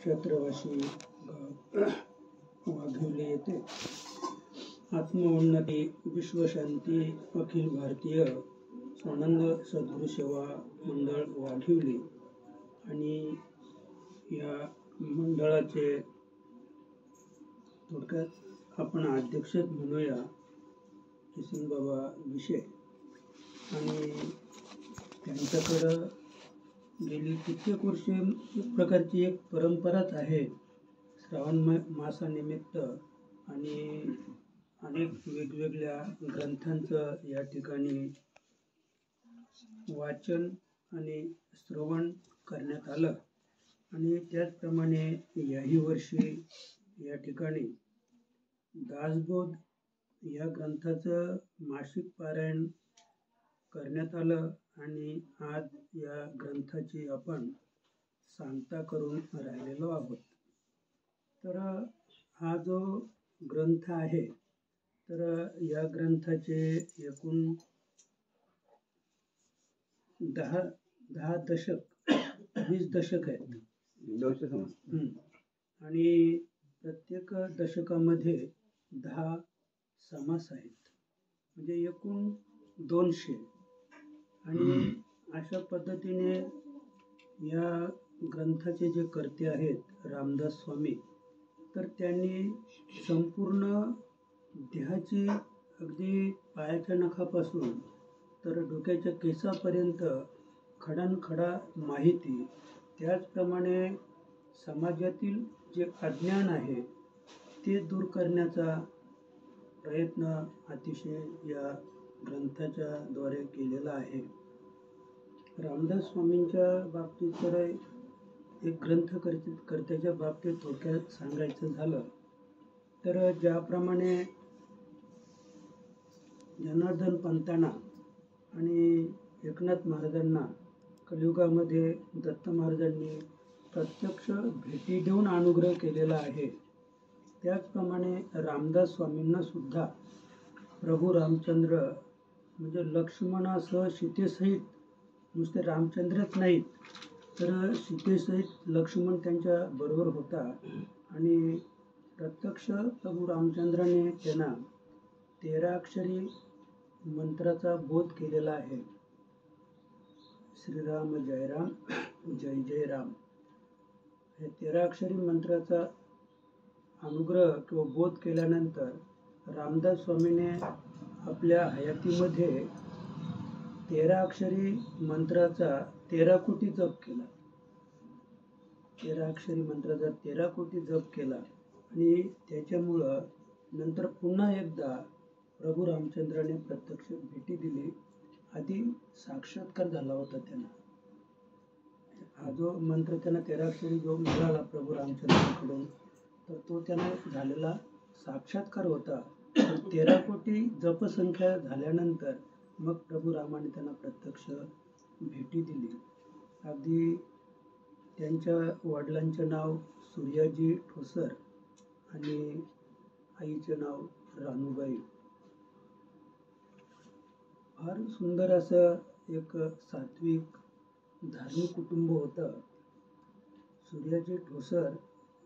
क्षेत्रवासी वाघिवली येथे आत्मोन्नती विश्वशांती अखिल भारतीय स्वानंद सद्गुरू सेवा मंडळ वाघिवली आणि या मंडळाचे थोडक्यात आपण अध्यक्ष म्हणूया किसन बाबा विषय. आणि त्यांच्याकडं गेली कित्येक वर्षे एक प्रकारची एक परंपराच आहे. श्रावण मासानिमित्त आणि अनेक वेगवेगळ्या ग्रंथांचं या ठिकाणी वाचन आणि श्रवण करण्यात आलं. आणि त्याचप्रमाणे याही वर्षी या ठिकाणी दासबोध या ग्रंथाचं मासिक पारायण करण्यात आलं आणि आज या ग्रंथाची आपण सांगता करून राहिलेलो आहोत. तर हा जो ग्रंथ आहे तर या ग्रंथाचे एकूण 10 दशक 20 दशक आहेत. आणि प्रत्येक दशकामध्ये 10 समास आहेत, म्हणजे एकूण 200. आणि अशा पद्धतीने या ग्रंथाचे जे कर्ते आहेत रामदास स्वामी, तर त्यांनी संपूर्ण देहाची अगदी पायाच्या नखापासून तर डोक्याच्या केसापर्यंत खडानखडा माहिती, त्याचप्रमाणे समाजातील जे अज्ञान आहे ते दूर करण्याचा प्रयत्न अतिशय या ग्रंथाच्या द्वारे केलेला आहे. रामदास स्वामींच्या बाबतीत तर एक ग्रंथकर्त्याच्या बाबतीत थोडक्यात सांगायचं झालं तर ज्याप्रमाणे जनार्दन पंतांना आणि एकनाथ महाराजांना कलियुगामध्ये दत्त महाराजांनी प्रत्यक्ष भेटी देऊन अनुग्रह केलेला आहे, त्याचप्रमाणे रामदास स्वामींना सुद्धा प्रभू रामचंद्र म्हणजे लक्ष्मणासह सीतेसहित, नुसते रामचंद्रच नाहीत तर सीतेसहित लक्ष्मण त्यांच्या बरोबर होता. आणि प्रत्यक्ष प्रभू रामचंद्राने त्यांना 13 अक्षरी मंत्राचा बोध केलेला आहे. श्रीराम जय राम जय जय राम हे 13 अक्षरी मंत्राचा अनुग्रह किंवा बोध केल्यानंतर रामदास स्वामीने आपल्या हयातीमध्ये 13 अक्षरी मंत्राचा 13 कोटी जप केला. 13 अक्षरी मंत्राचा 13 कोटी जप केला. आणि त्याच्यामुळं नंतर पुन्हा एकदा प्रभू रामचंद्राने प्रत्यक्ष भेटी दिली. आधी साक्षात्कार झाला होता त्यांना. हा जो मंत्र त्यांना 13 अक्षरी जो मिळाला प्रभू रामचंद्रांकडून, तर तो त्यांना झालेला साक्षात्कार होता. 13 कोटी जपसंख्या झाल्यानंतर मग प्रभू रामाने त्यांना प्रत्यक्ष भेटी दिली. अगदी त्यांच्या वडिलांचे नाव सूर्याजी ठोसर आणि आईचे नाव रानूबाई. फार सुंदर असं एक सात्विक धार्मिक कुटुंब होतं. सूर्याजी ठोसर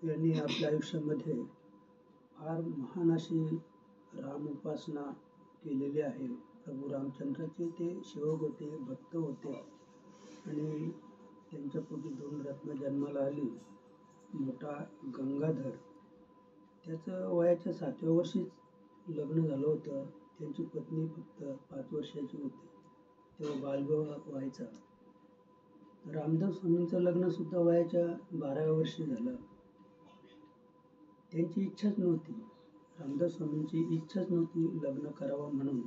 यांनी आपल्या आयुष्यामध्ये फार महान अशी राम उपासना केलेली आहे. प्रभू रामचंद्राचे ते सेवक होते, भक्त होते. आणि त्यांच्या पोटी 2 रत्न जन्माला आली. मोठा गंगाधर, त्याचं वयाच्या 7व्या वर्षीच लग्न झालं होतं. त्यांची पत्नी फक्त 5 वर्षाची होती तेव्हा बालविवाह व्हायचा. रामदास स्वामींचं लग्न सुद्धा वयाच्या 12व्या वर्षी झालं. त्यांची इच्छाच नव्हती, रामदास स्वामींची इच्छाच नव्हती लग्न करावं म्हणून,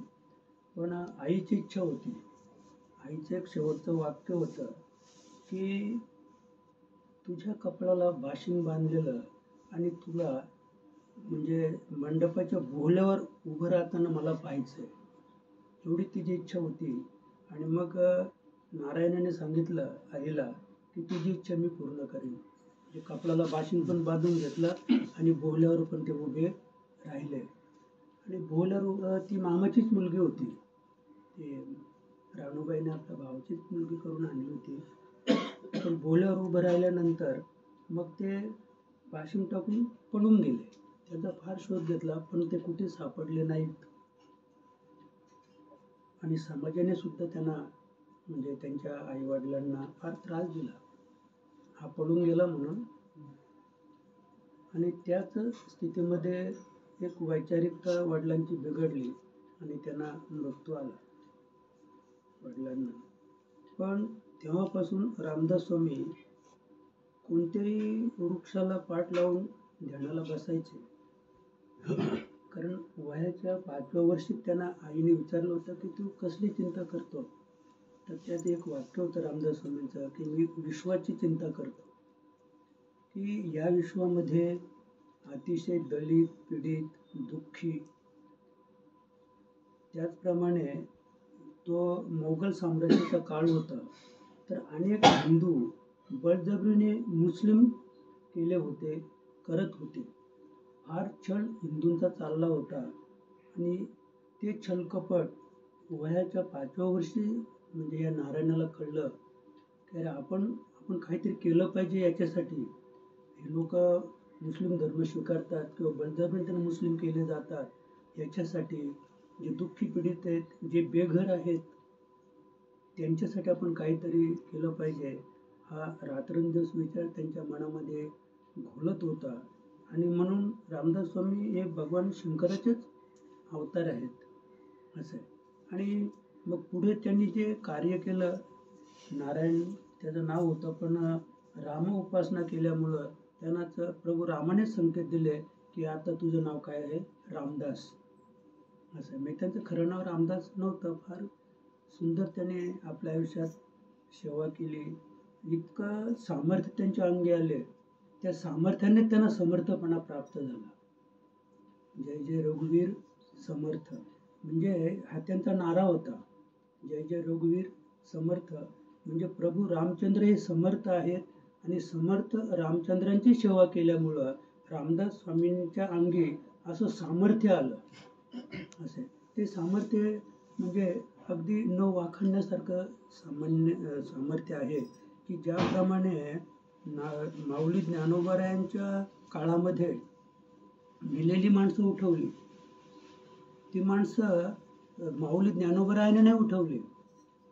पण आईची इच्छा होती. आईचं एक शेवटचं वाक्य होतं की तुझ्या कपाळाला बाशिंग बांधलेलं आणि तुला म्हणजे मंडपाच्या भोवल्यावर उभं राहताना मला पाहायचं, एवढी तिची इच्छा होती. आणि मग नारायणाने सांगितलं आईला की तुझी इच्छा मी पूर्ण करेन. म्हणजे कपाळाला बाशिंग पण बांधून घेतलं आणि भोवल्यावर पण ते उभे राहिले. आणि भोवल्यावर ती मामाचीच मुलगी होती, ते राणूबाईने आपल्या भावाचीच मुलगी करून आणली होती. पण भोवल्यावर उभं राहिल्यानंतर मग ते पाशीम टाकून पळून गेले. त्याचा फार शोध घेतला पण ते कुठे सापडले नाहीत. आणि समाजाने सुद्धा त्यांना म्हणजे त्यांच्या आईवडिलांना फार त्रास दिला, हा पळून गेला म्हणून. आणि त्याच स्थितीमध्ये एक वैचारिकता वडिलांची बिघडली आणि त्यांना मृत्यू आला वडिलांना. पण तेव्हापासून रामदास स्वामी कोणत्याही वृक्षाला पाठ लावून ध्यानाला बसायचे. कारण वयाच्या 5व्या वर्षी त्यांना आईने विचारलं होतं की तू कसली चिंता करतो. तर त्यात एक वाक्य होतं रामदास स्वामींचं की मी विश्वाची चिंता करतो, की या विश्वामध्ये अतिशय दलित, पीडित, दुःखी, त्याचप्रमाणे तो मोगल साम्राज्याचा काळ होता. तर अनेक हिंदू बळजबरीने मुस्लिम केले होते, करत होते. फार छळ हिंदूंचा चालला होता आणि ते छलकपट वयाच्या 5व्या वर्षी म्हणजे या नारायणाला कळलं की आपण काहीतरी केलं पाहिजे याच्यासाठी. हे लोक मुस्लिम धर्म स्वीकारतात किंवा बळजबरीने त्यांना मुस्लिम केले जातात, याच्यासाठी जे दुःखी पीडित आहेत, जे बेघर आहेत, त्यांच्यासाठी आपण काहीतरी केलं पाहिजे. हा रात्रंदिवस विचार त्यांच्या मनामध्ये घोलत होता. आणि म्हणून रामदास स्वामी हे भगवान शंकराचेच अवतार आहेत असं आहे. आणि मग पुढे त्यांनी जे कार्य केलं, नारायण त्याचं नाव होतं, पण राम उपासना केल्यामुळं त्यांनाच प्रभू रामानेच संकेत दिले की आता तुझं नाव काय आहे, रामदास असं. मी त्यांचं खरं नाव रामदास नव्हतं. फार सुंदर त्याने आपल्या आयुष्यात सेवा केली. इतकं सामर्थ्य त्यांच्या अंगी आले, त्या सामर्थ्याने त्यांना समर्थपणा प्राप्त झाला. जय जय रघुवीर समर्थ म्हणजे हा त्यांचा नारा होता. जय जय रघुवीर समर्थ म्हणजे प्रभू रामचंद्र हे समर्थ आहेत आणि समर्थ रामचंद्रांची सेवा केल्यामुळं रामदास स्वामींच्या अंगी असं सामर्थ्य आलं असे. ते सामर्थ्य म्हणजे अगदी न वाखाणण्यासारखं सामर्थ्य आहे की ज्याप्रमाणे माऊली ज्ञानोबारायांच्या काळामध्ये मेलेली माणसं उठवली, ती माणसं माऊली ज्ञानोबारायाने नाही उठवली,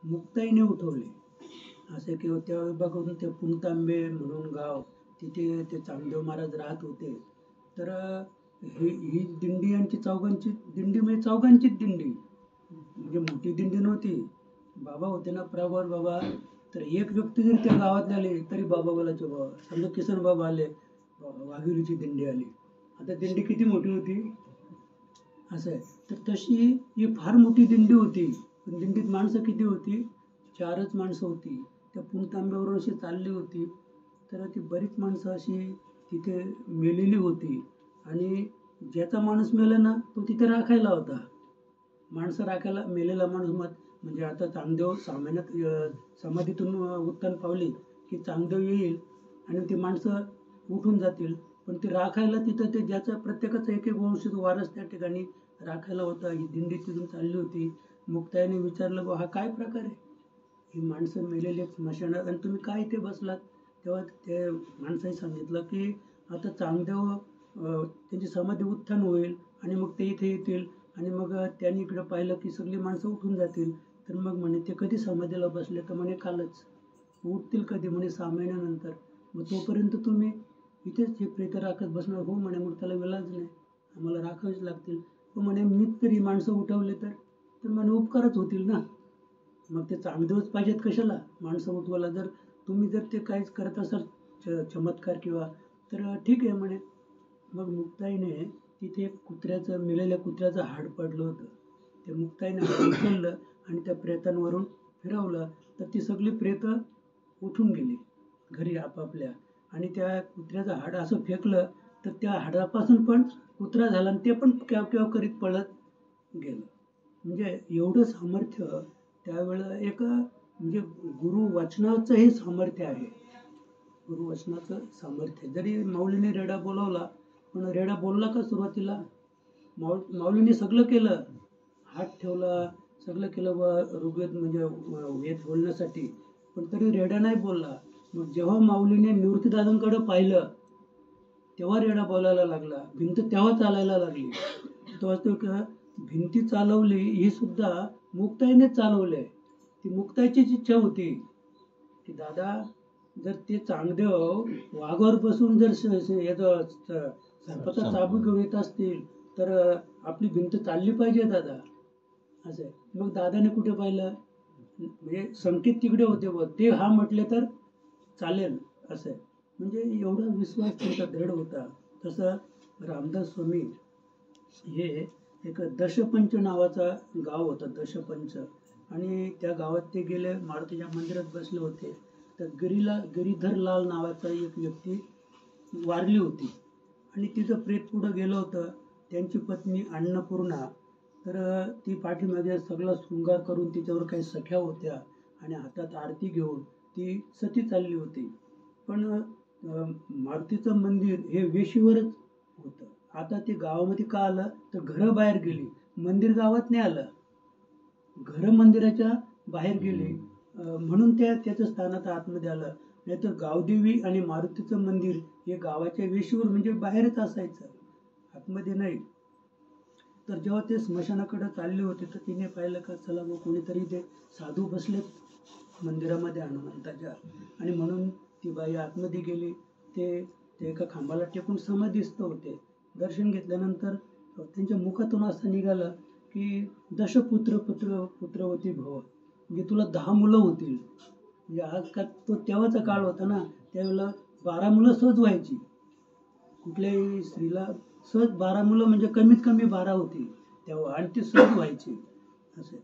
मुक्ताईने उठवली असे. किंवा त्या बघून ते पुणतांबे म्हणून गाव, तिथे ते चांगदेव महाराज राहत होते. तर ही दिंडी यांची चौघांची दिंडी म्हणजे चौघांचीच दिंडी, म्हणजे मोठी दिंडी नव्हती. बाबा होते ना प्रभार बाबा, तर एक व्यक्ती जरी त्या गावात आले तरी बाबा बोलायचे. बाबा समजा किसन बाबा आले, वाघिरीची दिंडी आली, आता दिंडी किती मोठी होती असं आहे. तर तशी ही फार मोठी दिंडी होती. पण दिंडीत माणसं किती होती, 4च माणसं होती. त्या पुणतांब्यावरून अशी चालली होती. तर ती बरीच माणसं अशी तिथे मेलेली होती. आणि ज्याचा माणूस मेला ना तो तिथे राखायला होता. माणसं राखायला, मेलेला माणूस म्हणजे आता चांगदेव सामान्यात समाधीतून उत्थान पावली की चांगदेव येईल आणि ती माणसं उठून जातील. पण ती राखायला तिथं ते ज्याचा प्रत्येकाचा एक एक वंश वारस त्या ठिकाणी राखायला होता. ही दिंडी तिथून चालली होती. मुक्ताईने विचारलं, बा हा काय प्रकार आहे, ही माणसं मेलेली स्मशानात आणि तुम्ही काय इथे बसलात. तेव्हा ते माणसाने सांगितलं की आता चांगदेव त्यांची समाधी उत्थान होईल आणि मग ते इथे येतील आणि मग त्यांनी इकडं पाहिलं की सगळी माणसं उठून जातील. तर मग म्हणे ते कधी समाधीला बसले, तर म्हणे कालच. उठतील कधी, म्हणे 6 महिन्यानंतर. मग तोपर्यंत तुम्ही इथेच हे प्रेत राखत बसणार. हो म्हणे, मग त्याला विलाज नाही, आम्हाला राखावेच लागतील. हो म्हणे, मी तरी माणसं उठवले तर म्हणे उपकारच होतील ना. मग ते चांगदेवच पाहिजेत कशाला माणसं उठवायला. जर तुम्ही जर ते काहीच करत असाल चमत्कार किंवा, तर ठीक आहे म्हणे. मग मुक्ताईने तिथे एक कुत्र्याचं, मेलेल्या कुत्र्याचं हाड पडलं होतं. ते मुक्ताईने उचललं आणि त्या प्रेतांवरून फिरवलं. तर ती सगळी प्रेतं उठून गेली घरी आपापल्या. आणि त्या कुत्र्याचं हाड असं फेकलं तर त्या हाडापासून पण कुत्रा झाला आणि ते पण क्याव क्याव करीत पळत गेलं. म्हणजे एवढं सामर्थ्य त्यावेळेला एक म्हणजे गुरुवचनाचं हे सामर्थ्य आहे. गुरुवचनाचं सामर्थ्य. जरी माऊलीने रेडा बोलावला, पण रेडा बोलला का सुरुवातीला, माऊलीने सगळं केलं, हात ठेवला, सगळं केलं ऋग्वेद म्हणजे वेद बोलण्यासाठी, पण तरी रेडा नाही बोलला. मग जेव्हा माऊलीने निवृत्तीदादांकडे पाहिलं तेव्हा रेडा बोलायला लागला, भिंत तेव्हा चालायला लागली. तो असतो का भिंती चालवली ही सुद्धा मुक्ताईने चालवले. ती मुक्ताईचीच इच्छा होती की दादा जर ते चांगदेव वाघावर बसून जर सर्पाचा चाबूक घेऊन येत असतील तर आपली भिंत चालली पाहिजे दादा असं. मग दादाने कुठे पाहिलं, म्हणजे संकेत तिकडे होते व ते हा म्हटले तर चालेल असं. म्हणजे एवढा विश्वास त्यांचा दृढ होता. तसं रामदास स्वामी हे एक दशपंच नावाचा गाव होता, दशपंच. आणि त्या गावात ते गेले, मारुतीच्या मंदिरात बसले होते. तर गिरीधर लाल नावाचा एक व्यक्ती वारली होती आणि तिचं प्रेत पुढं गेलं होतं. त्यांची पत्नी अन्नपूर्णा, तर ती पाठीमागे सगळा शृंगार करून तिच्यावर काही सख्या होत्या आणि हातात आरती घेऊन ती सती चालली होती. पण मारुतीचं मंदिर हे वेशीवरच होतं. आता ते गावामध्ये का आलं तर घरं बाहेर गेली, मंदिर गावात नाही आलं, घरं मंदिराच्या बाहेर गेली, म्हणून त्याचं स्थान आता आतमध्ये आलं. नाहीतर गावदेवी आणि मारुतीचं मंदिर हे गावाच्या वेशीवर म्हणजे बाहेरच असायचं, आतमध्ये नाही. तर जेव्हा ते स्मशानाकडे चालले होते तर तिने पाहिलं का चला मग कोणीतरी ते साधू बसलेत मंदिरामध्ये हनुमंताच्या, आणि म्हणून ती बाई आतमध्ये गेली. ते एका खांबाला टेकून समाधीस्थ होते. दर्शन घेतल्यानंतर त्यांच्या मुखातून असं निघालं की पुत्रवती भव, म्हणजे तुला 10 मुलं होतील. म्हणजे आज का तो तेव्हाचा काळ होता ना, त्यावेळेला 12 मुलं सहज व्हायची. कुठल्याही स्त्रीला सहज 12 मुलं म्हणजे कमीत कमी 12 होती तेव्हा, आणि ती सहज व्हायची असे.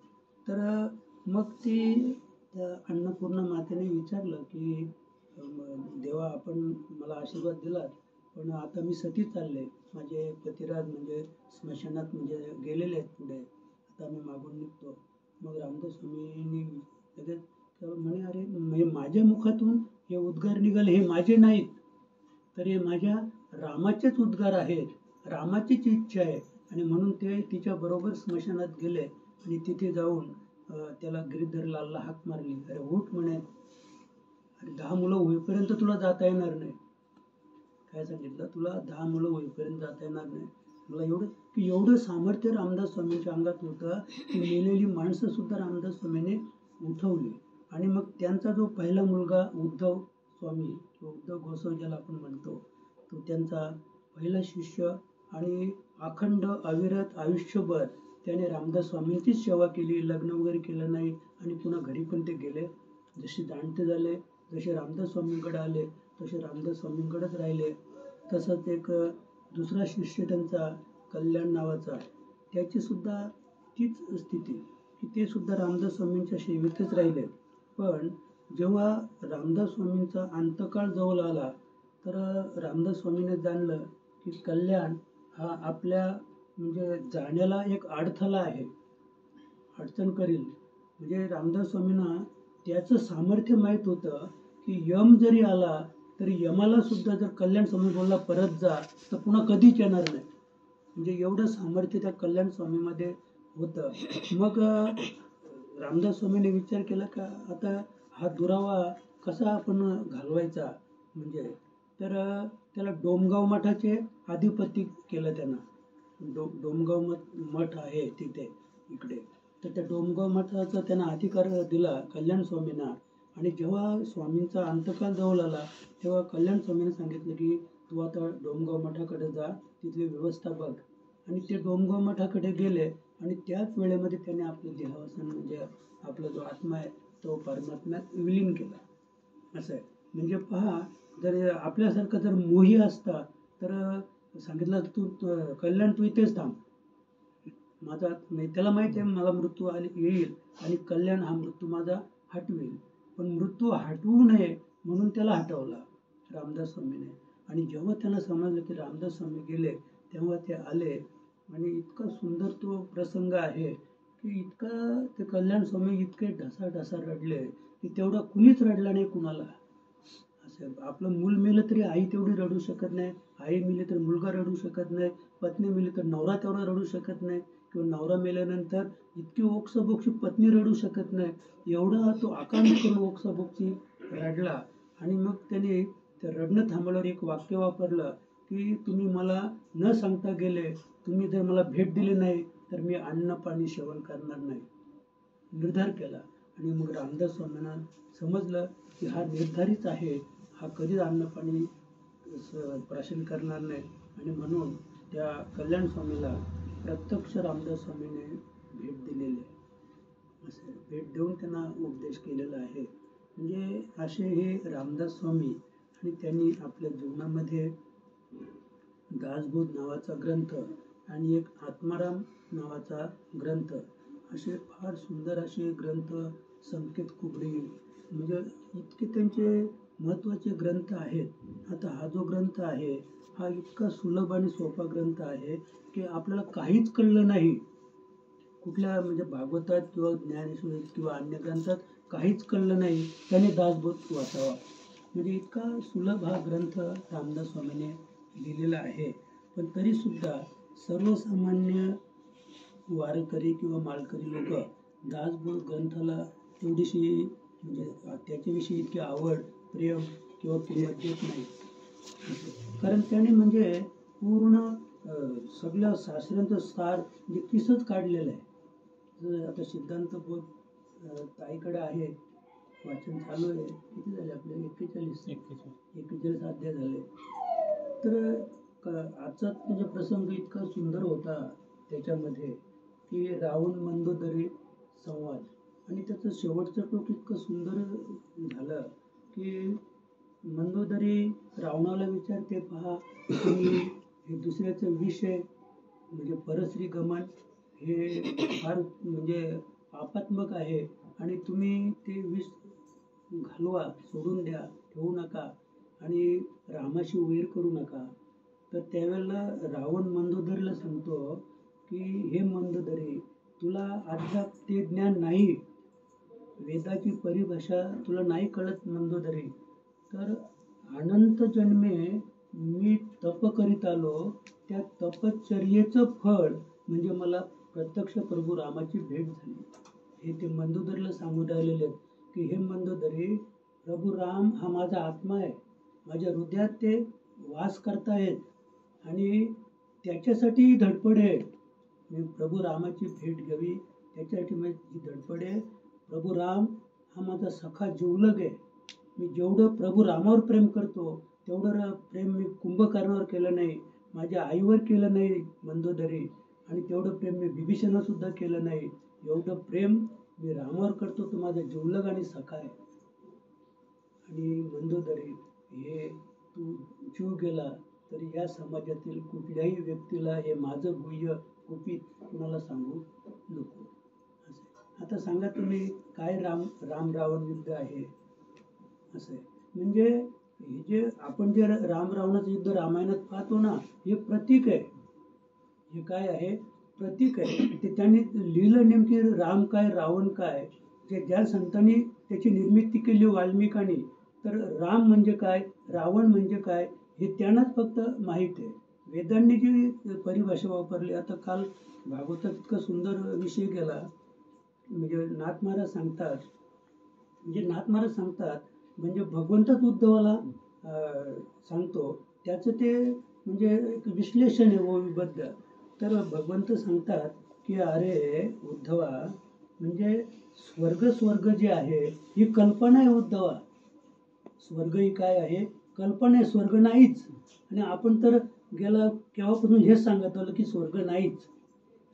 तर मग ती त्या अन्नपूर्णा मातेने विचारलं की देवा आपण मला आशीर्वाद दिलात, पण आता मी सती चालले, माझे पतिराज म्हणजे स्मशानात म्हणजे गेलेले आहेत पुढे, आता मी मागून निघतो. मग रामदास स्वामींनी लगेच म्हणे अरे माझ्या मुखातून हे उद्गार निघाले हे माझे नाहीत, तर हे माझ्या रामाचेच उद्गार आहेत, रामाचीच इच्छा आहे. आणि म्हणून ते तिच्या बरोबर स्मशानात गेले आणि तिथे जाऊन त्याला गिरीधर लालला हाक मारली, अरे उठ म्हणे, अरे 10 मुलं होईपर्यंत तुला जाता येणार नाही. काय सांगितलं, तुला 10 मुलं होईपर्यंत जाता येणार नाही. मला एवढं सामर्थ्य रामदास स्वामींच्या अंगात होतं की मेलेली माणसं सुद्धा रामदास स्वामीने उठवली. आणि मग त्यांचा जो पहिला मुलगा उद्धव स्वामी, उद्धव गोसावी ज्याला आपण म्हणतो, तो त्यांचा पहिला शिष्य, आणि अखंड अविरत आयुष्यभर त्याने रामदास स्वामींचीच सेवा केली. लग्न वगैरे केलं नाही आणि पुन्हा घरी पण ते गेले. जसे जाणते झाले, जसे रामदास स्वामींकडे आले तसे रामदास स्वामींकडेच राहिले. तसंच एक दुसरा शिष्य त्यांचा कल्याण नावाचा, त्याची सुद्धा तीच स्थिती की ते सुद्धा रामदास स्वामींच्या सेवेतच राहिले. पण जेव्हा रामदास स्वामींचा अंतकाळ जवळ आला तर रामदास स्वामीने जाणलं की कल्याण हा आपल्या म्हणजे जाण्याला एक अडथळा आहे, अडचण करील. म्हणजे रामदास स्वामींना त्याचं सामर्थ्य माहीत होतं की यम जरी आला तरी यमाला सुद्धा जर कल्याण स्वामी बोलला परत जा तर पुन्हा कधीच येणार नाही. म्हणजे एवढं सामर्थ्य त्या कल्याण स्वामीमध्ये होतं. मग रामदास स्वामीने विचार केला का आता हा दुरावा कसा आपण घालवायचा, म्हणजे तर त्याला डोमगाव मठाचे अधिपती केलं त्यांना. डोमगाव मठ आहे तिथे इकडे, तर त्या डोमगाव मठाचा त्यांना अधिकार दिला कल्याण स्वामींना. आणि जेव्हा स्वामींचा अंतकाल जवळ आला तेव्हा कल्याण स्वामींनी सांगितलं की तू आता डोमगाव मठाकडे जा, तिथली व्यवस्था बघ. आणि ते डोमगाव मठाकडे गेले आणि त्याच वेळेमध्ये त्याने आपलं देहावसन म्हणजे आपला जो आत्मा आहे तो परमात्म्यात विलीन केला असं आहे. म्हणजे पहा, जर आपल्यासारखं जर मोही असता तर सांगितलं तू कल्याण तू इथेच थांब, माझा नाही, त्याला माहिती आहे मला मृत्यू येईल आणि कल्याण हा मृत्यू माझा हटवेल. पण मृत्यू हटवू नये म्हणून त्याला हटवला रामदास स्वामीने. आणि जेव्हा त्यांना समजलं की रामदास स्वामी गेले तेव्हा ते आले. आणि इतका सुंदर तो प्रसंग आहे की इतका ते कल्याण स्वामी इतके ढसा रडले की तेवढा कुणीच रडला नाही कुणाला. असं आपलं मूल मेलं तरी आई तेवढी रडू शकत नाही, आई मेली तर मुलगा रडू शकत नाही, पत्नी मेली तर नवरा तेवढा रडू शकत नाही, किंवा नवरा मेल्यानंतर इतकी ओक्साबोक्शी पत्नी रडू शकत नाही. एवढा तो आकांत करून ओक्साबोक्शी रडला. आणि मग त्याने ते रडणं थांबवल्यावर एक वाक्य वापरलं की तुम्ही मला न सांगता गेले, तुम्ही जर मला भेट दिली नाही तर मी अन्न पाणी सेवन करणार नाही. निर्धार केला. आणि मग रामदास स्वामींना समजलं की हा निर्धारीच आहे, हा कधीच अन्न पाणी प्राशन करणार नाही. आणि म्हणून त्या कल्याण स्वामीला प्रत्यक्ष रामदास स्वामीने भेट दिलेली आहे. असं भेट देऊन त्यांना उपदेश केलेला आहे. म्हणजे असे हे रामदास स्वामी, आणि त्यांनी आपल्या जीवनामध्ये दासबोध नावाचा ग्रंथ आणि एक आत्माराम नावाचा ग्रंथ, असे फार सुंदर असे ग्रंथ, संकेत कुबडी, म्हणजे इतके त्यांचे महत्त्वाचे ग्रंथ आहेत. आता हा जो ग्रंथ आहे हा इतका सुलभ आणि सोपा ग्रंथ आहे की आपल्याला काहीच कळलं नाही, कुठल्या म्हणजे भागवतात किंवा ज्ञानेश्वरीत किंवा अन्य ग्रंथात काहीच कळलं नाही, त्याने दासबोध वाचावा. म्हणजे इतका सुलभ हा ग्रंथ रामदास स्वामीने लिहिलेला आहे. पण तरीसुद्धा सर्वसामान्य वारकरी किंवा माळकरी लोक दासबोध ग्रंथाला तेवढीशी म्हणजे त्याच्याविषयी इतकी आवड, प्रेम किंवा किंमत देत नाही. कारण त्याने म्हणजे पूर्ण सगळ्या शास्त्रांचं सार म्हणजे किसच काढलेलं आहे. आता सिद्धांत बोध ताईकडे आहे, वाचन चालू आहे. किती झाले आपले? 41 अध्याय झाले. तर आजचा म्हणजे प्रसंग इतका सुंदर होता त्याच्यामध्ये की रावण मंदोदरी संवाद, आणि त्याचं शेवटचं टोक इतकं सुंदर झालं की मंदोदरी रावणाला विचारते, पहा तुम्ही हे दुसऱ्याचं विषय म्हणजे परश्री गमन हे फार म्हणजे पापात्मक आहे, आणि तुम्ही ते विष घालवा, सोडून द्या, ठेवू नका, आणि रामाशी वैर करू नका. तर त्यावेळेला रावण मंदोदरीला सांगतो की हे मंदोदरी, तुला अद्याप ते ज्ञान नाही, वेदाची परिभाषा तुला नाही कळत मंदोदरी. तर अनंत जन्मे मी तप करीत आलो, त्या तपश्चर्येचं फळ म्हणजे मला प्रत्यक्ष प्रभू रामाची भेट झाली. हे ते मंदोदरीला सांगून राहिलेले आहेत की हे मंदोदरी, प्रभू राम हा माझा आत्मा आहे, माझ्या हृदयात ते वास करतायत, आणि त्याच्यासाठी धडपड आहे. मी प्रभू रामाची भेट घ्यावी, त्याच्यासाठी माझी धडपड आहे. प्रभू राम हा माझा सखा जिवलग आहे. मी जेवढं प्रभू रामावर प्रेम करतो तेवढं प्रेम मी कुंभकर्णावर केलं नाही, माझ्या आईवर केलं नाही मंदोदरी, आणि तेवढं प्रेम मी विभीषणावर सुद्धा केलं नाही. एवढं प्रेम मी रामावर करतो, तो माझा जिवलग आणि सखा आहे. आणि मंदोदरी, हे तू जीव गेला तरी या समाजातील कुठल्याही व्यक्तीला हे माझं गुह्य गुपित कुणाला सांगू नको. असं आता सांगा तुम्ही, काय राम रावण युद्ध आहे? असं आहे. म्हणजे हे जे आपण जे राम रावणाचं युद्ध रामायणात पाहतो ना, हे प्रतीक आहे. हे काय आहे? प्रतीक आहे. ते त्यांनी लिहिलं नेमकी राम काय रावण काय, जे ज्या संतांनी त्याची निर्मिती केली वाल्मिकांनी, तर राम म्हणजे काय, रावण म्हणजे काय, हे त्यांनाच फक्त माहीत आहे. वेदांनी जी परिभाषा वापरली, आता काल भागवतात इतका सुंदर विषय गेला. म्हणजे नाथ महाराज सांगतात म्हणजे भगवंतच उद्धवाला सांगतो, त्याचं ते म्हणजे एक विश्लेषण आहे ओवीबद्ध. तर भगवंत सांगतात की अरे उद्धवा, म्हणजे स्वर्ग जे आहे ही कल्पना आहे उद्धवा. स्वर्ग ही काय आहे? कल्पना आहे, स्वर्ग नाहीच. आणि आपण तर गेला केव्हापासून हेच सांगत आलो की स्वर्ग नाहीच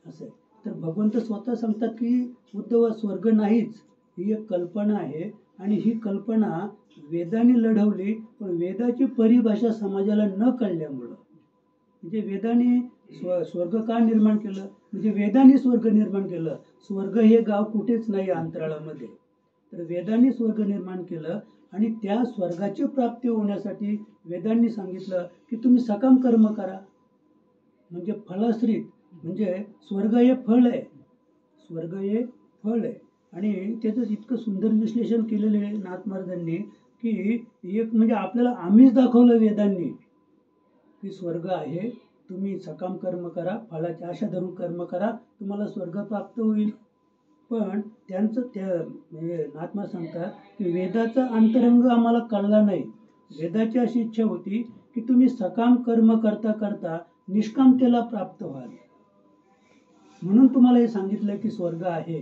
असं आहे. तर भगवंत स्वतः सांगतात की उद्धवा, स्वर्ग नाहीच, ही एक कल्पना आहे. आणि ही कल्पना वेदाने लढवली, पण वेदाची परिभाषा समाजाला न कळल्यामुळं, म्हणजे वेदाने स्वर्ग का निर्माण केलं, म्हणजे वेदाने स्वर्ग निर्माण केलं. स्वर्ग हे गाव कुठेच नाही अंतराळामध्ये, तर वेदाने स्वर्ग निर्माण केलं. आणि त्या स्वर्गाची प्राप्ती होण्यासाठी वेदांनी सांगितलं की तुम्ही सकाम कर्म करा, म्हणजे फलाश्रित, म्हणजे स्वर्ग हे फळ आहे, स्वर्ग हे फळ आहे. आणि त्याचं इतकं सुंदर विश्लेषण केलेलं आहे नाथ महाराजांनी की एक म्हणजे आपल्याला आम्हीच दाखवलं वेदांनी की स्वर्ग आहे, तुम्ही सकाम कर्म करा, फळाची आशा धरून कर्म करा, तुम्हाला स्वर्ग प्राप्त होईल. पण त्यांचं त्या म्हणजे महात्मा सांगतात की वेदाचा अंतरंग आम्हाला कळला नाही. वेदाची अशी इच्छा होती की तुम्ही सकाम कर्म करता करता निष्कामतेला प्राप्त व्हाल. म्हणून तुम्हाला हे सांगितलं की स्वर्ग आहे,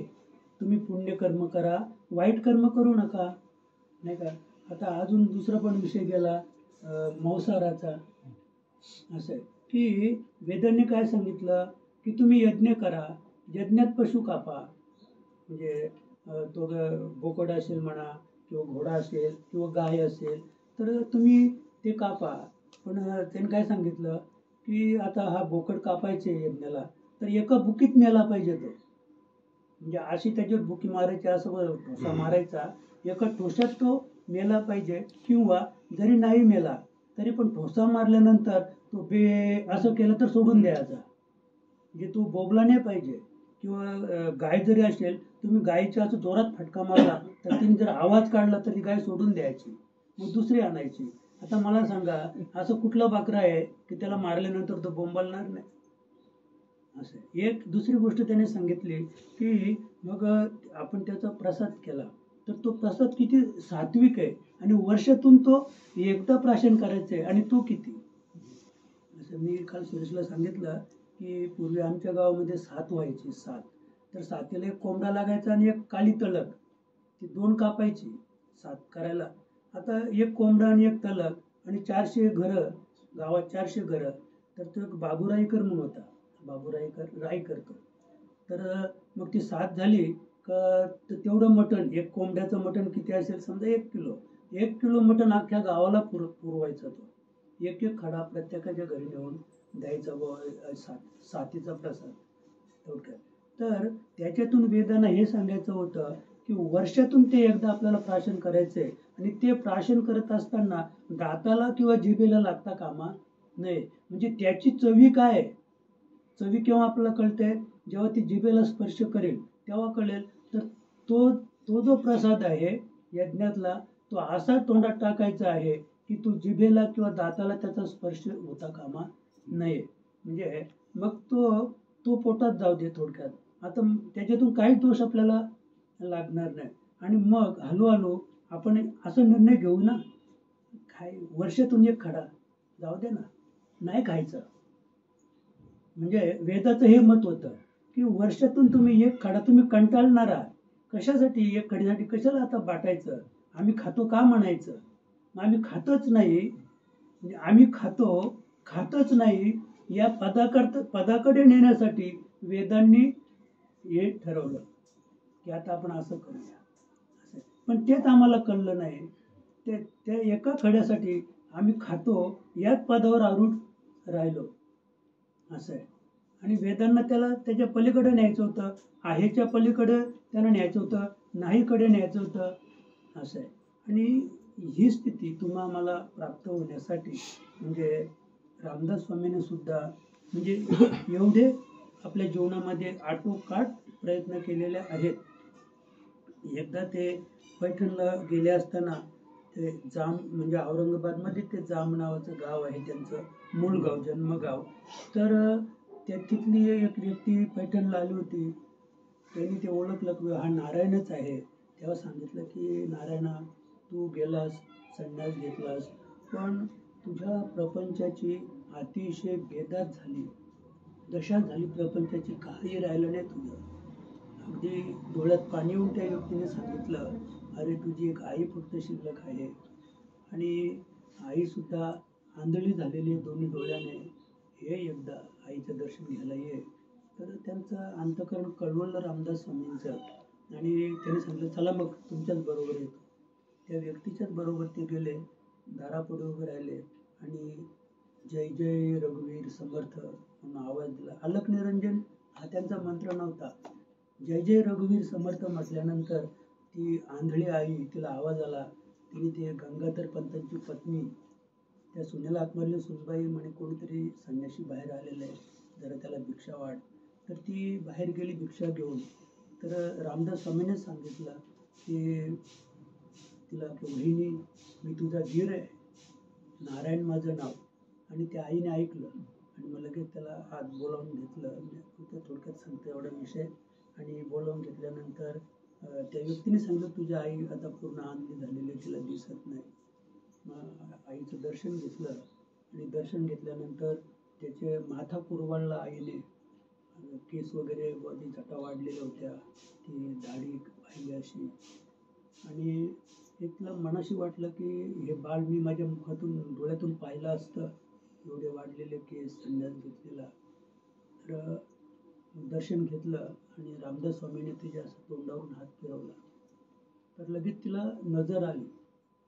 तुम्ही पुण्यकर्म करा, वाईट कर्म करू नका, नाही का. आता अजून दुसरा पण विषय गेला मांसाहाराचा. असं आहे की वेदांनी काय सांगितलं की तुम्ही यज्ञ करा, यज्ञात पशु कापा, म्हणजे तो बोकड असेल म्हणा किंवा घोडा असेल किंवा गाय असेल तर तुम्ही ते कापा. पण त्यांनी काय सांगितलं की आता हा बोकड कापायचे यज्ञाला तर एका बुकीत मेला पाहिजे तो, म्हणजे अशी त्याच्यावर बुकी मारायची, असं ठोसा मारायचा, एका ठोशात तो मेला पाहिजे. किंवा जरी नाही मेला तरी पण ठोसा मारल्यानंतर तो असं केलं तर सोडून द्यायचा, म्हणजे तो बोबला नाही पाहिजे. किंवा गाय जरी असेल, तुम्ही गायीच्या असं जोरात फटका मारला तर तिने जर आवाज काढला तर ती गाय सोडून द्यायची, मग दुसरी आणायची. आता मला सांगा, असं कुठला बकरा आहे की त्याला मारल्यानंतर तो बोंबालणार नाही? असं एक दुसरी गोष्ट त्याने सांगितली की मग आपण त्याचा प्रसाद केला तर तो प्रसाद किती सात्विक आहे, आणि वर्षातून तो एकदा प्राशन करायचं आहे, आणि तो किती. असं मी काल सुरेशला सांगितलं की पूर्वी आमच्या गावामध्ये 7 व्हायची, 7. तर 7ला एक कोंबडा लागायचा आणि एक काली तलक, ती 2 कापायची 7 करायला. आता एक कोंबडा आणि एक तलक आणि 400 घरं, गावात 400 घरं. तर तो एक बाबूराईकर म्हणून होता, बाबूराईकर राय करतो. तर मग ती 7 झाली का तेवढं मटण, एक कोंबड्याचं मटण किती असेल समजा 1 किलो, 1 किलो मटण अख्ख्या गावाला पुरवायचा तो. एक एक खडा प्रत्येकाच्या घरी नेऊन द्यायचा, सातीचा प्रसाद थोडक्यात. तर त्याच्यातून वेदांना हे सांगायचं होतं की वर्षातून ते एकदा आपल्याला प्राशन करायचंय, आणि ते प्राशन करत असताना दाताला किंवा जिभेला लागता कामा नये. म्हणजे त्याची चवी काय, चवी केव्हा आपल्याला कळते, जेव्हा ती जिभेला स्पर्श करेल तेव्हा कळेल. तर तो तो जो प्रसाद आहे यज्ञातला, तो असा तोंडात टाकायचा आहे की तो जिभेला किंवा दाताला त्याचा स्पर्श होता कामा नये. म्हणजे मग तो तो पोटात जाऊ दे थोडक्यात. आता त्याच्यातून काही दोष आपल्याला लागणार नाही. आणि मग हळूहळू आपण असं निर्णय घेऊ ना, वर्षातून एक खडा जाऊ दे ना, नाही खायचं. म्हणजे वेदाचं हे मत होतं की वर्षातून तुम्ही एक खडा, तुम्ही कंटाळणार आहात कशासाठी, एक खडीसाठी कशाला आता बाटायचं, आम्ही खातो का म्हणायचं. मग आम्ही खातच नाही, म्हणजे आम्ही खातच नाही या पदाकडे नेण्यासाठी वेदांनी हे ठरवलं की आता आपण असं करूया. पण तेच आम्हाला कळलं नाही. त्या एका खड्यासाठी आम्ही खातो याच पदावर आरूढ राहिलो, असं आहे. आणि वेदांना त्याला त्याच्या पलीकडे न्यायचं होतं, आहेच्या पलीकडे त्यांना न्यायचं होतं, नाहीकडे न्यायचं होतं, असं आहे. आणि ही स्थिती तुम्हा मला प्राप्त होण्यासाठी म्हणजे रामदास स्वामींनी सुद्धा म्हणजे एवढे आपल्या जीवनामध्ये आटोकाट प्रयत्न केलेले आहेत. एकदा ते पैठणला गेले असताना ते जाम, म्हणजे औरंगाबादमध्ये ते जाम नावाचं गाव आहे त्यांचं मूळ गाव, जन्मगाव. तर त्या तिथली एक व्यक्ती पैठणला आली होती, त्यांनी ते ओळखलं की हा नारायणच आहे. तेव्हा सांगितलं की नारायणा, तू गेलास, संन्यास घेतलास, पण तुझ्या प्रपंचाची अतिशय बेदात झाली, दशा झाली प्रपंचाची, काही राहिलं नाही तुझं. अगदी डोळ्यात पाणी येऊन त्या व्यक्तीने सांगितलं, अरे तुझी एक आई फक्त शिल्लक आहे, आणि आईसुद्धा आंधळी झालेली आहे दोन्ही डोळ्याने, हे एकदा आईचं दर्शन घ्यायला ये. तर त्यांचं अंतःकरण कळवलं रामदास स्वामींचं, आणि त्यांनी सांगितलं चला मग तुमच्याच बरोबर येतो. त्या व्यक्तीच्याच बरोबर ते गेले, दारापुढे उभे राहिले आणि जय जय रघुवीर समर्थ म्हणून आवाज दिला. अलक निरंजन हा त्यांचा मंत्र नव्हता. जय जय रघुवीर समर्थ म्हटल्यानंतर ती आंधळी आई, तिला आवाज आला. तिने ते गंगाधर पंतांची पत्नी, त्या सुनेला आत्मरली सुनबाई म्हणे कोणीतरी संन्याशी बाहेर आलेलं आहे, जरा त्याला भिक्षा वाढ. तर ती बाहेर गेली भिक्षा घेऊन. तर रामदास स्वामींनीच सांगितलं की तिला की वहिनी, मी तुझा धीर आहे, नारायण माझं नाव. आणि त्या आईने ऐकलं आणि मग लगेच त्याला आत बोलावून घेतलं. थोडक्यात सांगतो एवढा विषय. आणि बोलावून घेतल्यानंतर त्या व्यक्तीने सांगितलं तुझी आई आता पूर्ण आंधळी झालेली आहे, तिला दिसत नाही. मग आईचं दर्शन घेतलं आणि दर्शन घेतल्यानंतर त्याचे माथा कुरवाळला आईने. केस वगैरे बॉडी छटा वाढलेल्या होत्या, ती दाढी पाहिली अशी. आणि एक तिला मनाशी वाटलं की हे बाळ मी माझ्या मुखातून डोळ्यातून पाहिलं असतं, एवढे वाढलेले केस, संन्यास घेतलेला. तर दर्शन घेतलं आणि रामदास स्वामीने तिच्या असं तोंडावरून हात फिरवला. तर लगेच तिला नजर आली,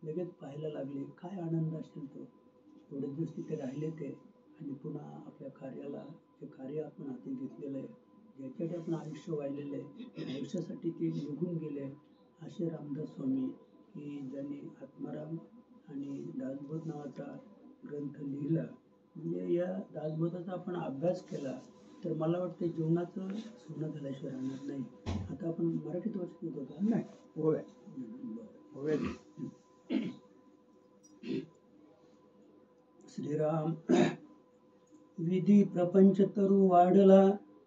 लगेच पाहायला लागली. काय आनंद असेल तो, थोडे दिवस तिथे राहिले ते आणि पुन्हा आपल्या कार्याला, जे कार्य आपण हाती घेतलेलं आहे, ज्याच्यासाठी आपण आयुष्य वाहिलेलं आहे, आयुष्यासाठी ते निघून गेले. असे रामदास स्वामी की ज्यांनी आत्माराम आणि दासबोध नावाचा ग्रंथ लिहिला. म्हणजे या दासबोधाचा आपण अभ्यास केला तर मला वाटतं जीवनाचं सोनं झाल्याशिवाय राहणार नाही. आता आपण मराठीत वाचत होतो नाही? होय होय. श्रीराम. विधी प्रपंच तरु वाढला,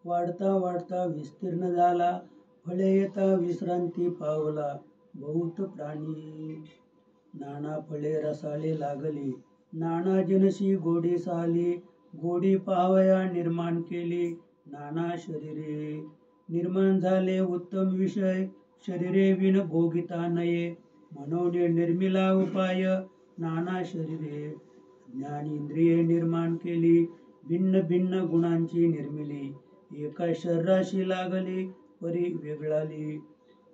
वाढता वाढता विस्तीर्ण झाला. फळे येता विश्रांती पावला, बहुत प्राणी. नाना फळे रसाळे लागली, नाना जनशी गोडी साली. गोडी पावया निर्माण केली, नाना शरीरे. निर्माण झाले उत्तम विषय, शरीरे विन भोगिता नये. म्हणून निर्मिला उपाय, नाना शरीरे. ज्ञान इंद्रिये निर्माण केली, भिन्न भिन्न गुणांची निर्मिली. एका शरीराशी लागली, परी वेगळाली.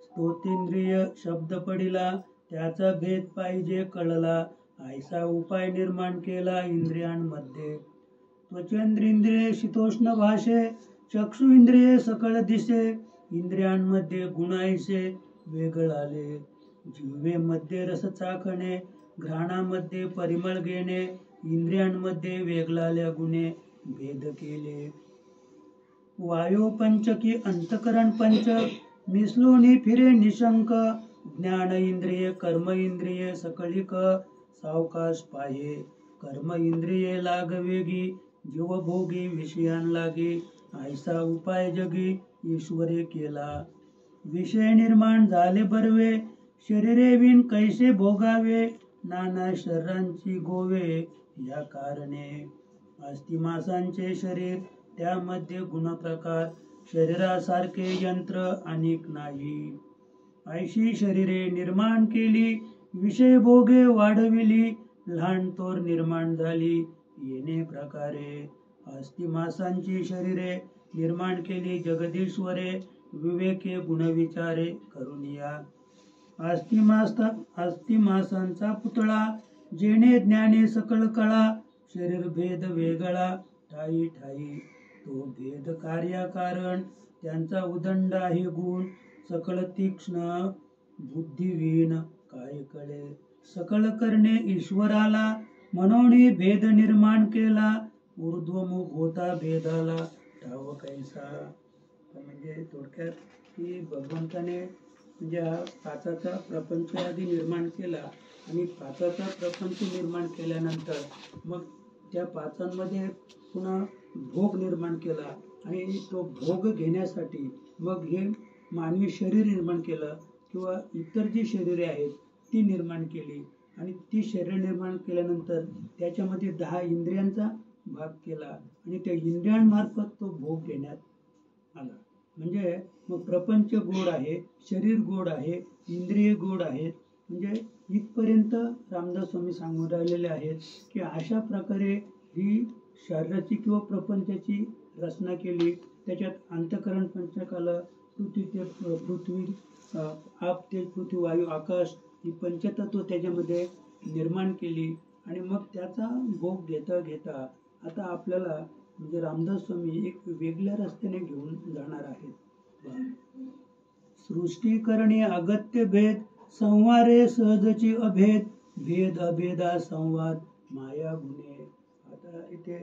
स्तोतेंद्रिय शब्द पडिला, त्याचा भेद पाहिजे कळला. ऐसा उपाय निर्माण केला इंद्रियांमध्ये. त्वचेंद्रिय शीतोष्ण भाषे, चक्षु इंद्रिये सकळ दिसे. इंद्रियांमध्ये गुण ऐसे वेगळाले. जिव्हेमध्ये रस चाखणे, घ्राणामध्ये परिमळ घेणे. इंद्रियांमध्ये वेगळाल्या गुणे भेद केले. वायू पंच की अंतकरण पंच, मिसळून फिरे निशंक. ज्ञान इंद्रिय कर्म इंद्रिय सकळिक, सावकाश पाहे. कर्म इंद्रिये लागवेगी, जीवभोगी विषयां लागे. ऐसा उपाय जगी ईश्वरे केला. विषय निर्माण झाले बर्वे, शरीरे विण कैसे भोगावे. नाना शरीरांची गोवे या कारणे. अस्थिमासांचे शरीर, त्यामध्ये गुणप्रकार. शरीरासारखे यंत्र अनेक नाही. ऐशी शरीरे निर्माण केली, विषय भोगे वाढविली. लहान थोर निर्माण झाली येणे प्रकारे. अस्थिमासांची शरीरे निर्माण केली जगदीश्वरे, विवेके गुणविचारे करून या. अस्थिमासांचा पुतळा, जेणे ज्ञाने सकळ कळा. शरीर भेद वेगळा ठाई ठाई, तो भेद कार्याकारण. त्यांचा उदंड आहे गुण, सकळ तीक्ष्ण बुद्धिवीन काय कळे. सकळ करणे ईश्वराला, म्हणून भेद निर्माण केला. ऊर्ध्वमुख होता भेदाला, ठाव कैसा. म्हणजे थोडक्यात की भगवंताने म्हणजे हा पाचाचा प्रपंच आधी निर्माण केला आणि पाचाचा प्रपंच निर्माण केल्यानंतर मग त्या पाचांमध्ये पुन्हा भोग निर्माण केला आणि तो भोग घेण्यासाठी मग हे मानवी शरीर निर्माण केलं किंवा इतर जी शरीरे आहेत ती निर्माण केली. आणि ती शरीर निर्माण केल्यानंतर त्याच्यामध्ये 10 इंद्रियांचा भाग केला आणि त्या इंद्रियांमार्फत तो भोग घेण्यात आला. म्हणजे मग प्रपंच गोड आहे, शरीर गोड आहे, इंद्रिय गोड आहेत. म्हणजे इथपर्यंत रामदास स्वामी सांगून राहिलेले आहेत की अशा प्रकारे ही शरीराची किंवा प्रपंचाची रचना केली. त्याच्यात अंतकरण पंचकाला, पृथ्वी, आप, तेज, पृथ्वी, वायू, आकाश ही पंचतत्व त्याच्यामध्ये निर्माण केली. आणि मग त्याचा भोग घेता घेता आता आपल्याला म्हणजे रामदास स्वामी एक वेगळ्या रस्त्याने घेऊन जाणार आहेत. सृष्टी करणे अगत्य भेद, संवारे सहजची अभेद. भेद अभेदा संवाद माया गुणे. आता इथे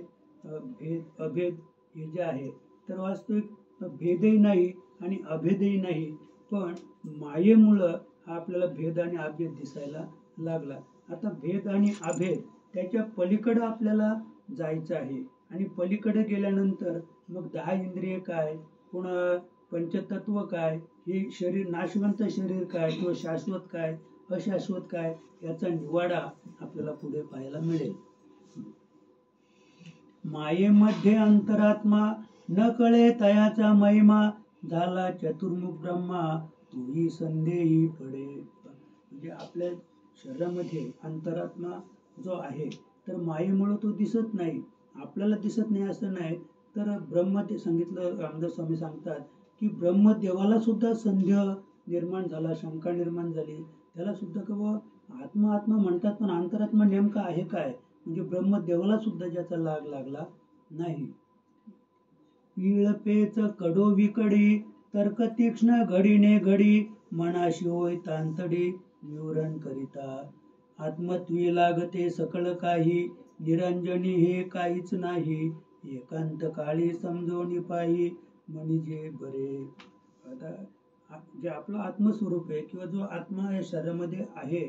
भेद अभेद हे जे आहे तर वास्तविक भेदही नाही आणि अभेदही नाही, पण मायेमुळं आपल्याला भेद आणि अभेद दिसायला लागला. आता भेद आणि अभेद त्याच्या पलीकडं आपल्याला जायचं आहे आणि पलीकडे गेल्यानंतर मग 10 इंद्रिय काय, पुन्हा पंचतत्व काय, हे शरीर नाशवंत शरीर काय किंवा शाश्वत काय, अशाश्वत काय, याचा निवाडा आपल्याला पुढे पाहायला मिळेल. मायेमध्ये अंतरात्मा न कळे तयाचा महिमा, झाला चतुर्मुख ब्रह्मा तोही संदेही पडे. म्हणजे आपल्या शरीरामध्ये अंतरात्मा जो आहे तर मायेमुळे तो दिसत नाही, आपल्याला दिसत नाही असं नाही. तर ब्रह्म, ते सांगितलं रामदास स्वामी सांगतात की ब्रह्मदेवाला सुद्धा संदेह निर्माण झाला, शंका निर्माण झाली. त्याला सुद्धा का बुवा आत्मा आत्मा म्हणतात पण अंतरात्मा नेमका आहे काय, म्हणजे ब्रह्मदेवाला सुद्धा ज्याचा लाग लागला नाही. इळपेच कडो विकडी तर्क तीक्ष्ण घडीने घडी, मनाशी होय तांतडी विवरण करिता. आत्मत्वी लागते सकळ काही, निरंजनी हे काहीच नाही, एकांत काळी समजोनी पाही म्हणजे बरे. आता जे आपलं आत्मस्वरूप आहे किंवा जो आत्मा या शरीरामध्ये आहे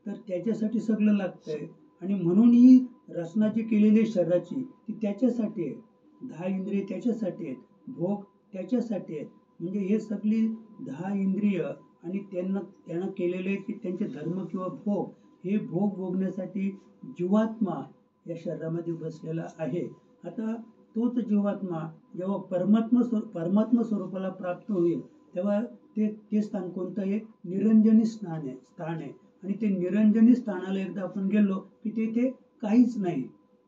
तर त्याच्यासाठी सगळं लागतंय, आणि म्हणून ही रचना जी केलेली शरीराची ती त्याच्यासाठी आहे. 10 इंद्रिय त्याच्यासाठी आहेत, भोग त्याच्यासाठी आहेत. म्हणजे हे सगळी 10 इंद्रिय आणि त्यांना केलेले की त्यांचे धर्म किंवा भोग, हे भोग भोगण्यासाठी जीवात्मा या शरीरामध्ये बसलेला आहे. आता तोच जीवात्मा जेव्हा परमात्मा स्वरूपाला प्राप्त होईल तेव्हा ते स्थान कोणतं आहे, निरंजनी स्थान आहे. आणि ते निरंजनी स्थानाला एकदा आपण गेलो की तेथे काहीच नाही,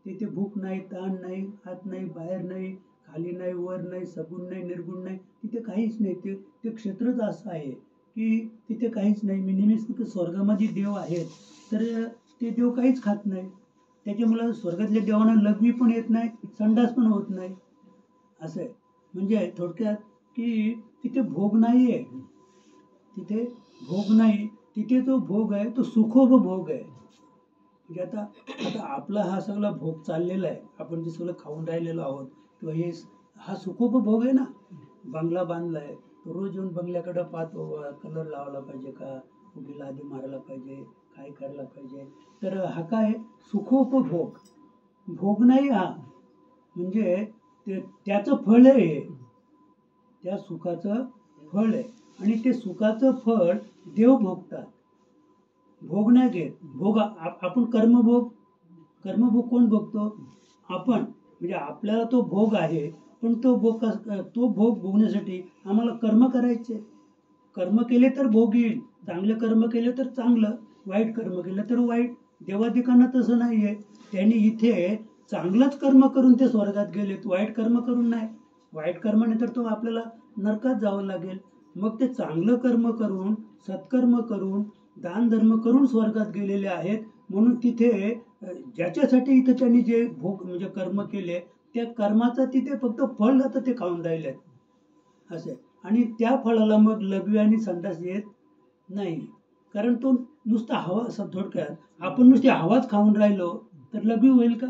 तेथे भूक नाही, ताण नाही, आत नाही, बाहेर नाही, खाली नाही, वर नाही, सगुण नाही, निर्गुण नाही, तिथे काहीच नाही. ते क्षेत्रच असं आहे की तिथे काहीच नाही. मी नेहमीच स्वर्गामध्ये देव आहेत तर ते देव काहीच खात नाही, त्याच्यामुळे स्वर्गातल्या देवांना लघवी पण येत नाही, संडास पण होत नाही. असं आहे. म्हणजे थोडक्यात की तिथे भोग नाही आहे, तिथे भोग नाही. तिथे जो भोग आहे तो सुखोपभोग आहे. म्हणजे आता आपला हा सगळा भोग चाललेला आहे, आपण जे सगळं खाऊन राहिलेलो आहोत किंवा हा सुखोपभोग आहे ना. बंगला बांधलाय, तो रोज येऊन बंगल्याकडे पाहतो, कलर लावला पाहिजे का, उभीला आधी मारायला पाहिजे, काय करायला पाहिजे. तर हा काय सुखोपभोग, भोग नाही हा. म्हणजे त्याचं फळ आहे, त्या सुखाचं फळ आहे. आणि ते सुखाचं फळ देव भोगतात, भोग नाही घेत. भोग आपण कर्मभोग कोण भोगतो, आपण. म्हणजे आपल्याला तो भोग आहे, पण तो भोग भोगण्यासाठी आम्हाला कर्म करायचे. कर्म केले तर भोग येईल, चांगले कर्म केले तर चांगलं, वाईट कर्म केलं तर वाईट. देवादिकांना तसं नाहीये, त्यांनी इथे चांगलंच कर्म करून ते स्वर्गात गेलेत, वाईट कर्म करून नाही. वाईट कर्माने तर तो आपल्याला नरकात जावं लागेल. मग ते चांगलं कर्म करून, सत्कर्म करून, दान धर्म करून स्वर्गात गेलेले आहेत. म्हणून तिथे ज्याच्यासाठी इथं त्यांनी जे भोग म्हणजे कर्म केले त्या कर्माचं तिथे फक्त फळ जातं, ते खाऊन राहिले असे. आणि त्या फळाला मग लघवी आणि संडास येत नाही, कारण तो नुसता हवा. थोडक्यात आपण नुसती हवाच खाऊन राहिलो तर लघवी होईल का.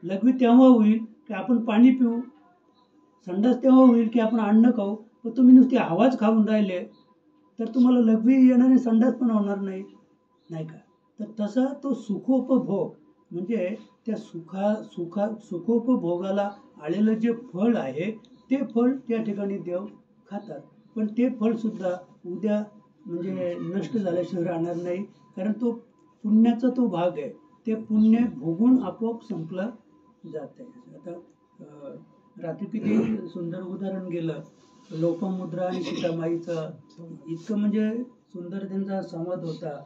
लघवी तेव्हा होईल की आपण पाणी पिऊ, संडास तेव्हा होईल की आपण अन्न खाऊ. पण तुम्ही नुसती हवाच खाऊन राहिले तर तुम्हाला लघवी येणार नाही, संडास पण होणार नाही, नाही का. तर तसा तो सुखोपभोग म्हणजे त्या सुखोपभोगाला आलेलं जे फळ आहे ते फळ त्या ठिकाणी देव खातात. पण ते फळ सुद्धा उद्या म्हणजे नष्ट झाल्याशिवाय राहणार नाही, कारण तो पुण्याचा तो भाग आहे. ते पुण्य भोगून आपोआप संपलं जात आहे. आता रात्री किती सुंदर उदाहरण गेलं, लोपामुद्रा आणि सीतामाईचं. इतकं म्हणजे सुंदर त्यांचा संवाद होता.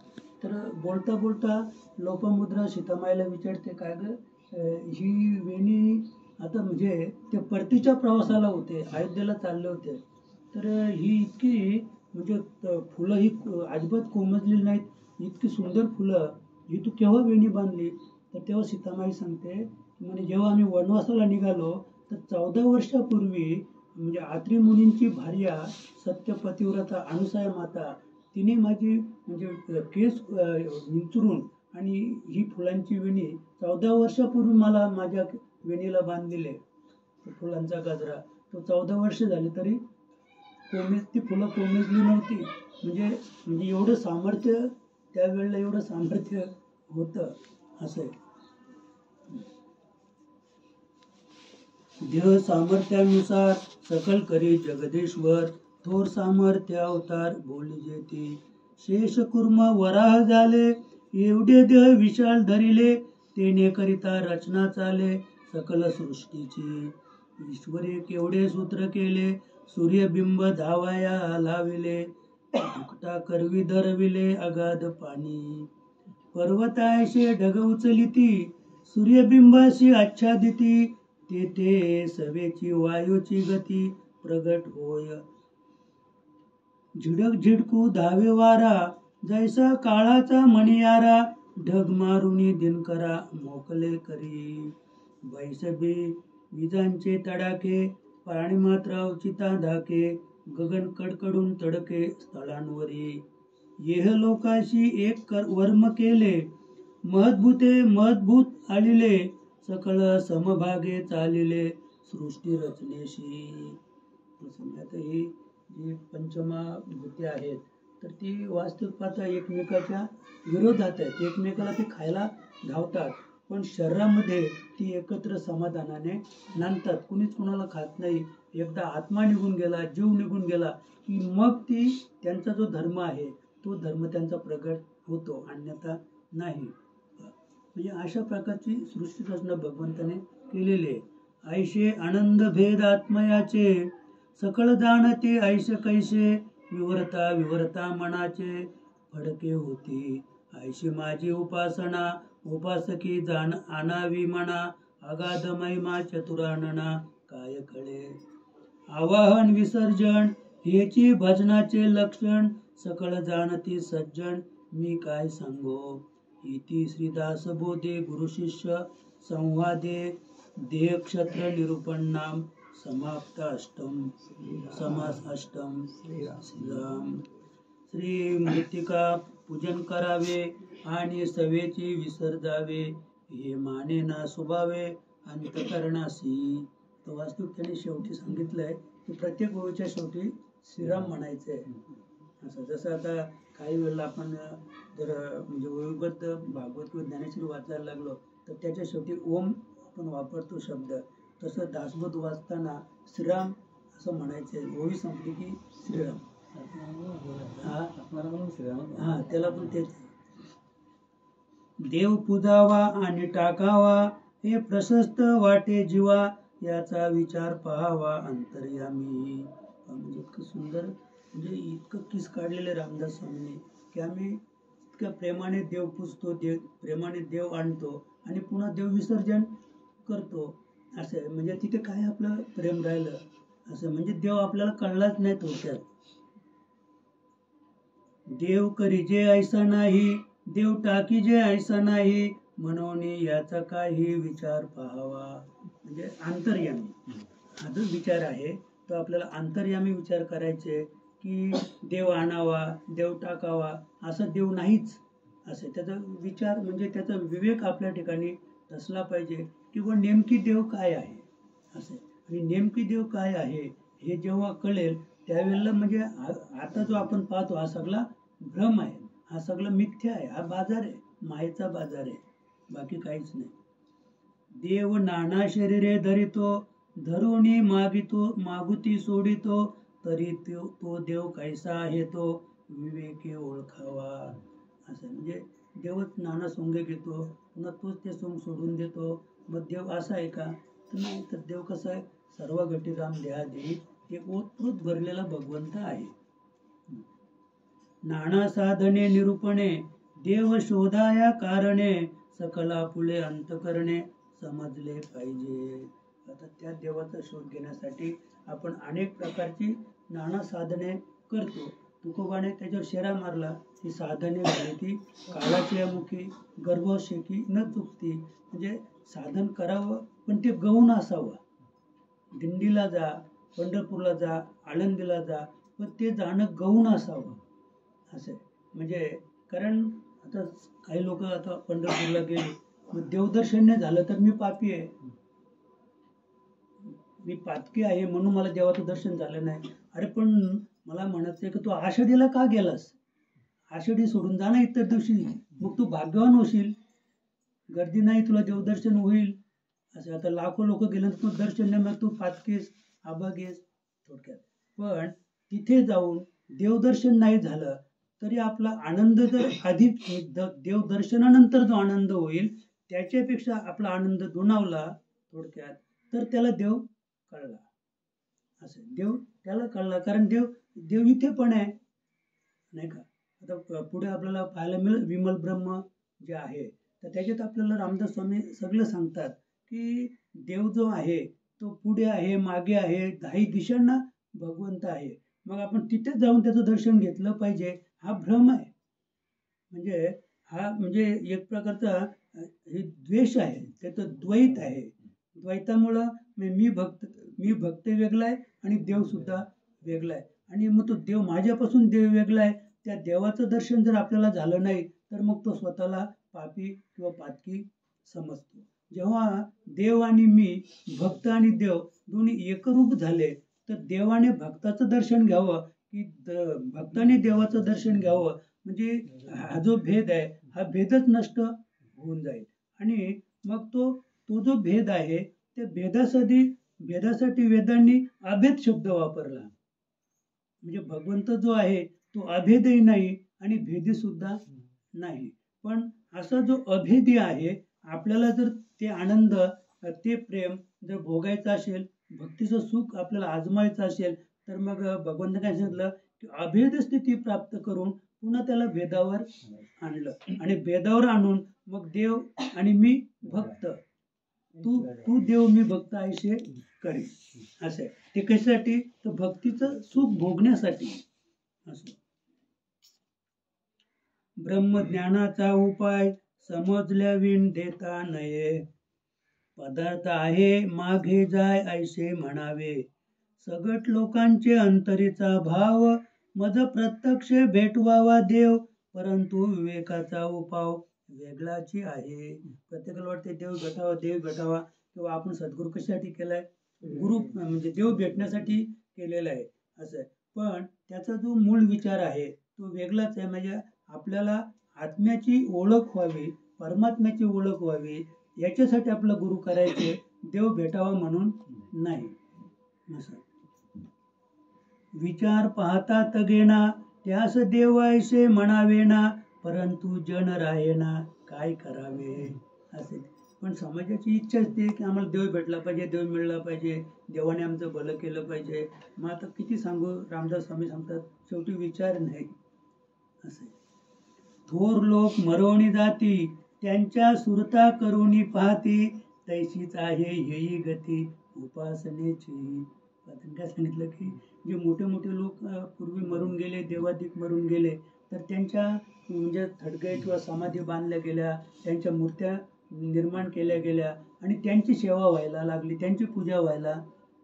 तर बोलता बोलता लोपामुद्रा सीतामाईला विचारते, काय ग ही वेणी. आता म्हणजे ते परतीच्या प्रवासाला होते, अयोध्येला चालले होते. तर ही इतकी म्हणजे फुलं ही अजिबात कोमजलेली नाहीत, इतकी सुंदर फुलं, ही तू केव्हा वेणी बांधली. तर तेव्हा सीतामाई सांगते, म्हणजे जेव्हा आम्ही वनवासाला निघालो तर 14 वर्षापूर्वी म्हणजे आत्री मुनींची भार्या सत्यपतिव्रता अनुसूया माता, तिने माझी म्हणजे केस विंचरून आणि ही फुलांची वेणी 14 वर्षापूर्वी मला माझ्या वेणीला बांधलेले, फुलांचा गजरा. तो 14 वर्ष झाले तरी ती फुलं कोमेजली नव्हती. म्हणजे एवढं सामर्थ्य त्यावेळेला, एवढं सामर्थ्य होतं. असं आहे. देह सामर्थ्यानुसार सकल करी जगदीश्वर थोर सामर्थ्य अवतार बोलिजे ती शेष कुर्म वराह झाले एवढे देह विशाल धरिले तेने करिता रचना चाले सकल सृष्टीची ईश्वरी केवढे सूत्र केले सूर्यबिंब धावाया लाविले दुखटा करवी धरविले अगाध पाणी पर्वतायशे ढग उचलिती सूर्यबिंबाशी आच्छादिती तेथे सवेची वायूची गती प्रगट होय झिडक झिडकू धावे वारा जैसा काळाचा मणियारा ढग मारुनी दिनकरा मोकले करी बैसबी विजांचे तडाखे प्राणी मात्र अवचिता धाके गगन कडकडून तडके स्थळांवरी येह लोकाशी एक वर्म केले महद्भूते महद्भूत आलिले सकल समभागे चालिले सृष्टी रचनेशी आता ही जी पंचमहाभूते आहेत तर ती वास्तविक पाहता एकमेकाच्या विरोधात आहेत एकमेकाला ती खायला धावतात पण शरीरामध्ये ती एकत्र समाधानाने नांदतात कुणीच कुणाला खात नाही एकदा आत्मा निघून गेला जीव निघून गेला की मग ती त्यांचा जो धर्म आहे तो धर्म त्यांचा प्रगट होतो अन्यथा नाही म्हणजे अशा प्रकारची सृष्टी रचना भगवंताने केलेली आहे ऐशे आनंद भेद आत्मयाचे सकळ जाणते ऐश कैसे विवरता विवरता मनाचे फडके होती ऐशी माझी उपासना उपासकी जाण आनावी म्हणा अगाध महिमा चतुरानना काय कळे आवाहन विसर्जन हेची भजनाचे लक्षण सकळ जाणती सज्जन मी काय सांगो इति श्रीदास बोधे गुरु शिष्य संवादे देह क्षत्र निरूपण नाम समाप्त अष्टम समास अष्टम श्रीराम श्री मृत्तिका पूजन करावे आणि सवेची विसर्जावे हे माने ना सुभावे अंतकरणासी तो वास्तविक त्यांनी शेवटी सांगितलंय की प्रत्येक ओळीच्या शेवटी श्रीराम म्हणायचंय असं जसं आता काही वेळेला आपण जर म्हणजे ओळीबद्ध भागवत किंवा ज्ञानेश्वरी वाचायला लागलो तर त्याच्या शेवटी ओम आपण वापरतो शब्द तसं दासबोध वाचताना श्रीराम असं म्हणायचंय ओळी संपली की श्रीराम हा त्याला पण तेच देव पूजावा आणि टाकावा हे प्रशस्त वाटे जीवा याचा विचार पहावा अंतर्यामी म्हणजे इतकं सुंदर म्हणजे इतकं किस काढलेले रामदास स्वामींनी की आम्ही इतक्या प्रेमाने देव पूजतो देव प्रेमाने देव आणतो आणि पुन्हा देव विसर्जन करतो असं म्हणजे तिथे काय आपलं प्रेम राहिलं असं म्हणजे देव आपल्याला कळलाच नाही थोडक्यात देव करीजे ऐसा नाही देव टाकीजे ऐसा नाही म्हणून याचा काही विचार पाहावा म्हणजे अंतर्यामी हा जो विचार आहे तो आपल्याला अंतर्यामी विचार करायचे की देव आणावा देव टाकावा असं देव नाहीच असे त्याचा विचार म्हणजे त्याचा विवेक आपल्या ठिकाणी असला पाहिजे किंवा नेमकी देव काय आहे असे आणि नेमकी देव काय आहे हे जेव्हा कळेल त्यावेळेला म्हणजे आता जो आपण पाहतो हा सगळा भ्रम आहे हा सगळा मिथ्या आहे हा बाजार आहे मायेचा बाजार आहे बाकी काहीच नाही देव नाना शरीरे धरितो धरुणी मागितो मागुती सोडितो तरी तो देव कैसा आहे तो विवेकी ओळखावा असं म्हणजे देवच नाना सोंगे घेतो पुन्हा तोच ते सोंग सोडून देतो मग देव असा आहे का तर नाही तर देव कसा आहे सर्व घटी राम देहादेही एक ओतप्रोत भरलेला भगवंत आहे नाना साधने निरूपणे देव शोधाया कारणे सकला फुले अंतकरणे समजले पाहिजे आता त्या देवाचा शोध घेण्यासाठी आपण अनेक प्रकारची नाना साधने करतो तुकोबाने त्याच्यावर शेरा मारला ही साधने झाली ती काळाची अमुखी गर्भशेकी न चुकती म्हणजे साधन करावं पण ते गौण असावं दिंडीला जा पंढरपूरला जा आळंदीला जा पण ते जाणं गौण असावं असं म्हणजे कारण आता काही लोक आता पंढरपूरला गेले मग देवदर्शन नाही झालं तर मी पापी आहे मी पातकी आहे म्हणून मला देवाचं दर्शन झालं नाही अरे पण मला म्हणायचं की तू आषाढीला का गेलास आषाढी सोडून जा ना इतर दिवशी मग तू भाग्यवान होशील गर्दी नाही तुला देवदर्शन होईल असं आता लाखो लोक गेल्यानंतर तू दर्शन नाही मग तू पातकीस अभागीस थोडक्यात. पण तिथे जाऊन देवदर्शन नाही झालं तरी आपला आनंद जर आधी देवदर्शनानंतर जो आनंद होईल त्याच्यापेक्षा आपला आनंद दुणावला थोडक्यात, तर त्याला देव कळला. असं देव त्याला कळला, कारण देव देव इथे पण आहे, नाही का. आता पुढे आपल्याला पाहायला मिळेल विमल ब्रह्म जे आहे, तर त्याच्यात आपल्याला रामदास स्वामी सगळं सांगतात की देव जो आहे तो पुढे आहे, मागे आहे, दाही दिशांना भगवंत आहे. मग आपण तिथेच जाऊन त्याचं दर्शन घेतलं पाहिजे, हा भ्रम आहे. म्हणजे हा म्हणजे एक प्रकारचा हे द्वेष आहे, त्याचं द्वैत आहे. द्वैतामुळं मी भक्त वेगळा आहे आणि देव सुद्धा वेगळा आहे. आणि मग तो देव माझ्यापासून देव वेगळा आहे, त्या देवाचं दर्शन जर आपल्याला झालं नाही तर मग तो स्वतःला पापी किंवा पातकी समजतो. जेव्हा देव आणि मी, भक्त आणि देव दोन्ही एकरूप झाले, तर देवाने भक्ताचं दर्शन घ्यावं की भक्ताने देवाचं दर्शन घ्यावं, म्हणजे हा जो भेद आहे हा भेदच नष्ट होऊन जाईल. आणि मग तो जो भेद आहे त्या भेदासाठी वेदांनी अभेद शब्द वापरला. म्हणजे भगवंत जो आहे तो अभेदही नाही आणि भेदी सुद्धा नाही. पण असा जो अभेदी आहे, आपल्याला जर ते आनंद, ते प्रेम जर भोगायचं असेल, भक्तीचं सुख आपल्याला आजमायचं असेल, तर मग भगवंत काय सांगितलं की अभेद स्थिती प्राप्त करून पुन्हा त्याला भेदावर आणलं. आणि भेदावर आणून मग देव आणि मी भक्त, तू देव मी भक्त ऐसे करी, असं आहे. ते कशासाठी? तर भक्तीचं सुख भोगण्यासाठी. असं ब्रह्मज्ञानाचा उपाय समजल्या विण देता नये, पदार्थ आहे मागे जाय ऐसे म्हणावे, सगट लोकांचे अंतरीचा भाव, मज प्रत्यक्ष भेटवावा देव, परंतु विवेकाचा उपाव वेगळाची आहे. प्रत्येकाला वाटते देव भेटावा किंवा आपण सद्गुरू कशासाठी केलाय? गुरु म्हणजे देव भेटण्यासाठी केलेला आहे, असं आहे. पण त्याचा जो मूळ विचार आहे तो वेगळाच आहे. म्हणजे आपल्याला आत्म्याची ओळख व्हावी, परमात्म्याची ओळख व्हावी, याच्यासाठी आपलं गुरु करायचे, देव भेटावा म्हणून नाही. असं विचार पाहता तगेना, त्यास देव ऐसे म्हणावेना, परंतु जन राहेना काय करावे, असे. पण समाजाची इच्छा असते की आम्हाला देव भेटला पाहिजे, देव मिळला पाहिजे, देवाने आमचं भलं केलं पाहिजे. मग आता किती सांगू, रामदास स्वामी सांगतात शेवटी विचार नाही, असे. थोर लोक मरवणी जाती, त्यांच्या सुरता करुणी पाहती, तैशीच आहे हेही गती उपासनेची. काय सांगितलं की जे मोठे मोठे लोक पूर्वी मरून गेले, देवाधिक मरून गेले, तर त्यांच्या म्हणजे थडगे किंवा समाधी बांधल्या गेल्या, त्यांच्या मूर्त्या निर्माण केल्या गेल्या आणि त्यांची सेवा व्हायला लागली, त्यांची पूजा व्हायला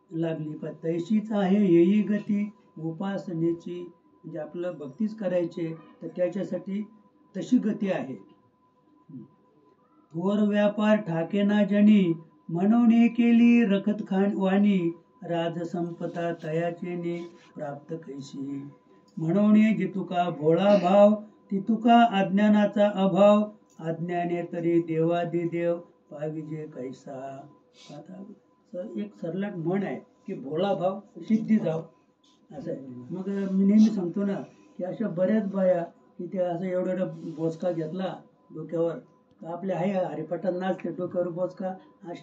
लागली. पण तैशीच आहे हेही गती उपासनेची, म्हणजे आपलं भक्तीच करायचे तर त्याच्यासाठी तशी गती आहे. थोर व्यापार ठाकेना जनी, म्हणून केली रखत खान वाणी, राजसंपदा तयाचेने प्राप्त कैशी, म्हणून जितुका भोळा भाव, तितुका अज्ञानाचा अभाव, अज्ञाने तरी देवादिदेव पाविजे कैसा. आता एक सरलाट म्हण आहे की भोळा भाव सिद्धी जाव, असं आहे. मग मी नेहमी सांगतो ना की अशा बऱ्याच बाया की त्या असं एवढा बोचका घेतला डोक्यावर, तर आपले आहे हरिपाठात नाचते, डोक्यावर बोचका,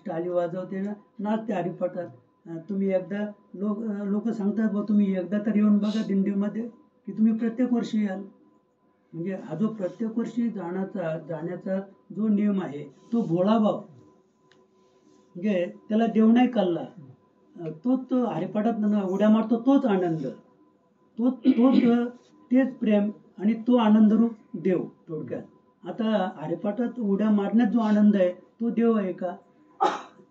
टाळी वाजवते ना, नाचते हरिपाठात. तुम्ही एकदा लोक सांगतात बा तुम्ही एकदा तर येऊन बघा दिंडीमध्ये की तुम्ही प्रत्येक वर्षी याल. म्हणजे हा जो प्रत्येक वर्षी जाण्याचा जो नियम आहे तो भोळाभाव, म्हणजे त्याला देव नाही कळला, तोच हरिपाठात उड्या मारतो, तोच आनंद, तेच प्रेम आणि तो आनंदरूप देव. थोडक्यात आता हरिपाठात उड्या मारण्यात जो आनंद आहे तो देव आहे का?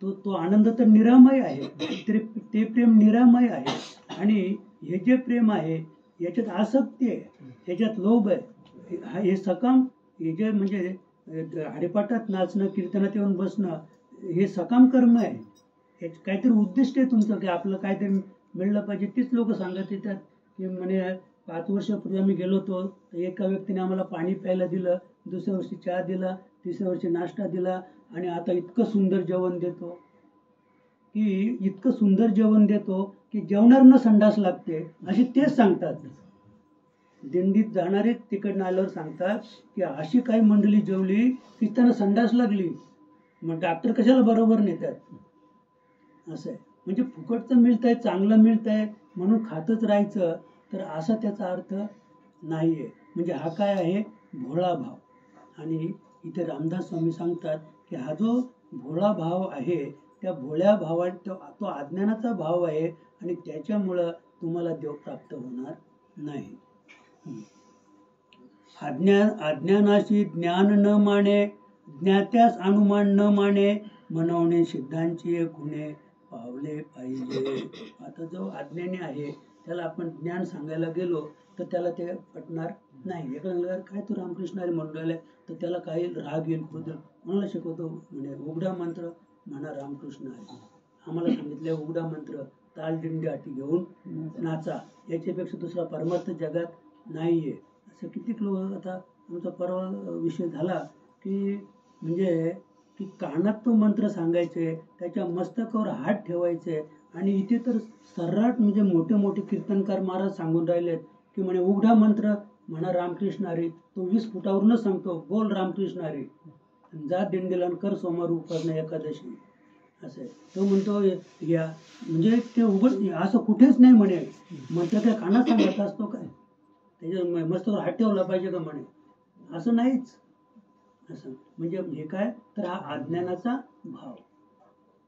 तो आनंद तर निरामय आहे, ते प्रेम निरामय आहे. आणि हे जे प्रेम आहे याच्यात आसक्ती आहे, याच्यात लोभ आहे, हे सकाम, हे जे म्हणजे हरिपाठात नाचणं, कीर्तनात येऊन बसणं, हे सकाम कर्म आहे. काहीतरी उद्दिष्ट आहे तुमचं की आपलं काहीतरी मिळलं पाहिजे. तीच लोक सांगत येतात की म्हणे 5 वर्षापूर्वी आम्ही गेलो होतो, तर एका व्यक्तीने आम्हाला पाणी प्यायला दिलं, दुसऱ्या वर्षी चहा दिला, तिसऱ्या वर्षी नाश्ता दिला आणि आता इतकं सुंदर जेवण देतो. की इतकं सुंदर जेवण देतो की जेवणाऱ्यांना संडास लागते, असे तेच सांगतात. दिंडीत जाणारे तिकडनं आल्यावर सांगतात की अशी काही मंडळी जेवली की त्यांना संडास लागली, मग डॉक्टर कशाला बरोबर नेतात. असं आहे. म्हणजे फुकटचं मिळतंय, चांगलं मिळतंय म्हणून खातच राहायचं, तर असा त्याचा अर्थ नाहीये. म्हणजे हा काय आहे, भोळा भाव. आणि इथे रामदास स्वामी सांगतात की हा जो भोळा भाव आहे, त्या भोळ्या भावा तो अज्ञानाचा भाव आहे आणि त्याच्यामुळं तुम्हाला देव प्राप्त होणार नाही. अज्ञानाशी ज्ञान न माने, ज्ञात्यास अनुमान न माने, म्हणवणे सिद्धांची गुणे पावले पाहिजे. आता जो अज्ञानी आहे त्याला आपण ज्ञान सांगायला गेलो तर त्याला ते पटणार नाही. एखाद्या काय तो रामकृष्ण हरी म्हणून राहिले तर त्याला काही राग येईल, कोणाला शिकवतो म्हणे उघडा मंत्र म्हणा रामकृष्ण हरी. आम्हाला सांगितले उघडा मंत्र ताल दिंडी हाती घेऊन नाचा, याच्यापेक्षा दुसरा परमार्थ जगात नाहीये. असं कितीक लोक, आता आमचा परवा विषय झाला की म्हणजे की कानात तो मंत्र सांगायचे, त्याच्या मस्तकावर हात ठेवायचे, आणि इथे तर सर्राट म्हणजे मोठे मोठे कीर्तनकार महाराज सांगून राहिलेत की म्हणे उघडा मंत्र म्हणा रामकृष्ण हरी. तो 20 फुटावरूनच सांगतो बोल रामकृष्ण हरी, जा दिंडीला कर सोमवार उपासना एकादशी. असं आहे. तो म्हणतो या म्हणजे ते उघड असं कुठेच नाही म्हणे, मंत्र काय कानात सांगत असतो काय, त्याच्या मस्तकावर हात ठेवला पाहिजे का म्हणे, असं नाहीच. असं म्हणजे हे काय, तर हा अज्ञानाचा भाव.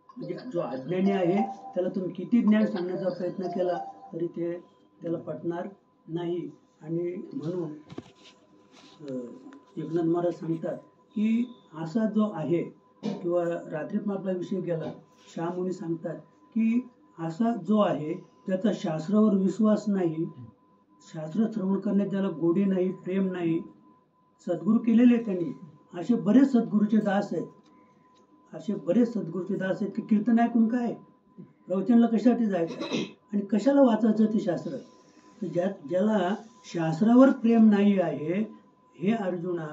म्हणजे जो अज्ञानी आहे त्याला तुम्ही किती ज्ञान सांगण्याचा प्रयत्न केला तरी ते त्याला पटणार नाही. आणि म्हणून एकनाथ महाराज सांगतात की असा जो आहे, किंवा रात्री पण आपला विषय गेला, शहामुनी सांगतात की असा जो आहे त्याचा शास्त्रावर विश्वास नाही, शास्त्र श्रवण करण्यात त्याला गोडी नाही, प्रेम नाही. सद्गुरू केलेले त्यांनी, असे बरेच सद्गुरूचे दास आहेत, असे बरेच सद्गुरूचे दास आहेत की कीर्तन ऐकून काय, प्रवचनला कशासाठी जायचं आणि कशाला वाचायचं ते शास्त्र. तर ज्याला शास्त्रावर प्रेम नाही आहे, हे अर्जुना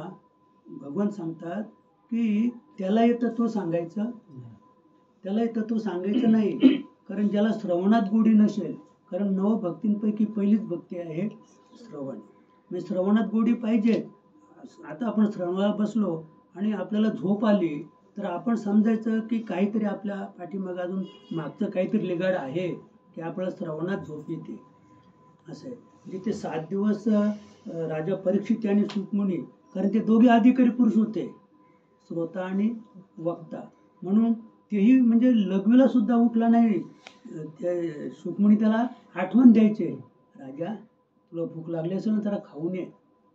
भगवान सांगतात की त्याला हे तत्व सांगायचं, त्याला हे तत्व सांगायचं नाही. कारण ज्याला श्रवणात गोडी नसेल, कारण 9 भक्तींपैकी पहिलीच भक्ती आहे श्रवण. म्हणजे श्रवणात गोडी पाहिजे. आता आपण श्रवणाला बसलो आणि आपल्याला झोप आली तर आपण समजायचं की काहीतरी आपल्या पाठीमागं अजून मागचं काहीतरी लिगाड आहे की आपल्याला श्रवणात झोप येते. असं आहे. म्हणजे ते 7 दिवस राजा परीक्षित आणि सुखमुनी, कारण ते दोघे अधिकारी पुरुष होते, श्रोता आणि वक्ता, म्हणून तेही म्हणजे लघवीला सुद्धा उठला नाही. ते सुखमुनी त्याला आठवण द्यायचे, राजा तुला भूक लागली असेल ना जरा खाऊन ये,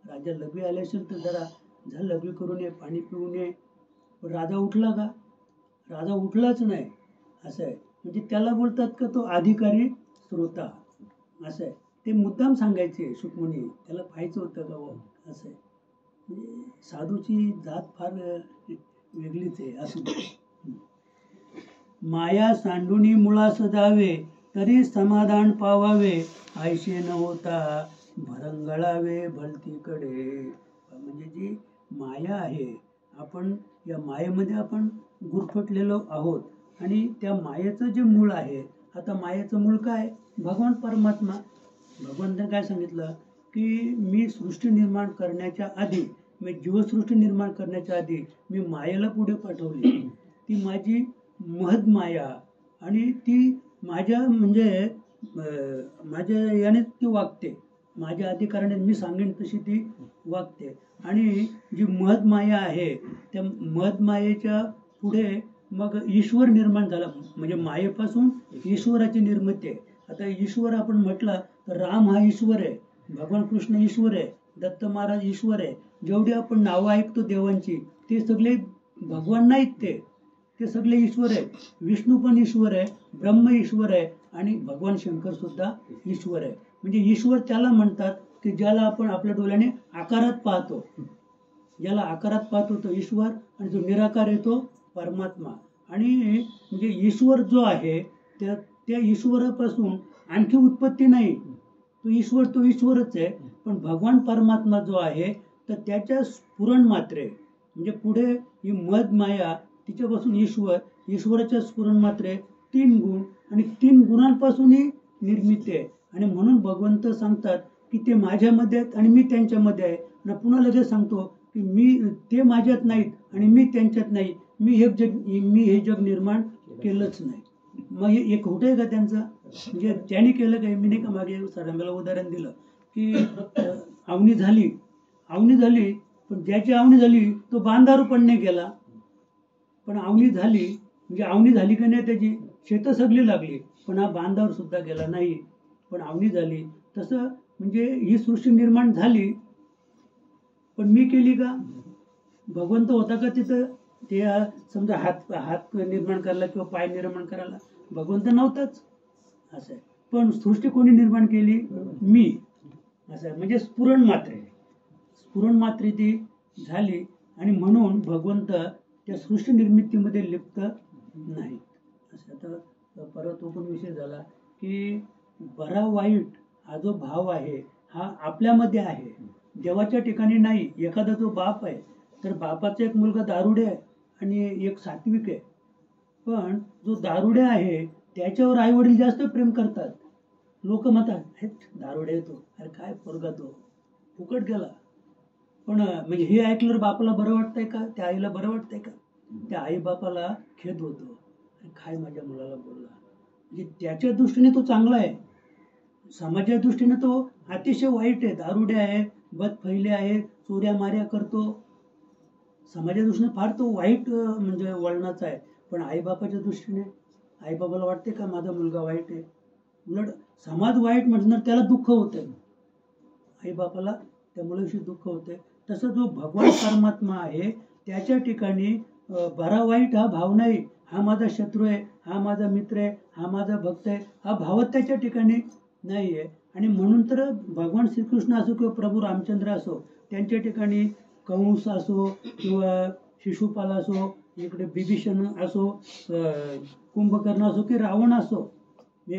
राजा लघवी आले असेल तर जरा जा लघवी करून ये, पाणी पिऊन ये. पण राजा उठला का, राजा उठलाच नाही. असं आहे. म्हणजे त्याला बोलतात का तो अधिकारी श्रोता. असं आहे. ते मुद्दाम सांगायचे सुखमुनी, त्याला पाहायचं होतं का. असं आहे. म्हणजे साधूची जात फार वेगळीच आहे. असं माया सांडुनी मुळा सजावे, तरी समाधान पावावे, आयशे न होता भरंगळावे भलतीकडे. म्हणजे जी माया आहे, आपण या मायेमध्ये आपण गुरफटलेलो आहोत. आणि त्या मायेचं जे मूळ आहे, आता मायेचं मूळ काय, भगवान परमात्मा. भगवंताने काय सांगितलं की मी सृष्टी निर्माण करण्याच्या आधी, मी जीवसृष्टी निर्माण करण्याच्या आधी मी मायेला पुढे पाठवली. ती माझी महद माया, आणि ती माझ्या म्हणजे माझ्या याने ती वागते, माझ्या अधिकाराने मी सांगेन तशी ती वागते. आणि जी महद माया आहे, त्या महद मायेच्या पुढे मग ईश्वर निर्माण झाला. म्हणजे मायेपासून ईश्वराची निर्मिती आहे. आता ईश्वर आपण म्हटलं तर राम हा ईश्वर आहे, भगवान कृष्ण ईश्वर आहे, दत्त महाराज ईश्वर आहे. जेवढी आपण नावं ऐकतो देवांची ते सगळे भगवान नाहीत, ते सगळे ईश्वर आहे. विष्णू पण ईश्वर आहे, ब्रह्म ईश्वर आहे, आणि भगवान शंकर सुद्धा ईश्वर आहे. म्हणजे ईश्वर त्याला म्हणतात की ज्याला आपण आपल्या डोळ्याने आकारात पाहतो, ज्याला आकारात पाहतो तो ईश्वर, आणि जो निराकार आहे तो परमात्मा. आणि म्हणजे ईश्वर जो आहे त्या ईश्वरापासून आणखी उत्पत्ती नाही, तो ईश्वरच आहे. पण भगवान परमात्मा जो आहे तर त्याच्या स्फुरण मात्रे, म्हणजे पुढे ही मद माया, तिच्यापासून ईश्वराच्या स्फुरण मात्रे 3 गुण आणि 3 गुणांपासून ही निर्मिती आहे. आणि म्हणून भगवंत सांगतात की ते माझ्यामध्ये आहेत आणि मी त्यांच्यामध्ये आहे. आणि पुन्हा लगेच सांगतो की ते माझ्यात नाहीत आणि मी त्यांच्यात नाही. मी हे जग निर्माण केलंच नाही. मग हे खोटं आहे का त्यांचं? म्हणजे त्यांनी केलं काय? मी नाही का मागे सरांगाला उदाहरण दिलं की आवनी झाली पण ज्याची आवनी झाली तो बांधावर पण नाही गेला. पण आवनी झाली का नाही त्याची शेतं सगळी लागली पण हा बांधावर सुद्धा गेला नाही. पण आवनी झाली. तसं म्हणजे ही सृष्टी निर्माण झाली पण मी केली का? भगवंत होता का तिथं? ते समजा हात निर्माण करायला किंवा पाय निर्माण करायला भगवंत नव्हताच असं आहे. पण सृष्टी कोणी निर्माण केली? मी. असं आहे. म्हणजे स्फुरण मात्रे ती झाली आणि म्हणून भगवंत त्या सृष्टी निर्मितीमध्ये लिप्त नाही. असं आता परत तो पण विषय झाला की बरा वाईट हा जो भाव आहे हा आपल्यामध्ये आहे, देवाच्या ठिकाणी नाही. एखादा जो बाप आहे तर बापाचा एक मुलगा दारुडे आहे आणि एक सात्विक आहे. पण जो दारुडे आहे त्याच्यावर आई वडील जास्त प्रेम करतात. लोक म्हणतात हे दारुडे येतो, अरे काय पोरगा तो फुकट गेला. पण म्हणजे हे ऐकल्यावर बापाला बरं वाटतंय का? त्या आईला बरं वाटतंय का? त्या आई बापाला खेद होतो, अरे काय माझ्या मुलाला बोलला. म्हणजे त्याच्या दृष्टीने तो चांगला आहे, समाजाच्या दृष्टीने तो अतिशय वाईट आहे. दारुडे आहे, बदफैले आहे, चोऱ्या माऱ्या करतो. समाजाच्या दृष्टीने फार तो वाईट म्हणजे वळणाचा आहे. पण आईबापाच्या दृष्टीने आईबाबाला वाटते का माझा मुलगा वाईट आहे? उलट समाज वाईट म्हणणार त्याला दुःख होतंय, आईबापाला त्या मुलाविषयी दुःख होते. तसं जो भगवान परमात्मा आहे त्याच्या ठिकाणी बरा वाईट हा भाव नाही. हा माझा शत्रू आहे, हा माझा मित्र आहे, हा माझा भक्त आहे, हा भावच त्याच्या ठिकाणी नाही आहे. आणि म्हणून तर भगवान श्रीकृष्ण असो किंवा प्रभू रामचंद्र असो त्यांच्या ठिकाणी कंस असो किंवा शिशुपाल असो, इकडे बिभीषण असो, कुंभकर्ण असो की रावण असो,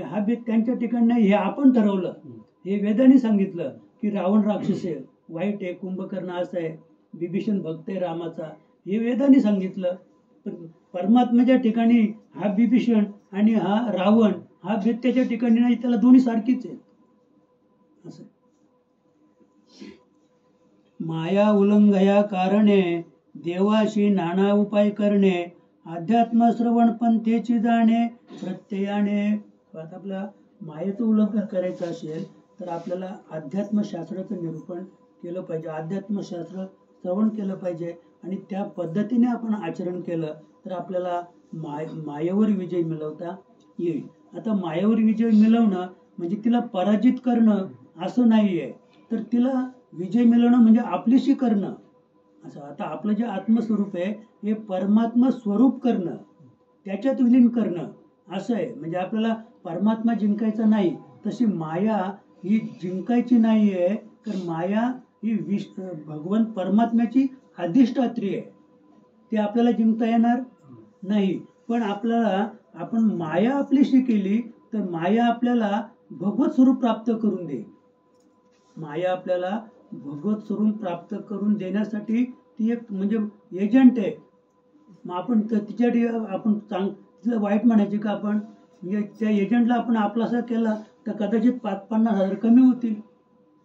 हा भेद त्यांच्या ठिकाणी नाही. हे आपण ठरवलं, हे वेदांनी सांगितलं की रावण राक्षस आहे, वाईट आहे, कुंभकर्ण असं आहे, बिभीषण भक्त आहे रामाचा, हे वेदांनी सांगितलं. पण परमात्म्याच्या ठिकाणी हा बिभीषण आणि हा रावण हा भेद त्याच्या ठिकाणी नाही, त्याला दोन्ही सारखीच आहेत. असं माया उल्लंघया कारणे देवाशी नाना उपाय करणे, अध्यात्म श्रवण पंथेची जाणे प्रत्ययाने. आता आपल्या मायेचं उल्लंघन करायचं असेल तर आपल्याला अध्यात्मशास्त्राचं निरूपण केलं पाहिजे, अध्यात्मशास्त्र श्रवण केलं पाहिजे आणि त्या पद्धतीने आपण आचरण केलं तर आपल्याला मायेवर विजय मिळवता येईल. आता मायेवर विजय मिळवणं म्हणजे तिला पराजित करणं असं नाही आहे, तर तिला विजय मिळवणं म्हणजे आपलीशी करणं असं. आता आपलं जे आत्मस्वरूप आहे हे परमात्मा स्वरूप करणं, त्याच्यात विलीन करणं असं आहे. म्हणजे आपल्याला परमात्मा जिंकायचा नाही, तशी माया ही जिंकायची नाही आहे. तर माया ही भगवान परमात्म्याची अधिष्ठात्री आहे, ते आपल्याला जिंकता येणार नाही. पण आपण माया आपलीशी केली तर माया आपल्याला भगवत स्वरूप प्राप्त करून देईल. माया आपल्याला भगवत स्वरूप प्राप्त करून देण्यासाठी ती एक म्हणजे एजंट आहे. मग आपण तिच्यासाठी आपण तिला वाईट म्हणायचे का? आपण त्या एजंटला आपण आपलासा केला तर कदाचित 50-50 हजार कमी होतील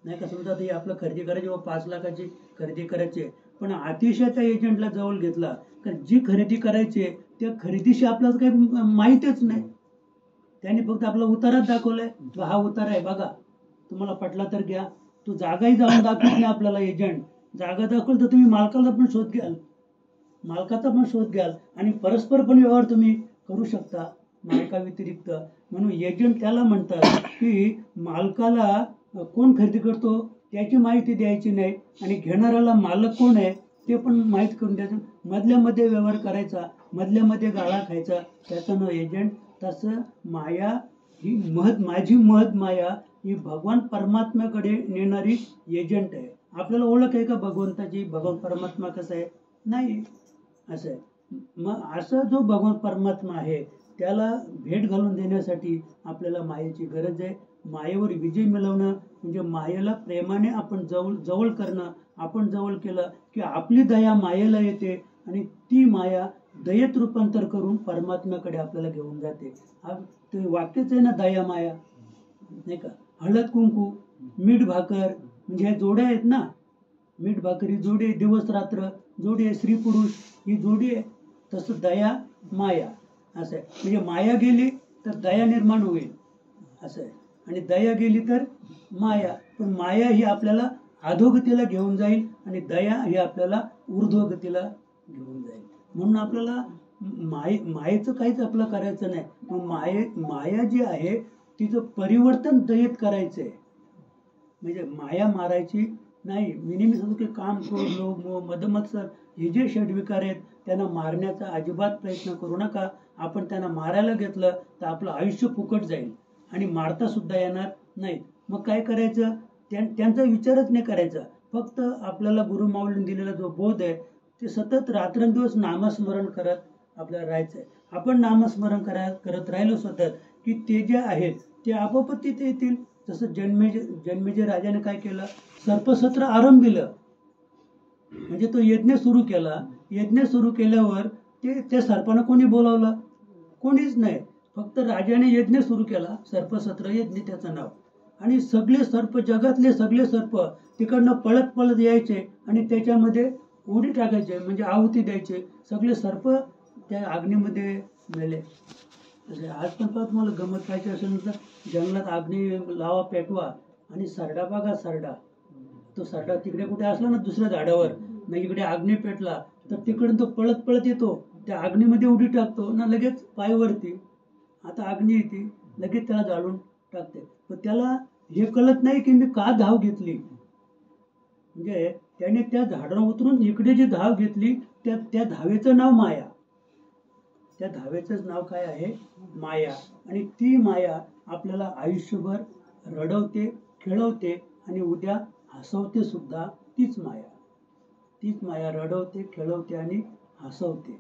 नाही का. समजा ते आपलं खरेदी करायची व 5 लाखाची खरेदी करायची, पण अतिशय त्या एजंटला जवळ घेतला तर जी खरेदी करायची त्या खरेदीशी आपल्याला काही माहितीच नाही. त्याने फक्त आपला उताराच दाखवलाय, हा उतारा आहे बघा, तुम्हाला पटला तर घ्या. तो जागाही जाऊन दाखवत नाही आपल्याला. एजंट जागा दाखवल तर तुम्ही मालकाचा पण शोध घ्याल आणि परस्पर पण व्यवहार तुम्ही करू शकता मालका व्यतिरिक्त. म्हणून एजंट त्याला म्हणतात की मालकाला कोण खरेदी करतो त्याची माहिती द्यायची नाही आणि घेणाऱ्याला मालक कोण आहे ते पण माहीत करून द्यायचं. मधल्यामध्ये व्यवहार करायचा, मधल्यामध्ये गाळा खायचा, त्याचं नाव एजंट. तसं माया ही माझी माया ही भगवान परमात्म्याकडे नेणारी एजंट आहे. आपल्याला ओळख आहे का भगवंताची? भगवान परमात्मा कसं आहे? नाही असं आहे. मग असं जो भगवान परमात्मा आहे त्याला भेट घालून देण्यासाठी आपल्याला मायेची गरज आहे. मायेवर विजय मिळवणं म्हणजे मायेला प्रेमाने आपण जवळ करणं. आपण जवळ केलं की आपली दया मायेला येते आणि ती माया दयेत रूपांतर करून परमात्म्याकडे आपल्याला घेऊन जाते. ते वाक्यच आहे ना, दया माया, नाही का. हळद कुंकू, मीठ भाकर, म्हणजे ह्या जोड्या आहेत ना. मीठ भाकर ही जोडी आहे, दिवस रात्र जोडी आहे, स्त्री पुरुष ही जोडी आहे. तसं दया माया असं आहे. म्हणजे माया गेली तर दया निर्माण होईल असं आहे, आणि दया गेली तर माया. पण माया ही आपल्याला अधोगतीला घेऊन जाईल आणि दया ही आपल्याला ऊर्ध्वगतीला घेऊन जाईल. म्हणून आपल्याला मायेचं काहीच आपलं करायचं नाही. मग माया जी आहे तिचं परिवर्तन दयेत करायचं आहे. म्हणजे माया मारायची नाही. मी नेहमी सांगतो की काम, क्रोध, लोभ, मोह, मद, मत्सर हे जे षड्विकार आहेत त्यांना मारण्याचा अजिबात प्रयत्न करू नका. आपण त्यांना मारायला घेतलं तर आपलं आयुष्य फुकट जाईल आणि मारता सुद्धा येणार नाही. मग काय करायचं, त्यांचा विचारच नाही करायचा. फक्त आपल्याला गुरुमाऊलीने दिलेला जो बोध आहे ते सतत रात्रंदिवस नामस्मरण करत आपल्याला राहायचं आहे. आपण नामस्मरण करत राहिलो सतत की ते जे आहेत ते आपोआप तिथे येतील. जसं जन्मेजय राजाने काय केलं, सर्पसत्र आरंभिलं. म्हणजे तो यज्ञ सुरू केला. यज्ञ सुरू केल्यावर त्या सर्पानं कोणी बोलावलं? कोणीच नाही. फक्त राजाने यज्ञ सुरू केला, सर्पसत्र यज्ञ त्याचं नाव. आणि सगळे सर्प, जगातले सगळे सर्प तिकडनं पळत पळत यायचे आणि त्याच्यामध्ये उडी टाकायचे, म्हणजे आहुती द्यायचे. सगळे सर्प त्या अग्नीमध्ये मेले. तसे आज पण पाहत तुम्हाला गमत पाहिजे असेल तर जंगलात अग्नी लावा, पेटवा, आणि सरडा बघा. सरडा, तो सरडा तिकडे कुठे असला ना दुसऱ्या झाडावर, ना इकडे अग्नी पेटला तर तिकडून तो पळत पळत येतो, त्या अग्नीमध्ये उडी टाकतो ना, लगेच पायवरती आता अग्नी येते, लगेच त्याला जाळून टाकते. पण त्याला हे कळत नाही की मी का धाव घेतली. म्हणजे त्याने त्या झाडावर उतरून इकडे जी धाव घेतली त्या धावेचं नाव माया. त्या धावेचं नाव काय आहे? माया. आणि ती माया आपल्याला आयुष्यभर रडवते, खेळवते आणि उद्या हसवते सुद्धा. तीच माया रडवते, खेळवते आणि हसवते.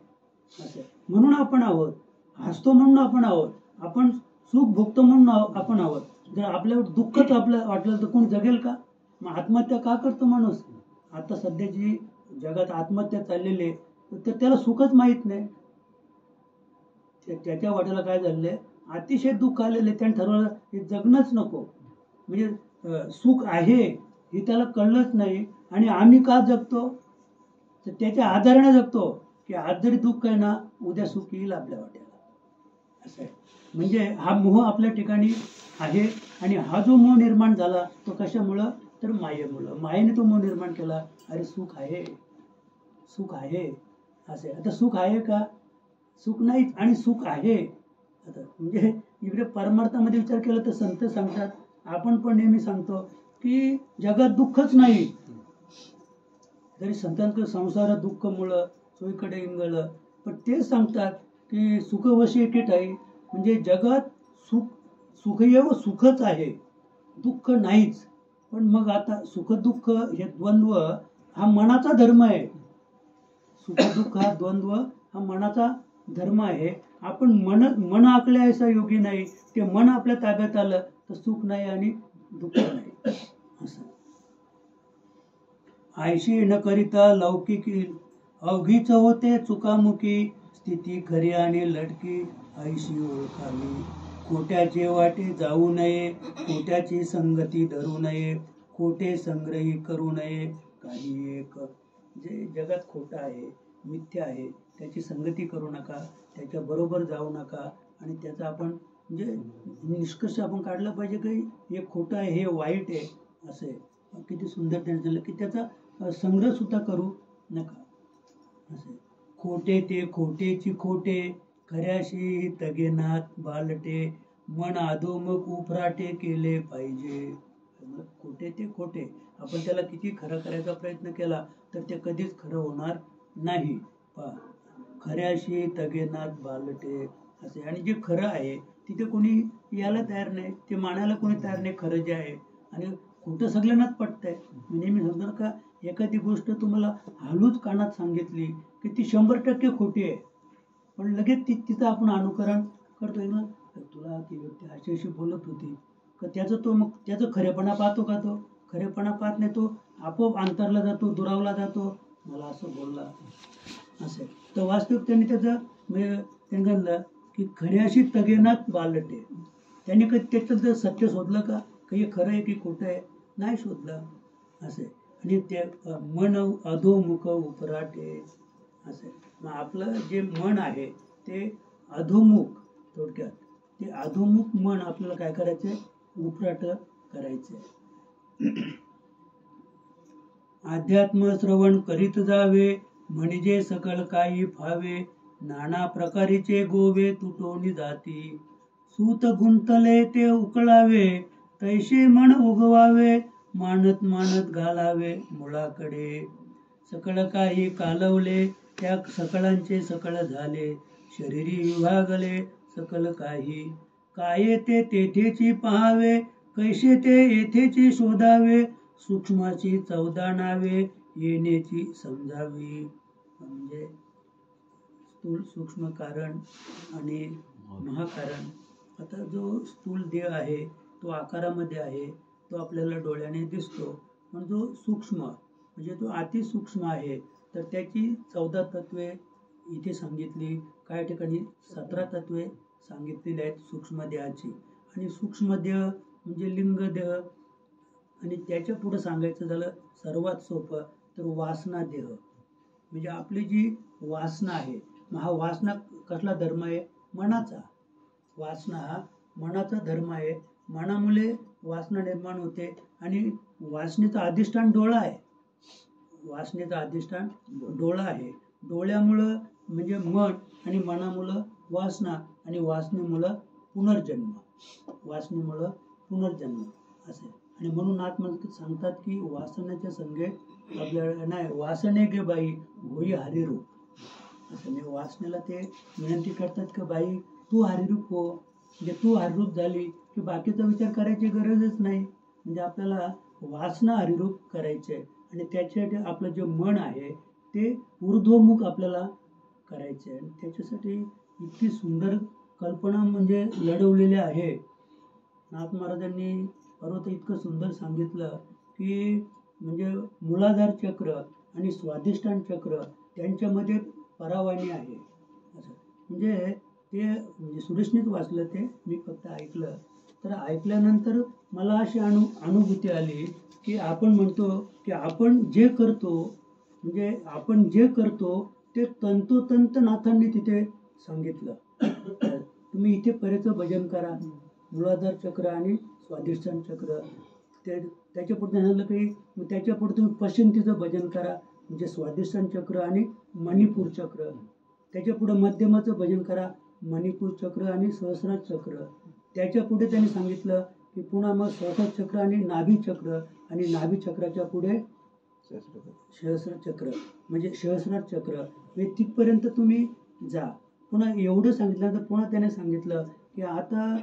असं म्हणून आपण आहोत, हसतो म्हणून आपण आहोत, आपण सुख भोगतो म्हणून आपण आहोत. जर आपल्यावर दुःखच आपलं वाटलं तर कोण जगेल का? मग आत्महत्या का करतो माणूस? आता सध्याची जगात आत्महत्या चाललेली आहे तर त्याला सुखच माहीत नाही. त्याच्या वाट्याला काय झालेलं, अतिशय दुःख आलेलं आहे. त्याने ठरवलं हे जगणंच नको. म्हणजे सुख आहे हे त्याला कळलंच नाही. आणि आम्ही का जगतो तर त्याच्या आधाराने जगतो की आज जरी दुःख आहे ना, उद्या सुख येईल आपल्या वाट्याला. असं आहे. म्हणजे हा मोह आपल्या ठिकाणी आहे. आणि हा जो मोह निर्माण झाला तो कशामुळं, तर मायेमुळं. मायेने तो मोह निर्माण केला. अरे सुख आहे, सुख आहे असे. आता सुख आहे का? सुख नाहीच. आणि सुख आहे आता म्हणजे इकडे परमार्थामध्ये विचार केला तर संत सांगतात, आपण पण नेहमी सांगतो की जगात दुःखच नाही. जरी संतांकडे संसार दुःखमुळं सोयीकडे इंगळलं, पण ते सांगतात की सुखवशी एके ठाई. म्हणजे जगात सुखएव सुखच आहे, दुःख नाहीच. पण मग आता सुख दुःख हे द्वंद्व हा मनाचा धर्म आहे. सुख दुःख हा द्वंद्व हा मनाचा धर्म आहे. आपण मन आकले ऐसा योगी नाही. ते मन आपल्या ताब्यात आलं तर सुख नाही आणि दुःख नाही. असं आयशी न करिता लौकिकी अवघीच होते चुकामुकी. स्थिती खरी आणि लटकी ऐशी ओळखावी. खोट्याचे वाटे जाऊ नये, खोट्याची संगती धरू नये, खोटे संग्रही करू नये. काही एक जे जगात खोटं आहे, मिथ्या आहे, त्याची संगती करू नका, त्याच्या बरोबर जाऊ नका. आणि त्याचा आपण म्हणजे निष्कर्ष आपण काढला पाहिजे की हे खोटं आहे, हे वाईट आहे. असे किती सुंदर त्यांनी सांगितलं की त्याचा संग्रह सुद्धा करू नका. असे खोटे ते खोटेची खोटे, खऱ्याशी तगेनात बालटे. मन अधोमुख उफराटे केले पाहिजे. खोटे ते खोटे, आपण त्याला किती खरं करायचा प्रयत्न केला तर ते कधीच खरं होणार नाही. खऱ्याशी तगेनात बालटे असे. आणि जे खरं आहे तिथे कोणी यायला तयार नाही, ते मानायला कोणी तयार नाही खरं जे आहे. आणि खोटं सगळ्यांनाच पटतंय. नेहमी सांगणार का, एखादी गोष्ट तुम्हाला हलूच कानात सांगितली की ती 100% खोटी आहे, पण लगेच तिचं आपण अनुकरण करतोय ना. तुला ती व्यक्ती अशी अशी बोलत होती का, त्याचं खरेपणा पाहतो का? तो खरेपणा पाहत नाही. तो आपोआप अंतरला जातो, दुरावला जातो. मला असं बोलला, असं आहे. तर वास्तविक त्यांनी त्याचं म्हणजे त्यांनी म्हणलं की खऱ्याशी तगेनात बालटे. त्यांनी कधी त्याचं सत्य शोधलं का, काही खरं आहे की खोटं आहे, नाही शोधलं. असं आहे. आणि ते मन अधोमुख उपराटे असं आहे. मग आपलं जे मन आहे ते अधोमुख, थोडक्यात ते अधोमुख मन आपल्याला काय करायचंय, उपराट करायचंय. अध्यात्म श्रवण करीत जावे, म्हणजे सकल काही फावे. नाना प्रकारीचे गोवे तुटोनी जाती. सूत गुंतले ते उकळावे, तैसे मन उगवावे. मानत मानत घालावे मुळाकडे. सकळ काही कालवले, त्या सकळांचे सकळ झाले. शरीरी विभागले सकल काही. काय ते तेथेची पहावे, कैसे ते येथेची शोधावे. सूक्ष्माची 14 नावे, येण्याची समजावी. म्हणजे स्थूल, सूक्ष्म कारण आणि महाकारण. आता जो स्थूल देह आहे तो आकारामध्ये आहे, तो आपल्याला डोळ्याने दिसतो. पण जो सूक्ष्म म्हणजे तो अतिसूक्ष्म आहे, तर त्याची 14 तत्वे इथे सांगितली. काही ठिकाणी 17 तत्वे सांगितलेली आहेत सूक्ष्म देहाची. आणि सूक्ष्म देह म्हणजे लिंग देह. आणि त्याच्या पुढे सांगायचं झालं सर्वात सोपं तर वासना देह. म्हणजे आपली जी वासना आहे, मग हा वासना कसला धर्म आहे, मनाचा. वासना हा मनाचा धर्म आहे. मनामुळे वासना निर्माण होते. आणि वासनेचं अधिष्ठान डोळा आहे. वासनेचं अधिष्ठान डोळा आहे. डोळ्यामुळं म्हणजे मन, आणि मनामुळं वासना, आणि वासनेमुळं पुनर्जन्म. वासनेमुळं पुनर्जन्म असे. आणि म्हणून आत्महत्या सांगतात की वासनेच्या संगे आपल्याला नाही, वासने गे बाई होई हरिरूप. असं नाही, वासनेला ते विनंती करतात की बाई तू हरिरूप हो. म्हणजे तू हरिरूप झाली की बाकीचा विचार करायची गरजच नाही. म्हणजे आपल्याला वासना हरिरूप करायची आहे. आणि त्याच्यासाठी आपलं जे मन आहे ते ऊर्ध्वमुख आपल्याला करायचे आहे. आणि त्याच्यासाठी इतकी सुंदर कल्पना म्हणजे लढवलेली आहे. नाथ महाराजांनी परत इतकं सुंदर सांगितलं की म्हणजे मूलाधार चक्र आणि स्वाधिष्ठान चक्र त्यांच्यामध्ये परावाणी आहे. असं म्हणजे ते म्हणजे सुरेशनेच वाचलं, ते मी फक्त ऐकलं. तर ऐकल्यानंतर मला अशी अनुभूती आली की आपण म्हणतो की आपण जे करतो, म्हणजे आपण जे करतो ते तंतोतंत नाथांनी तिथे सांगितलं. तुम्ही इथे परेचं भजन करा, मूलाधार चक्र आणि स्वाधिष्ठान चक्र. ते त्याच्या पुढे झालं की त्याच्या पुढे तुम्ही पश्चिंतीचं भजन करा, म्हणजे स्वाधिष्ठान चक्र आणि मणिपूर चक्र. त्याच्या पुढे मध्यमाचं भजन करा, मणिपूर चक्र आणि सहस्रार चक्र. त्याच्या पुढे त्यांनी सांगितलं की पुन्हा मग सहस्रार चक्र आणि नाभी चक्र, आणि नाभी चक्राच्या पुढे सहस्रार चक्र म्हणजे सहस्रार चक्र. म्हणजे तिथपर्यंत तुम्ही जा. पुन्हा एवढं सांगितल्यानंतर पुन्हा त्याने सांगितलं की आता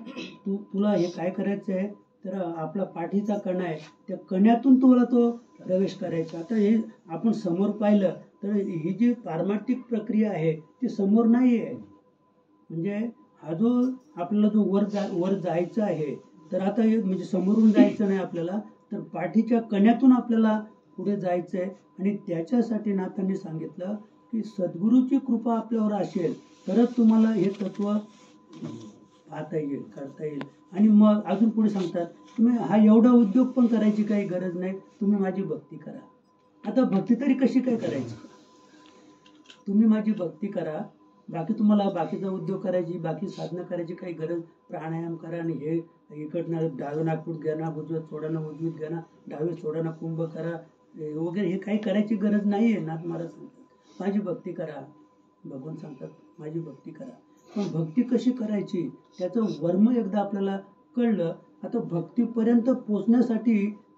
तुला हे काय करायचं आहे, तर आपला पाठीचा कणा आहे, त्या कण्यातून तुला तो प्रवेश करायचा. आता हे आपण समोर पाहिलं तर ही जी पारमार्थिक प्रक्रिया आहे ती समोर नाही आहे. म्हणजे हा जो आपल्याला जो वर जायचं आहे, तर आता हे म्हणजे समोरून जायचं नाही आपल्याला, तर पाठीच्या कण्यातून आपल्याला पुढे जायचं आहे. आणि त्याच्यासाठी नाथांनी सांगितलं की सद्गुरूची कृपा आपल्यावर असेल तरच तुम्हाला हे तत्व पाहता येईल, करता येईल. आणि मग अजून पुढे सांगतात तुम्ही हा एवढा उद्योग पण करायची काही गरज नाही, तुम्ही माझी भक्ती करा. आता भक्ती तरी कशी काय करायची, तुम्ही माझी भक्ती करा. बाकी तुम्हाला बाकीचा उद्योग करायची, बाकी साधना करायची काही गरज, प्राणायाम करा आणि हे इकडनं डावे नागपूर घ्या ना, उजव्यात सोडा ना, उजवीत घ्या ना, डावे सोडा ना, कुंभ करा वगैरे, हे काही करायची गरज नाही आहे. नाथ महाराज सांगतात माझी भक्ती करा. भगवान सांगतात माझी भक्ती करा. पण भक्ती कशी करायची त्याचं वर्म एकदा आपल्याला कळलं. आता भक्तीपर्यंत पोचण्यासाठी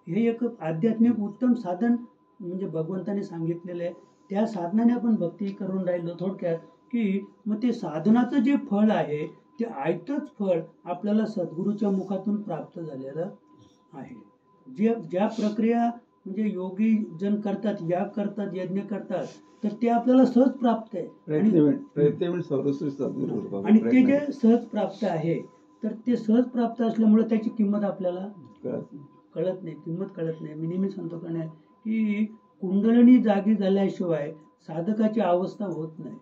हे एक आध्यात्मिक उत्तम साधन म्हणजे भगवंताने सांगितलेलं आहे. त्या साधनाने आपण भक्ती करून राहिलो थोडक्यात की मग ते साधनाचं जे फळ आहे ते आयतच फळ आपल्याला सद्गुरूच्या मुखातून प्राप्त झालेलं आहे. ज्या प्रक्रिया म्हणजे योगी जन करतात, याग करतात, यज्ञ करतात, तर ते आपल्याला सहज प्राप्त आहे. आणि ते जे सहज प्राप्त आहे, तर ते सहज प्राप्त असल्यामुळे त्याची किंमत आपल्याला कळत नाही. किंमत कळत नाही. मी नेहमी सांगतो का नाही की कुंडलिनी जागी झाल्याशिवाय साधकाची अवस्था होत नाही.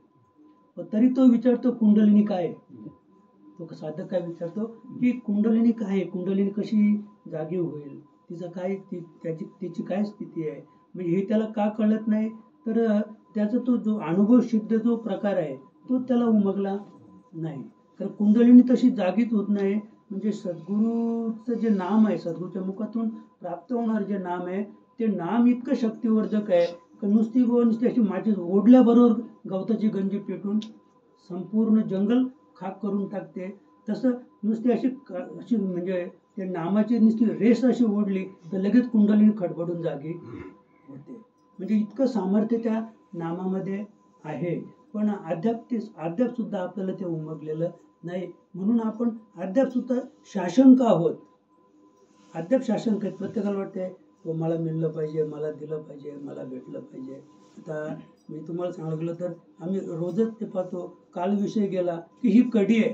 पण तरी तो विचारतो कुंडलिनी काय आहे. तो साधक काय विचारतो की कुंडलिनी काय आहे, कुंडलिनी कशी जागी होईल, तिचं काय तिची काय स्थिती आहे. म्हणजे हे त्याला का कळत नाही, तर त्याचा तो जो अनुभव सिद्ध जो प्रकार आहे तो त्याला उमगला नाही. तर कुंडलिनी तशी जागीच होत नाही. म्हणजे सद्गुरूचं जे नाम आहे, सद्गुरूच्या मुखातून प्राप्त होणार जे नाम आहे, ते नाम इतकं शक्तिवर्धक आहे की नुसती अशी माझी ओढल्याबरोबर गवताची गंजी पेटून संपूर्ण जंगल खाक करून टाकते. तसं नुसती अशी म्हणजे त्या नामाची नुसती रेस अशी ओढली तर लगेच कुंडलिनी खडबडून जागी होते. म्हणजे इतकं सामर्थ्य त्या नामामध्ये आहे. पण अद्याप सुद्धा आपल्याला ते उमगलेलं नाही. म्हणून आपण अद्याप सुद्धा शासंक आहोत. अद्याप शासंक आहेत. प्रत्येकाला वाटते तो मला मिळलं पाहिजे, मला दिलं पाहिजे, मला भेटलं पाहिजे. आता मी तुम्हाला सांगायला गेलो तर आम्ही रोजच ते पाहतो. काल विषय गेला की ही कडी आहे.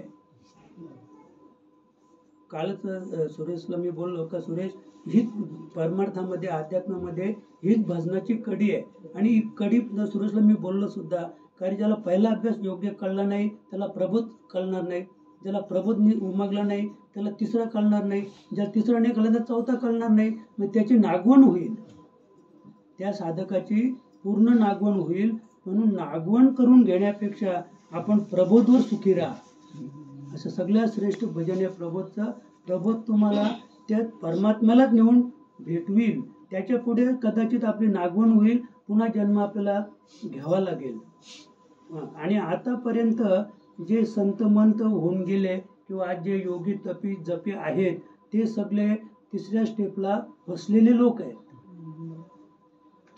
कालच सुरेशला मी बोललो का सुरेश, ही परमार्थामध्ये अध्यात्मामध्ये हीच भजनाची कडी आहे. आणि ही कडी सुरेशला मी बोललो सुद्धा, कारण ज्याला पहिला अभ्यास योग्य कळला नाही त्याला प्रबोध कळणार नाही, ज्याला प्रबोध उमगला नाही त्याला तिसरा कळणार नाही, ज्याला तिसरा नाही कळला तर चौथा कळणार नाही. मग त्याची नागवण होईल, त्या साधकाची पूर्ण नागवण होईल. म्हणून नागवण करून घेण्यापेक्षा आपण प्रबोधवर सुखी राहा. असं सगळ्यात श्रेष्ठ भजन आहे प्रबोधचं. प्रबोध तुम्हाला त्या परमात्म्यालाच नेऊन भेटवील. त्याच्या पुढे कदाचित आपली नागवण होईल, पुन्हा जन्म आपल्याला घ्यावा लागेल. आणि आतापर्यंत जे संत मंत होऊन गेले किंवा आज जे योगी तपी जपी आहेत ते सगळे तिसऱ्या स्टेपला फसलेले लोक आहेत.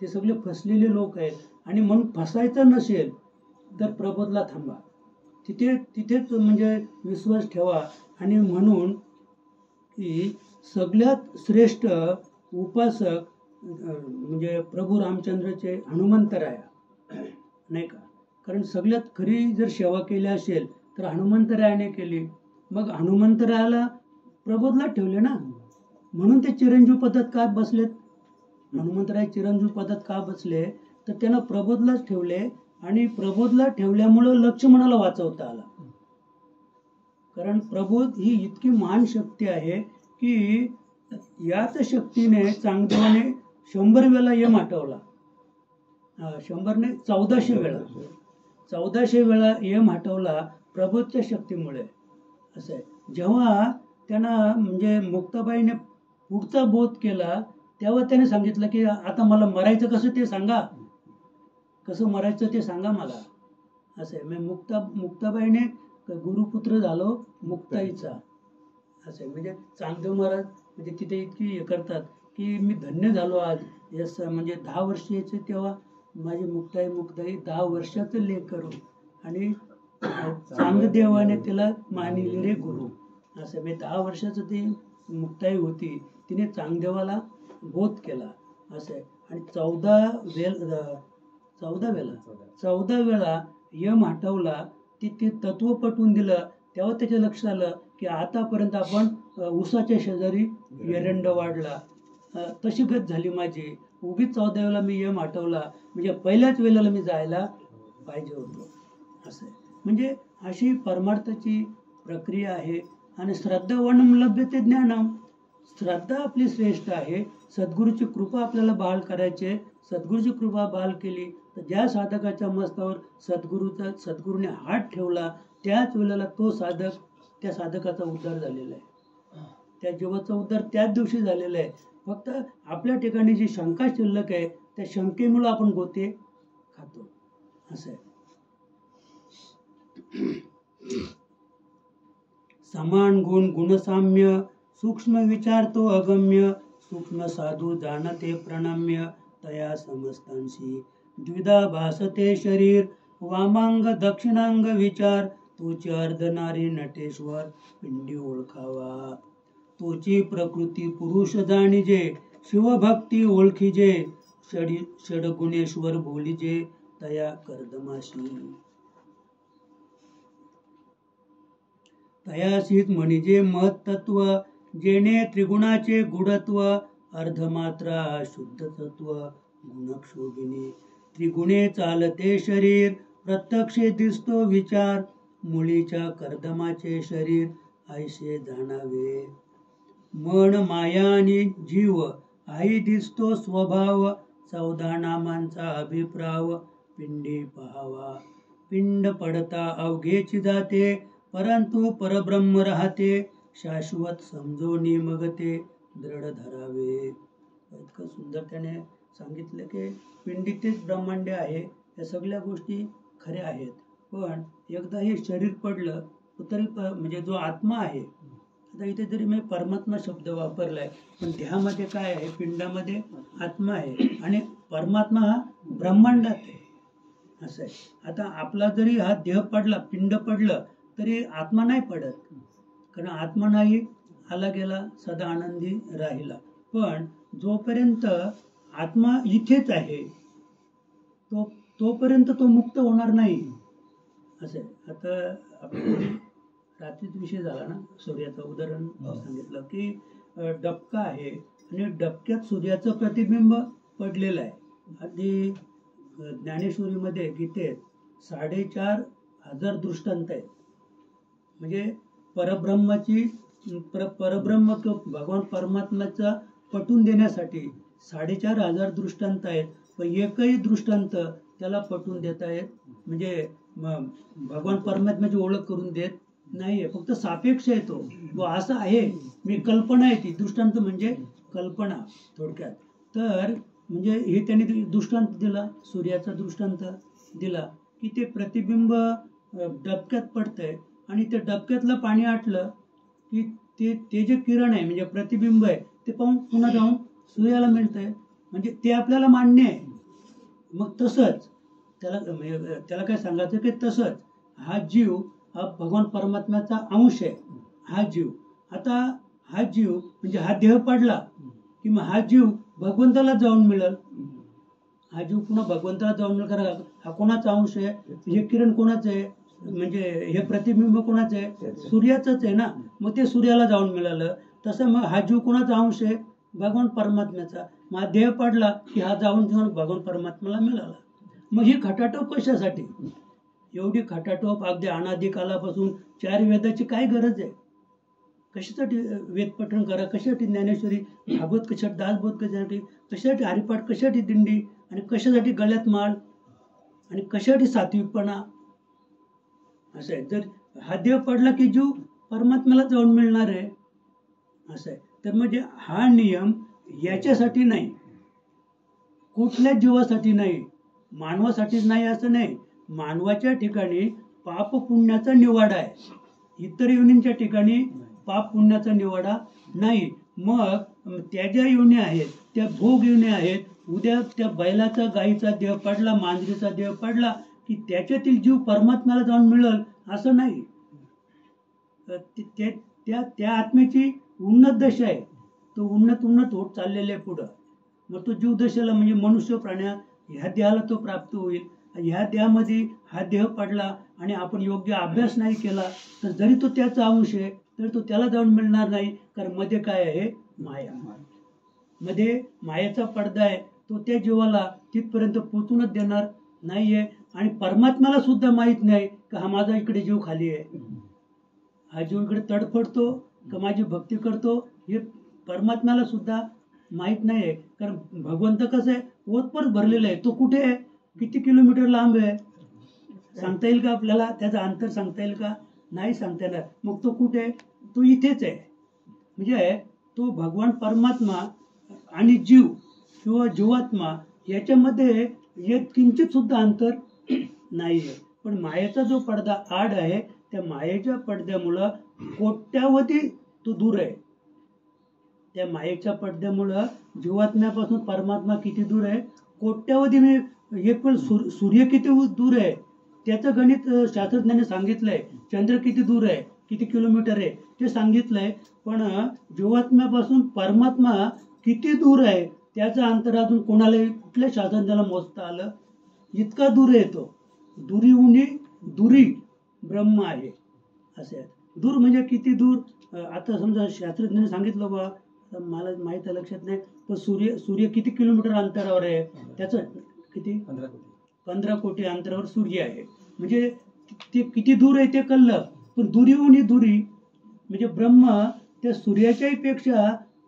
ते सगळे फसलेले लोक आहेत. आणि म्हणून फसायचं नसेल तर प्रबोधला थांबा, तिथेच म्हणजे विश्वास ठेवा. आणि म्हणून की सगळ्यात श्रेष्ठ उपासक म्हणजे प्रभू रामचंद्रचे हनुमंतराया, नाही का. कारण सगळ्यात खरी जर सेवा केली असेल तर हनुमंतरायाने केली. मग हनुमंतरायाला प्रबोधला ठेवले ना, म्हणून ते चिरंजीव पदात का बसलेत. हनुमंतराय चिरंजीव पदात का बसले तर त्यांना प्रबोधलाच ठेवले. आणि प्रबोधला ठेवल्यामुळं लक्ष्मणाला वाचवता आला. कारण प्रबोध ही इतकी महान शक्ती आहे की याच शक्तीने चांगदेवाने 100 वेळा यम हटवला. 100 नाही 1400 वेळा यम हटवला प्रबोधच्या शक्तीमुळे. असं आहे. जेव्हा त्यांना म्हणजे मुक्ताबाईने पुढचा बोध केला तेव्हा त्याने सांगितलं की आता मला मरायचं कसं ते सांगा, कसं मरायचं ते सांगा मला. असं आहे. म्हणजे मुक्ताबाईने गुरुपुत्र झालो मुक्ताईचा. असं आहे. म्हणजे चांगदेव महाराज म्हणजे तिथे इतकी हे करतात की मी धन्य झालो आज. यस म्हणजे 10 वर्षाचे तेव्हा माझी मुक्ताई 10 वर्षाचं लेकरू आणि चांगदेवाने तिला मानिले रे गुरु. असं म्हणजे 10 वर्षाचं ती मुक्ताई होती, तिने चांगदेवाला बोध केला. असं आहे. आणि 14 वेळा यम हटवला. ते तत्व पटवून दिलं. तेव्हा त्याच्या लक्षात आलं की आतापर्यंत आपण उसाच्या शेजारी एरंड वाढला, तशी गत झाली माझी. उगीच 14 वेळेला मी यम हटवला, म्हणजे पहिल्याच वेळेला मी जायला पाहिजे होतो. असं आहे. म्हणजे अशी परमार्थाची प्रक्रिया आहे. आणि श्रद्धावनम लभ्यते ज्ञानम, श्रद्धा आपली श्रेष्ठ आहे. सद्गुरूची कृपा आपल्याला बहाल करायची. सद्गुरूची कृपा बहाल केली तर ज्या साधकाच्या मस्तकावर सद्गुरूने हात ठेवला त्याच वेळेला तो साधक, त्या साधकाचा उद्धार झालेला आहे. त्या जीवाचा उद्धार त्याच दिवशी झालेला आहे. फक्त आपल्या ठिकाणी जी शंका शिल्लक आहे त्या शंकेमुळे आपण गोते खातो. असं आहे. समान गुण गुणसाम्य, सूक्ष्म विचार तो अगम्य, सूक्ष्म साधू जाणते प्रणम्य, तया समस्तांशी द्विधा भासते शरीर, वामांग दक्षिणांग विचार, तोची अर्धनारी नटेश्वर पिंडी ओळखावा, तोची प्रकृती पुरुष जाणीजे, शिवभक्ती ओळखीजे, षडगुणेश्वर बोलीजे, तया कर्दमाशी, तयाशीच म्हणिजे महत्त्व, जेणे त्रिगुणाचे गुढत्व, अर्धमात्रा शुद्ध तत्व गुणक्षोभिनी, त्रिगुणे चालते शरीर, प्रत्यक्षे दिसतो विचार, मुळीच्या कर्दमाचे शरीर ऐसे जाणावे. मन माया आणि जीव आई दिसतो स्वभाव, 14 नामांचा अभिप्राव पिंडी पहावा. पिंड पडता अवघेची जाते, परंतु परब्रह्म राहते, शाश्वत समजोनी मग ते दृढ धरावे. इतकं सुंदर त्याने सांगितलं की पिंडीतेच ब्रह्मांड आहे, या सगळ्या गोष्टी खऱ्या आहेत. पण एकदा हे शरीर पडलं तरी म्हणजे जो आत्मा आहे, आता इथे जरी मी परमात्मा शब्द वापरलाय, पण देहामध्ये काय आहे, पिंडामध्ये आत्मा आहे आणि परमात्मा हा ब्रह्मांडात आहे, असं आहे. आता आपला जरी हा देह पडला, पिंड पडलं, तरी आत्मा नाही पडत, कारण आत्मा नाही आला गेला, सदा आनंदी राहिला. पण जोपर्यंत आत्मा इथेच आहे तोपर्यंत तो मुक्त होणार नाही, असं आहे. आता आपण रात्रीच विषय झाला ना, सूर्याचं उदाहरण सांगितलं की डबका आहे आणि डबक्यात सूर्याचं प्रतिबिंब पडलेलं आहे. आधी ज्ञानेश्वरीमध्ये गीतेत 4,500 दृष्टांत आहेत. म्हणजे परब्रह्माची परब्रह्म भगवान परमात्म्याचा पटवून देण्यासाठी 4,500 दृष्टांत आहेत. पण एकही दृष्टांत त्याला पटवून देता येत म्हणजे भगवान परमात्म्याची ओळख करून देत नाहीये, फक्त सापेक्ष आहे तो असा आहे. मी कल्पना आहे ती, दृष्टांत म्हणजे कल्पना थोडक्यात. तर म्हणजे हे त्यांनी दृष्टांत दिला, सूर्याचा दृष्टांत दिला की ते प्रतिबिंब डबक्यात पडतंय आणि ते डबक्यातलं पाणी आटलं की ते जे किरण आहे म्हणजे प्रतिबिंब आहे ते पाहून पुन्हा जाऊन सूर्याला मिळतंय, म्हणजे ते आपल्याला मान्य आहे. मग तसंच त्याला काय सांगायचं की तसंच हा जीव हा भगवान परमात्म्याचा अंश आहे. हा जीव, आता हा जीव म्हणजे हा देह पडला की मग हा जीव भगवंताला जाऊन मिळेल. हा जीव पुन्हा भगवंताला जाऊन मिळेल, कारण हा कोणाचा अंश आहे, हे किरण कोणाचं आहे, म्हणजे हे प्रतिबिंब कोणाचं आहे, सूर्याचंच आहे ना. मग ते सूर्याला जाऊन मिळालं. तसं मग हा जीव कोणाचा अंश आहे, भगवान परमात्म्याचा. मग देह पडला की हा जाऊन भगवान परमात्म्याला मिळाला. मग ही खटाटोप कशासाठी, एवढी खटाटोप अगदी अनादिकालापासून 4 वेदाची काय गरज आहे? कशासाठी वेद पठण करा, कशासाठी ज्ञानेश्वरी, भागवत कशासाठी, दासबोध कशासाठी, कशासाठी हरिपाठ, कशासाठी दिंडी, आणि कशासाठी गळ्यात माळ, आणि कशासाठी सात्विकपणा, असं आहे. जर हा देव पडला की जीव परमात्म्याला जाऊन मिळणार आहे, असं आहे. तर म्हणजे हा नियम याच्यासाठी नाही, कुठल्याच जीवासाठी नाही, मानवासाठीच नाही असं नाही. मानवाच्या ठिकाणी पाप पुण्याचा निवाडा आहे, इतर योनींच्या ठिकाणी पाप पुण्याचा निवाडा नाही. मग त्या ज्या योनी आहेत त्या भोग योनी आहेत. उद्या त्या बैलाचा, गाईचा देह पडला, मांजरीचा देह पडला की त्याच्यातील जीव परमात्म्याला जाऊन मिळेल असं नाही. त्या आत्म्याची उन्नत दशा आहे, तो उन्नत होत चाललेला आहे पुढं. मग तो जीव दशेला म्हणजे मनुष्य प्राण्या ह्या देहाला तो प्राप्त होईल. ह्या देहामध्ये हा देह पडला आणि आपण योग्य अभ्यास नाही केला तर जरी तो त्याचा अंश आहे तर तो त्याला जाऊन मिळणार नाही, कारण मध्ये काय आहे, माया. मध्ये मायेचा पडदा आहे, तो त्या जीवाला तिथपर्यंत पोचूनच देणार नाहीये. आणि परमात्म्याला सुद्धा माहित नाही का हा माझा इकडे जीव खाली आहे, हा जीव इकडे तडफडतो का माझी भक्ती करतो, हे परमात्म्याला सुद्धा माहित नाहीये. कारण भगवंत कसं आहे, ओतपर भरलेला आहे. तो कुठे आहे, किती किलोमीटर लांब आहे, सांगता येईल का आपल्याला? त्याचं अंतर सांगता येईल का? नाही सांगता येणार. मग तो कुठे आहे, तो इथेच आहे. म्हणजे तो भगवान परमात्मा आणि जीव किंवा जीवात्मा याच्यामध्ये एक किंचित सुद्धा अंतर नाहीये. पण मायेचा जो पडदा आड आहे, त्या मायेच्या पडद्यामुळं कोट्यावधी तो दूर आहे. त्या मायेच्या पडद्यामुळं जीवात्म्यापासून परमात्मा किती दूर आहे, कोट्यावधी. एक पण सूर्य किती दूर आहे त्याचं गणित शास्त्रज्ञांनी सांगितलंय. चंद्र किती दूर आहे, किती किलोमीटर आहे ते सांगितलंय. पण जीवात्म्यापासून परमात्मा किती दूर आहे त्याचं अंतर अजून कोणाला, कुठल्या शास्त्रज्ञाला मोजता आलं, इतका दूर आहे तो. दुरी उनी दुरी ब्रह्म आहे, असे आहे. दूर म्हणजे किती दूर, आता समजा शास्त्रज्ञांनी सांगितलं बा, मला माहिती लक्षात नाही, पण सूर्य किती किलोमीटर अंतरावर आहे त्याचं किती 15 कोटी. 15 कोटी अंतरावर सूर्य आहे. म्हणजे ते किती दूर आहे ते कळलं, पण दुरीहून दुरी म्हणजे ब्रह्म त्या सूर्याच्याही पेक्षा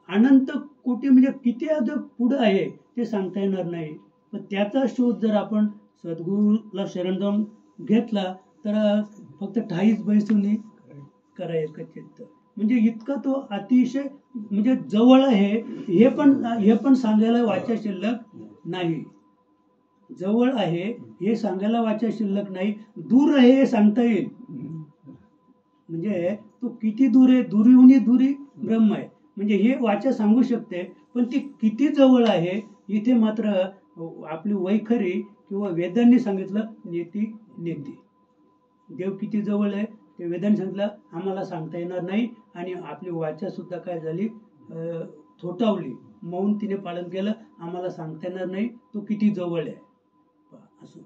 अनंत कोटी म्हणजे किती अजून पुढं आहे ते सांगता येणार नाही. पण त्याचा शोध जर आपण सद्गुरूला शरण जाऊन घेतला तर फक्त ठाईच बैसून करायचं चित्त. म्हणजे इतका तो अतिशय म्हणजे जवळ आहे हे पण सांगायला वाचा शिल्लक नाही. जवळ आहे हे सांगायला वाचा शिल्लक नाही. दूर आहे हे सांगता येईल. म्हणजे तो किती दूर आहे, दुरीहून दुरी ब्रह्म आहे म्हणजे हे वाचा सांगू शकते. पण ती किती जवळ आहे इथे मात्र आपली वैखरी किंवा वेदांनी सांगितलं नेती नेती. देव किती जवळ आहे ते वेदांनी सांगितलं, आम्हाला सांगता येणार नाही. आणि आपली वाचा सुद्धा काय झाली, थोटावली, मौन तिने पालन केलं. आम्हाला सांगता येणार नाही तो किती जवळ आहे असं.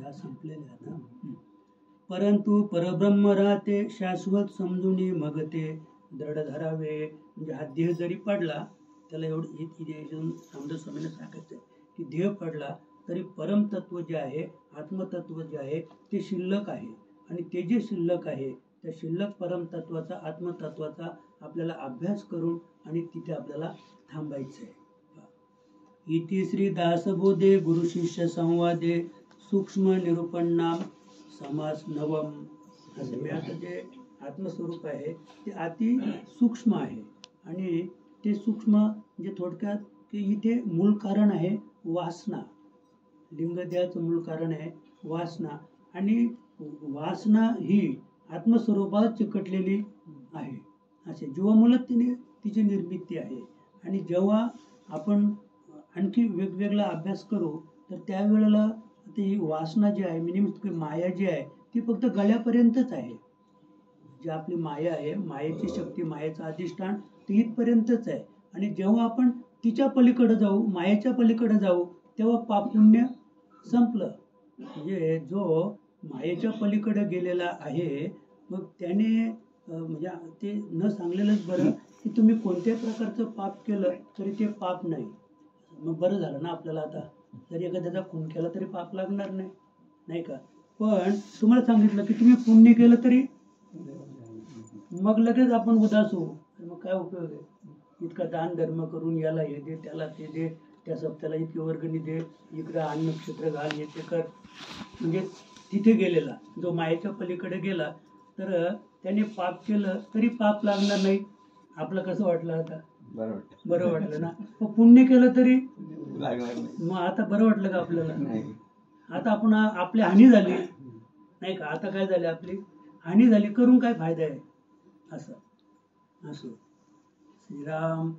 या संपलेल्या आता. परंतु परब्रह्म राहते शाश्वत समजून मग ते दृढ धरावे. म्हणजे हा देह जरी पडला, त्याला एवढं रामदास स्वामींना सांगायचं की देह पडला तरी परमतत्व जे आहे, आत्मतत्व जे आहे ते शिल्लक आहे. आणि ते जे शिल्लक आहे त्या शिल्लक परमतत्वाचा, आत्मतत्वाचा आपल्याला अभ्यास करून आणि तिथे आपल्याला थांबायचं आहे. इति श्री दासबोधे गुरु शिष्य संवादे सूक्ष्म निरूपण नाम समास नवम. असं मी आता जे आत्मस्वरूप आहे ते अति सूक्ष्म आहे. आणि ते सूक्ष्म म्हणजे थोडक्यात की इथे मूळ कारण आहे वासना. लिंगदेहाचं मूळ कारण आहे वासना. आणि वासना ही आत्मस्वरूपात चिकटलेली आहे. असे जीवामुळे तिची निर्मिती आहे. आणि जेव्हा आपण आणखी वेगवेगळा अभ्यास करू तर त्यावेळेला ती वासना जी आहे म्हणजे माया जी आहे ती फक्त गळ्यापर्यंतच आहे. जी आपली माया आहे, मायेची शक्ती, मायेचं अधिष्ठान ते इथपर्यंतच आहे. आणि जेव्हा आपण तिच्या पलीकडे जाऊ, मायेच्या पलीकडे जाऊ, तेव्हा पाप पुण्य संपलं. म्हणजे जो मायेच्या पलीकडे गेलेला आहे मग त्याने म्हणजे ते न सांगलेलंच बरं की तुम्ही कोणत्याही प्रकारचं पाप केलं तरी ते पाप नाही. मग बरं झालं ना आपल्याला. आता जरी एखाद्याचा खून केला तरी पाप लागणार नाही, नाही का. पण तुम्हाला सांगितलं की तुम्ही पुण्य केलं तरी मग लगेच आपण उदास होऊ. मग काय उपयोग आहे. इतका दान धर्म करून याला हे दे, त्याला ते दे, त्या सप्त्याला इतकी वर्गणी दे, इकडं अन्न क्षेत्र घाल, हे ते कर. म्हणजे तिथे गेलेला जो मायेच्या पलीकडे गेला तर त्याने पाप केलं तरी पाप लागणार नाही. आपलं कसं वाटलं आता, बरं वाटलं ना. मग पुण्य केलं तरी मग आता बरं वाटलं का आपल्याला. आता आपण आपली हानी झाली नाही का. आता काय झाली, आपली हानी झाली, करून काय फायदा आहे असं. असो श्रीराम.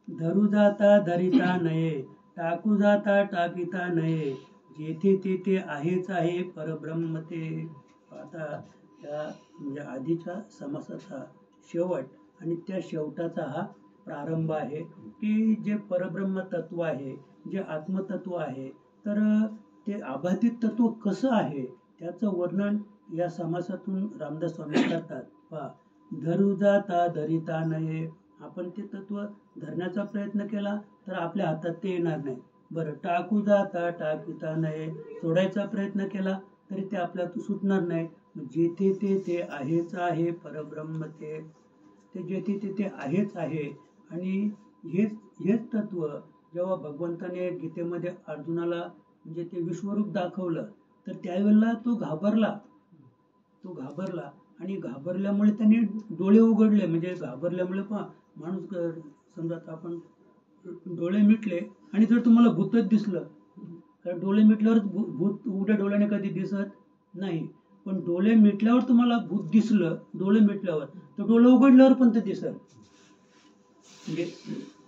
धरू जाता धरिता नये, टाकू जाता टाकिता नये, जेथे तेथे आहेच आहे परब्रह्म ते. आता त्या म्हणजे आधीच्या समासाचा शेवट आणि त्या शेवटाचा हा प्रारंभ आहे की जे परब्रह्म तत्व आहे, जे आत्मतत्व आहे, तर ते अबाधित तत्व कसं आहे त्याचं वर्णन या समासातून रामदास स्वामी करतात. पहा, धरू जाता धरिता नये. आपण ते तत्व धरण्याचा प्रयत्न केला तर आपल्या हातात ते येणार नाही. बरं, टाकू जाता टाकिता नये. सोडायचा प्रयत्न केला तरी ते आपल्यातून सुटणार नाही. जेथे ते आहेच आहे परब्रह्म ते. ते जेथे ते आहेच आहे. आणि हेच तत्व जेव्हा भगवंताने गीतेमध्ये अर्जुनाला म्हणजे ते विश्वरूप दाखवलं तर त्यावेळेला तो घाबरला. आणि घाबरल्यामुळे त्यांनी डोळे उघडले. म्हणजे घाबरल्यामुळे माणूस समजा आपण डोळे मिटले आणि जर तुम्हाला भूतच दिसलं, कारण डोळे मिटल्यावर भूत उघड्या डोळ्याने कधी दिसत नाही. पण डोळे मिटल्यावर तुम्हाला भूत दिसलं, डोळे मिटल्यावर, तर डोळे उघडल्यावर पण ते दिसत.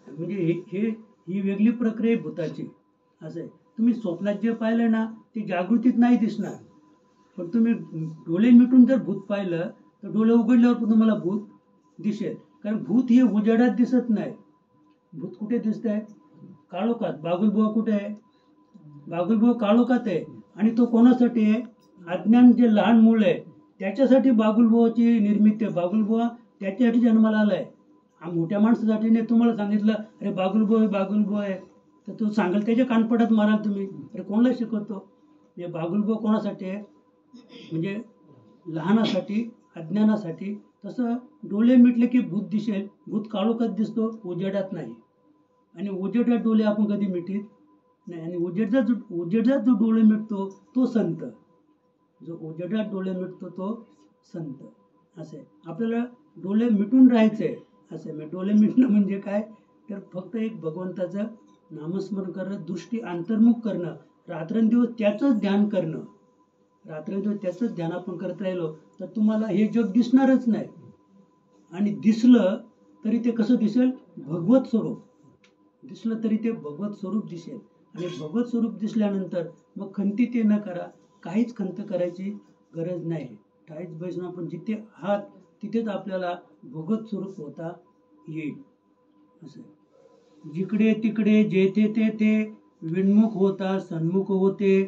म्हणजे ही वेगळी प्रक्रिया आहे भूताची. असं आहे. तुम्ही स्वप्नात जे पाहिलं ना ते जागृतीत नाही दिसणार. पण तुम्ही डोळे मिटून जर भूत पाहिलं तर डोळे उघडल्यावर पण तुम्हाला भूत दिसेल. कारण भूत हे उजेडात दिसत नाही. भूत कुठे दिसत आहे, काळोखात. बागुलबुवा कुठे आहे, बागुलबुवा काळोखात आहे. आणि तो कोणासाठी आहे, अज्ञान जे लहान मूळ आहे त्याच्यासाठी बागुलबुवाची निर्मिती आहे. बागुलबुवा त्याच्यासाठी जन्माला आलाय. मोठ्या माणसासाठी नाही. तुम्हाला सांगितलं अरे बागुलबुवा आहे तर तो सांगेल त्याच्या कानपडात माराल तुम्ही. अरे कोणाला शिकवतो? म्हणजे बागुलबुवा कोणासाठी आहे? म्हणजे लहानासाठी, अज्ञानासाठी. तसं डोळे मिटले की भूत दिसेल. भूत काळोखात दिसतो, उजेडात नाही. आणि उजेडात डोळे आपण कधी मिटीत नाही. आणि उजेडात जो डोळे मिटतो तो संत. जो उजेडात डोळे मिटतो तो संत. असे आपल्याला डोळे मिटून राहायचंय. असे डोळे मिटणं म्हणजे काय? तर फक्त एक भगवंताचं नामस्मरण करणं, दृष्टी अंतर्मुख करणं, रात्रंदिवस त्याचंच ध्यान करणं. रात्रंदिवस त्याचंच ध्यान आपण करत राहिलो तर तुम्हाला हे जग दिसणारच नाही. आणि दिसलं तरी ते कसं दिसेल? भगवत स्वरूप दिसलं तरी ते भगवत स्वरूप दिसेल. आणि भगवत स्वरूप दिसल्यानंतर मग खंती ते न करा. काहीच खंत करायची गरज नाही. काहीच बसून आपण जिथे आहात तिथेच आपल्याला भगवत स्वरूप होता येईल. असं जिकडे तिकडे जेथे तेथे विन्मुख होता सन्मुख होते.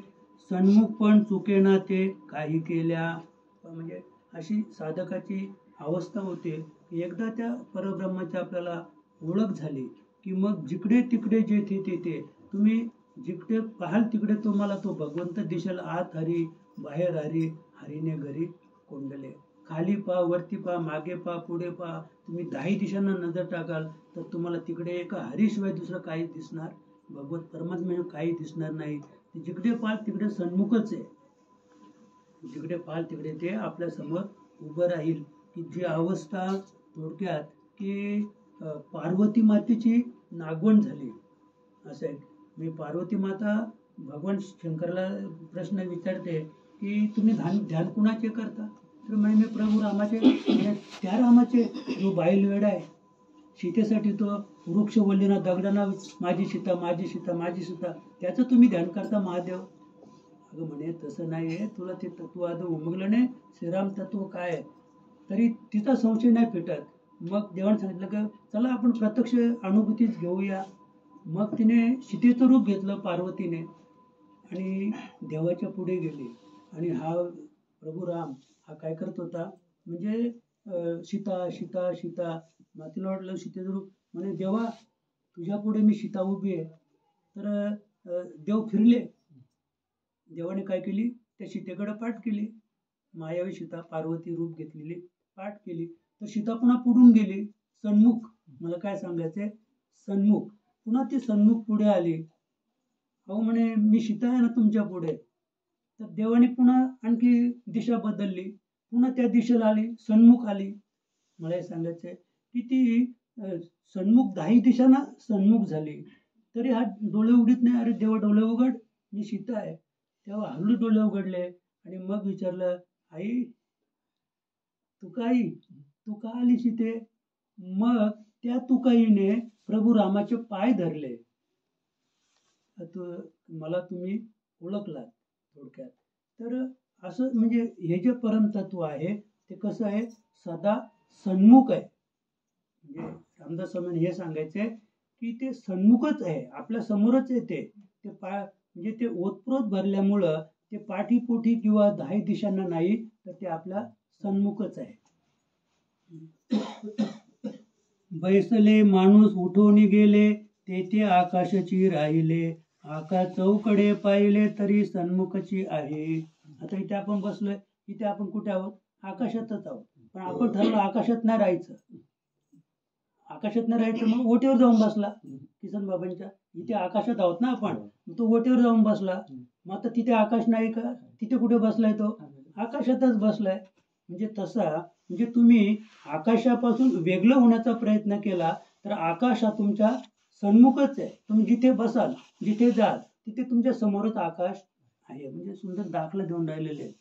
सन्मुख पण चुकेना ते काही केल्या. म्हणजे अशी साधकाची अवस्था होते. एकदा त्या परब्रह्माची आपल्याला ओळख झाली की मग जिकडे तिकडे जेथे तेथे तुम्ही जिकडे पाहाल तिकडे तुम्हाला तो भगवंत दिसेल. आत हरी बाहेर हरी हरीने घरी कोंडले. खाली पहा, वरती पहा, मागे पहा, पुढे पहा. तुम्ही 10 दिशांना नजर टाकाल तर तुम्हाला तिकडे एका हरीशिवाय दुसरं काही दिसणार, भगवत परमात्म्याने काही दिसणार नाही. जिकडे पाहाल तिकडे सन्मुखच आहे. जिकडे पाहाल तिकडे ते आपल्या समोर उभं राहील. की जी अवस्था थोडक्यात की पार्वती मातेची नागवण झाली. असं आहे. मी पार्वती माता भगवान शंकरला प्रश्न विचारते की तुम्ही ध्यान कुणाचे करता? तर म्हणे मी प्रभू रामाचे. त्या रामाचे जो बाईल वेडा आहे सीतेसाठी तो वृक्ष वल्लीना दगडांना माझी सीता माझी सीता माझी सीता त्याचं तुम्ही ध्यान करता महादेव? अगं म्हणे तसं नाही आहे. तुला ते तत्व आधी उमगलं नाही. श्रीराम तत्व काय आहे? तरी तिचा संशय नाही फिटत. मग देवाने सांगितलं का चला आपण प्रत्यक्ष अनुभूतीच घेऊया. मग तिने सीतेचं रूप घेतलं पार्वतीने आणि देवाच्या पुढे गेली. आणि हा प्रभू राम हा काय करत होता? म्हणजे सीता सीता सीता. मग तिला वाटलं सीतेचं रूप. म्हणे देवा तुझ्या पुढे मी सीता उभी आहे. तर देव फिरले. देवाने काय केली? त्या सीतेकडे पाठ केली. मायावी सीता पार्वती रूप घेतलेली पाठ केली. तर सीता पुन्हा पुढून गेली. सन्मुख. मला काय सांगायचंय? सन्मुख. पुन्हा ती सन्मुख पुढे आली. अहो म्हणे मी सीता आहे ना तुमच्या पुढे. तर देवाने पुन्हा आणखी दिशा बदलली. पुन्हा त्या दिशेला आली. सन्मुख आली. मला हे सांगायचंय की ती सन्मुख 10 दिशांना सन्मुख झाली. तरी हा डोळे उघडीत नाही. अरे देवा डोळे उघड, मी सीता आहे. तेव्हा हल्ली डोळे उघडले आणि मग विचारलं आई तुकाई तू का आलीस इथे? मग त्या तुकाईने प्रभू रामाचे पाय धरले. मला तुम्ही ओळखलात थोडक्यात. तर असं म्हणजे हे जे परमतत्व आहे ते कसं आहे? सदा सन्मुख आहे. म्हणजे रामदास स्वामींनी हे सांगायचंय की ते सन्मुखच आहे. आपल्या समोरच येते. ते म्हणजे ते ओतप्रोत भरल्यामुळं ते पाठीपोठी किंवा 10 दिशांना नाही तर ते आपल्या सन्मुखच आहे. बैसले माणूस उठून गेले तेथे आकाशाची राहिले. आकाश चौकडे पाहिले तरी सन्मुखची आहे. आता इथे आपण बसलोय. इथे आपण कुठे आहोत? आकाशातच आहोत. पण आपण ठरवलं आकाशात नाही राहायचं. आकाशात नाही राहायचं मग ओटेवर जाऊन बसला. किसन बाबांच्या इथे आकाशात आहोत ना आपण. तो ओटेवर जाऊन बसला. मग आता तिथे आकाश नाही का? तिथे कुठे बसलाय तो? आकाशातच बसलाय. म्हणजे तसा म्हणजे तुम्ही आकाशापासून वेगळं होण्याचा प्रयत्न केला तर आकाश हा तुमच्या सन्मुखच आहे. तुम्ही जिथे बसाल जिथे जाल तिथे तुमच्या समोरच आकाश आहे. म्हणजे सुंदर दाखला देऊन राहिलेले आहेत.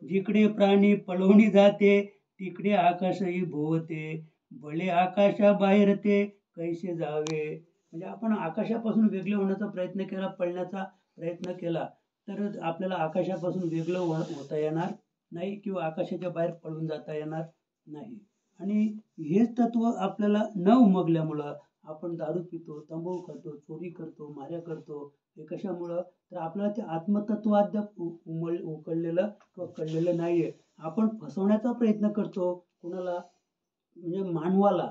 जिकडे प्राणी पळवणी जाते तिकडे आकाशही भोवते. भले आकाशा बाहेर ते कैसे जावे. म्हणजे आपण आकाशापासून वेगळे होण्याचा प्रयत्न केला, पळण्याचा प्रयत्न केला तर आपल्याला आकाशापासून वेगळं होता येणार नाही किंवा आकाशाच्या बाहेर पळून जाता येणार नाही. आणि हेच तत्व आपल्याला न उमगल्यामुळं आपण दारू पितो, तंबाखू खातो, चोरी करतो, माऱ्या करतो, हे कशामुळं? तर आपल्याला ते आत्मतत्व अद्याप उकळलेलं किंवा कळलेलं नाहीये. आपण फसवण्याचा प्रयत्न करतो कुणाला? म्हणजे मानवाला.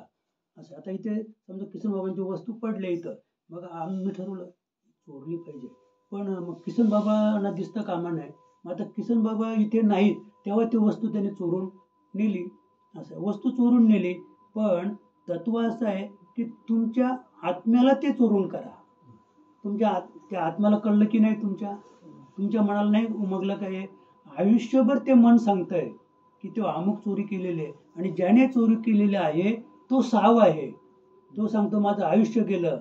असं आता इथे समजा किसन बाबांची वस्तू पडले इथं, मग आम्ही ठरवलं चोरली पाहिजे, पण मग किसन बाबांना दिसतं कामा नाही. मग आता किसन बाबा इथे नाहीत तेव्हा ती वस्तू त्याने चोरून नेली. असं वस्तू चोरून नेली, पण तत्व असं आहे की तुमच्या आत्म्याला ते चोरून करा. त्या आत्म्याला कळलं की नाही, तुमच्या मनाला नाही उमगलं काय? आयुष्यभर ते मन सांगतंय की तो अमुक चोरी केलेली आहे, आणि ज्याने चोरी केलेली आहे तो साव आहे. तो सांगतो माझं आयुष्य गेलं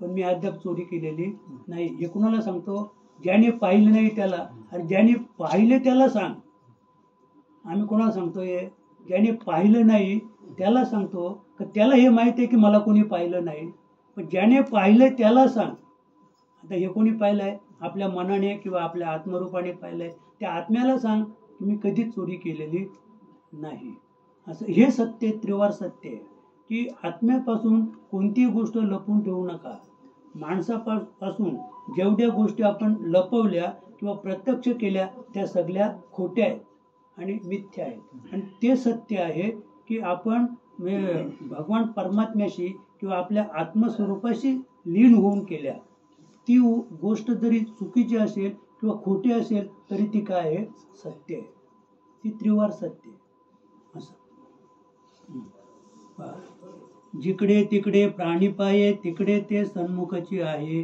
पण मी अद्याप चोरी केलेली नाही. हे कुणाला सांगतो? ज्याने पाहिलं नाही त्याला. आणि ज्याने पाहिलं त्याला सांग. आम्ही कोणाला सांगतोय? ज्याने पाहिलं नाही त्याला सांगतो, का त्याला हे माहिती आहे की मला कोणी पाहिलं नाही, पण ज्याने पाहिलं त्याला सांग. आता हे कोणी पाहिलंय? आपल्या मनाने किंवा आपल्या आत्मरूपाने पाहिलंय. त्या आत्म्याला सांग की मी कधीच चोरी केलेली नाही. असं हे सत्य, त्रिवार सत्य आहे की आत्म्यापासून कोणतीही गोष्ट लपवून ठेवू नका. माणसापासून जेवढ्या गोष्टी आपण लपवल्या किंवा प्रत्यक्ष केल्या त्या सगळ्या खोट्या आहेत आणि मिथ्या आहेत. आणि ते सत्य आहे की आपण भगवान परमात्म्याशी किंवा आपल्या आत्मस्वरूपाशी लीन होऊन केल्या. ती गोष्ट जरी चुकीची असेल किंवा खोटी असेल तरी ती काय आहे? सत्य आहे. ती त्रिवार सत्य आहे. असं जिकडे तिकडे प्राणी पाये तिकडे ते सन्मुखची आहे.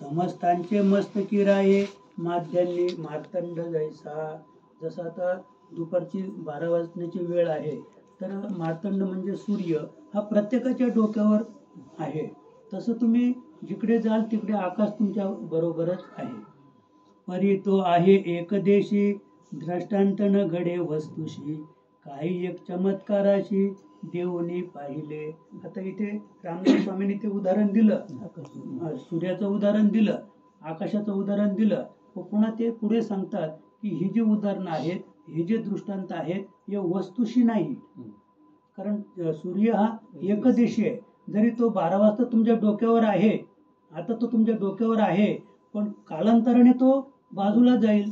समस्तांचे मस्तकी राये माध्यांनी मार्तंड जैसा. जसं आता दुपारची 12 वाजण्याची वेळ आहे, तर मार्तंड म्हणजे सूर्य हा प्रत्येकाच्या डोक्यावर आहे. तसं तुम्ही जिकडे जाल तिकडे आकाश तुमच्या बरोबरच आहे. परी तो आहे एकदेशी द्रष्टांत न घडे वस्तुशी. काही एक चमत्काराशी देवनी पाहिले. आता इथे रामदास स्वामींनी ते उदाहरण दिलं, सूर्याचं उदाहरण दिलं, आकाशाचं उदाहरण दिलं. पुन्हा ते पुढे सांगतात की ही जी उदाहरणं आहेत, हे जे दृष्टांत आहेत, हे वस्तुशी नाही. कारण सूर्य हा एकदेशी आहे. जरी तो 12 वाजता तुमच्या डोक्यावर आहे, आता तो तुमच्या डोक्यावर आहे, पण कालांतराने तो बाजूला जाईल,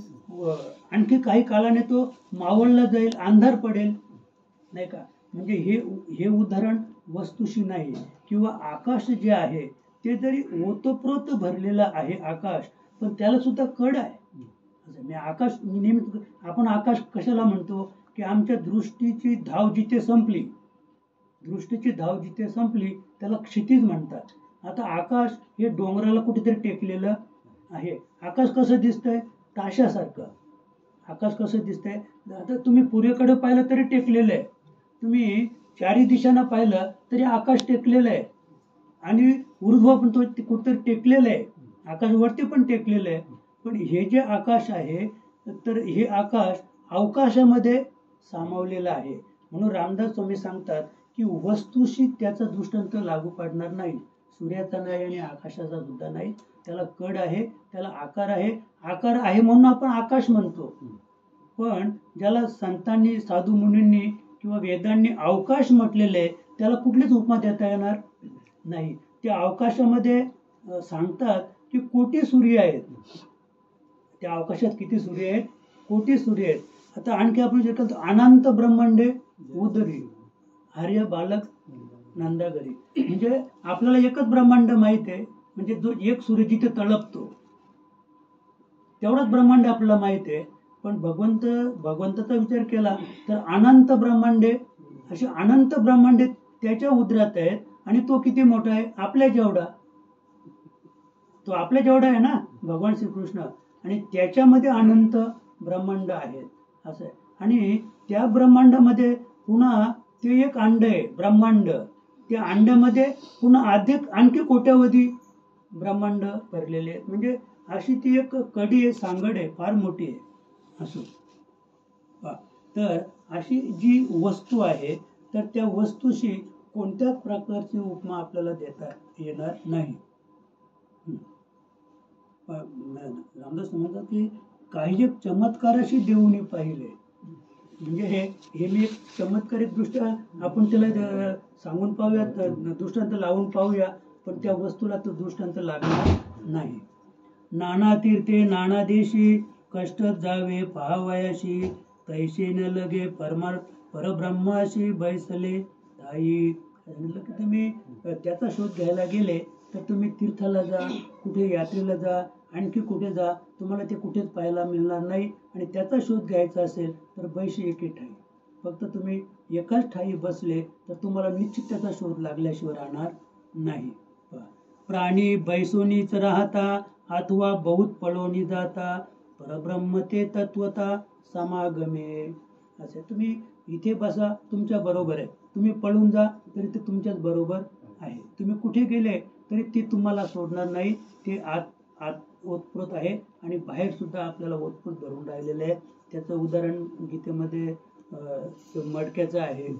आणखी काही काळाने तो मावळला जाईल, अंधार पडेल, नाही का? म्हणजे हे उदाहरण वस्तुशी नाही. किंवा आकाश जे आहे ते जरी ओतप्रोत भरलेलं आहे आकाश, पण त्याला सुद्धा कड आहे. मी नेहमी आपण आकाश कशाला म्हणतो? की आमच्या दृष्टीची धाव जिथे संपली, त्याला क्षितिज म्हणतात. आता आकाश हे डोंगराला कुठेतरी टेकलेलं आहे. आकाश कसं दिसतंय? ताशासारखं. आकाश कसं दिसतंय? आता तुम्ही पूर्वेकडे पाहिलं तरी टेकलेलं आहे, तुम्ही चारी दिशांना पाहिलं तरी आकाश टेकलेलं आहे, आणि ऊर्ध्व पण तो कुठेतरी टेकलेलं आहे, आकाश वरती पण टेकलेलं आहे. पण हे जे आकाश आहे, तर हे आकाश अवकाशामध्ये सामावलेलं आहे. म्हणून रामदास स्वामी सांगतात की वस्तूशी त्याचा दृष्टांत लागू पडणार नाही. सूर्याचा नाही आणि आकाशाचा सुद्धा नाही. त्याला कड आहे, त्याला आकार आहे म्हणून आपण आकाश म्हणतो. पण ज्याला संतांनी, साधू मुनींनी किंवा वेदांनी अवकाश म्हटलेले आहे, त्याला कुठलीच उपमा देता येणार नाही. त्या अवकाशामध्ये सांगतात की कोटी सूर्य आहेत. त्या अवकाशात किती सूर्य आहेत? कोटी सूर्य आहेत. आता आणखी आपण जे करतो, अनंत ब्रह्मांडे उदरी आर्य बालक नंदागरी. म्हणजे आपल्याला एकच ब्रह्मांड माहित आहे, म्हणजे जो एक सूर्य जिथे तळपतो तेवढाच ब्रह्मांड आपल्याला माहित आहे. पण भगवंताचा विचार केला तर अनंत ब्रह्मांडे, अशी अनंत ब्रह्मांडे त्याच्या उदरात आहेत. आणि तो किती मोठा आहे? आपल्या जेवढा. तो आपल्या जेवढा आहे ना, भगवान श्रीकृष्ण. आणि त्याच्यामध्ये अनंत ब्रह्मांड आहेत, असं आहे. आणि त्या ब्रह्मांडामध्ये पुन्हा ते एक अंड आहे, ब्रह्मांड. त्या अंड्यामध्ये पुन्हा आणखी कोट्यावधी ब्रह्मांड भरलेले आहेत. म्हणजे अशी ती एक कडी आहे, सांगड आहे, फार मोठी आहे. असो, तर अशी जी वस्तू आहे, तर त्या वस्तूशी कोणत्याच प्रकारची उपमा आपल्याला देता येणार नाही. रामदास म्हणतात की काही एक चमत्काराशी देऊनी पाहिले. म्हणजे हे मी एक चमत्कारिक दृष्ट्या आपण त्याला सांगून पाहूया, दृष्टांत लावून पाहूया, पण त्या वस्तूला तो दृष्टांत लागणार नाही. नाना तीर्थे नाना देशी कष्ट जावे पाहावयाशी तैसे न लगे परब्रह्माशी बैसले ताई. सांगितलं की तुम्ही त्याचा शोध घ्यायला गेले तर तुम्ही तीर्थाला जा, कुठे यात्रेला जा, आणखी कुठे जा, तुम्हाला ते कुठेच पाहायला मिळणार नाही. आणि त्याचा शोध घ्यायचा असेल तर बैशी एके ठाई. फक्त तुम्ही एकाच ठाई बसले तर तुम्हाला निश्चित त्याचा शोध लागल्याशिवाय राहणार नाही. प्राणी बैसोनीच राहता अथवा बहुत पळोनी जाता परब्रह्म ते तत्वता समागमे. असे तुम्ही इथे बसा, तुमच्या बरोबर आहे. तुम्ही पळून जा तरी ते तुमच्याच बरोबर आहे. तुम्ही कुठे गेले तरी ते तुम्हाला सोडणार नाही. ते आत ओतप्रोत आहे आणि बाहेर सुद्धा आपल्याला ओतप्रोत भरून राहिलेले आहे. त्याचं उदाहरण गीतेमध्ये मडक्याचं आहे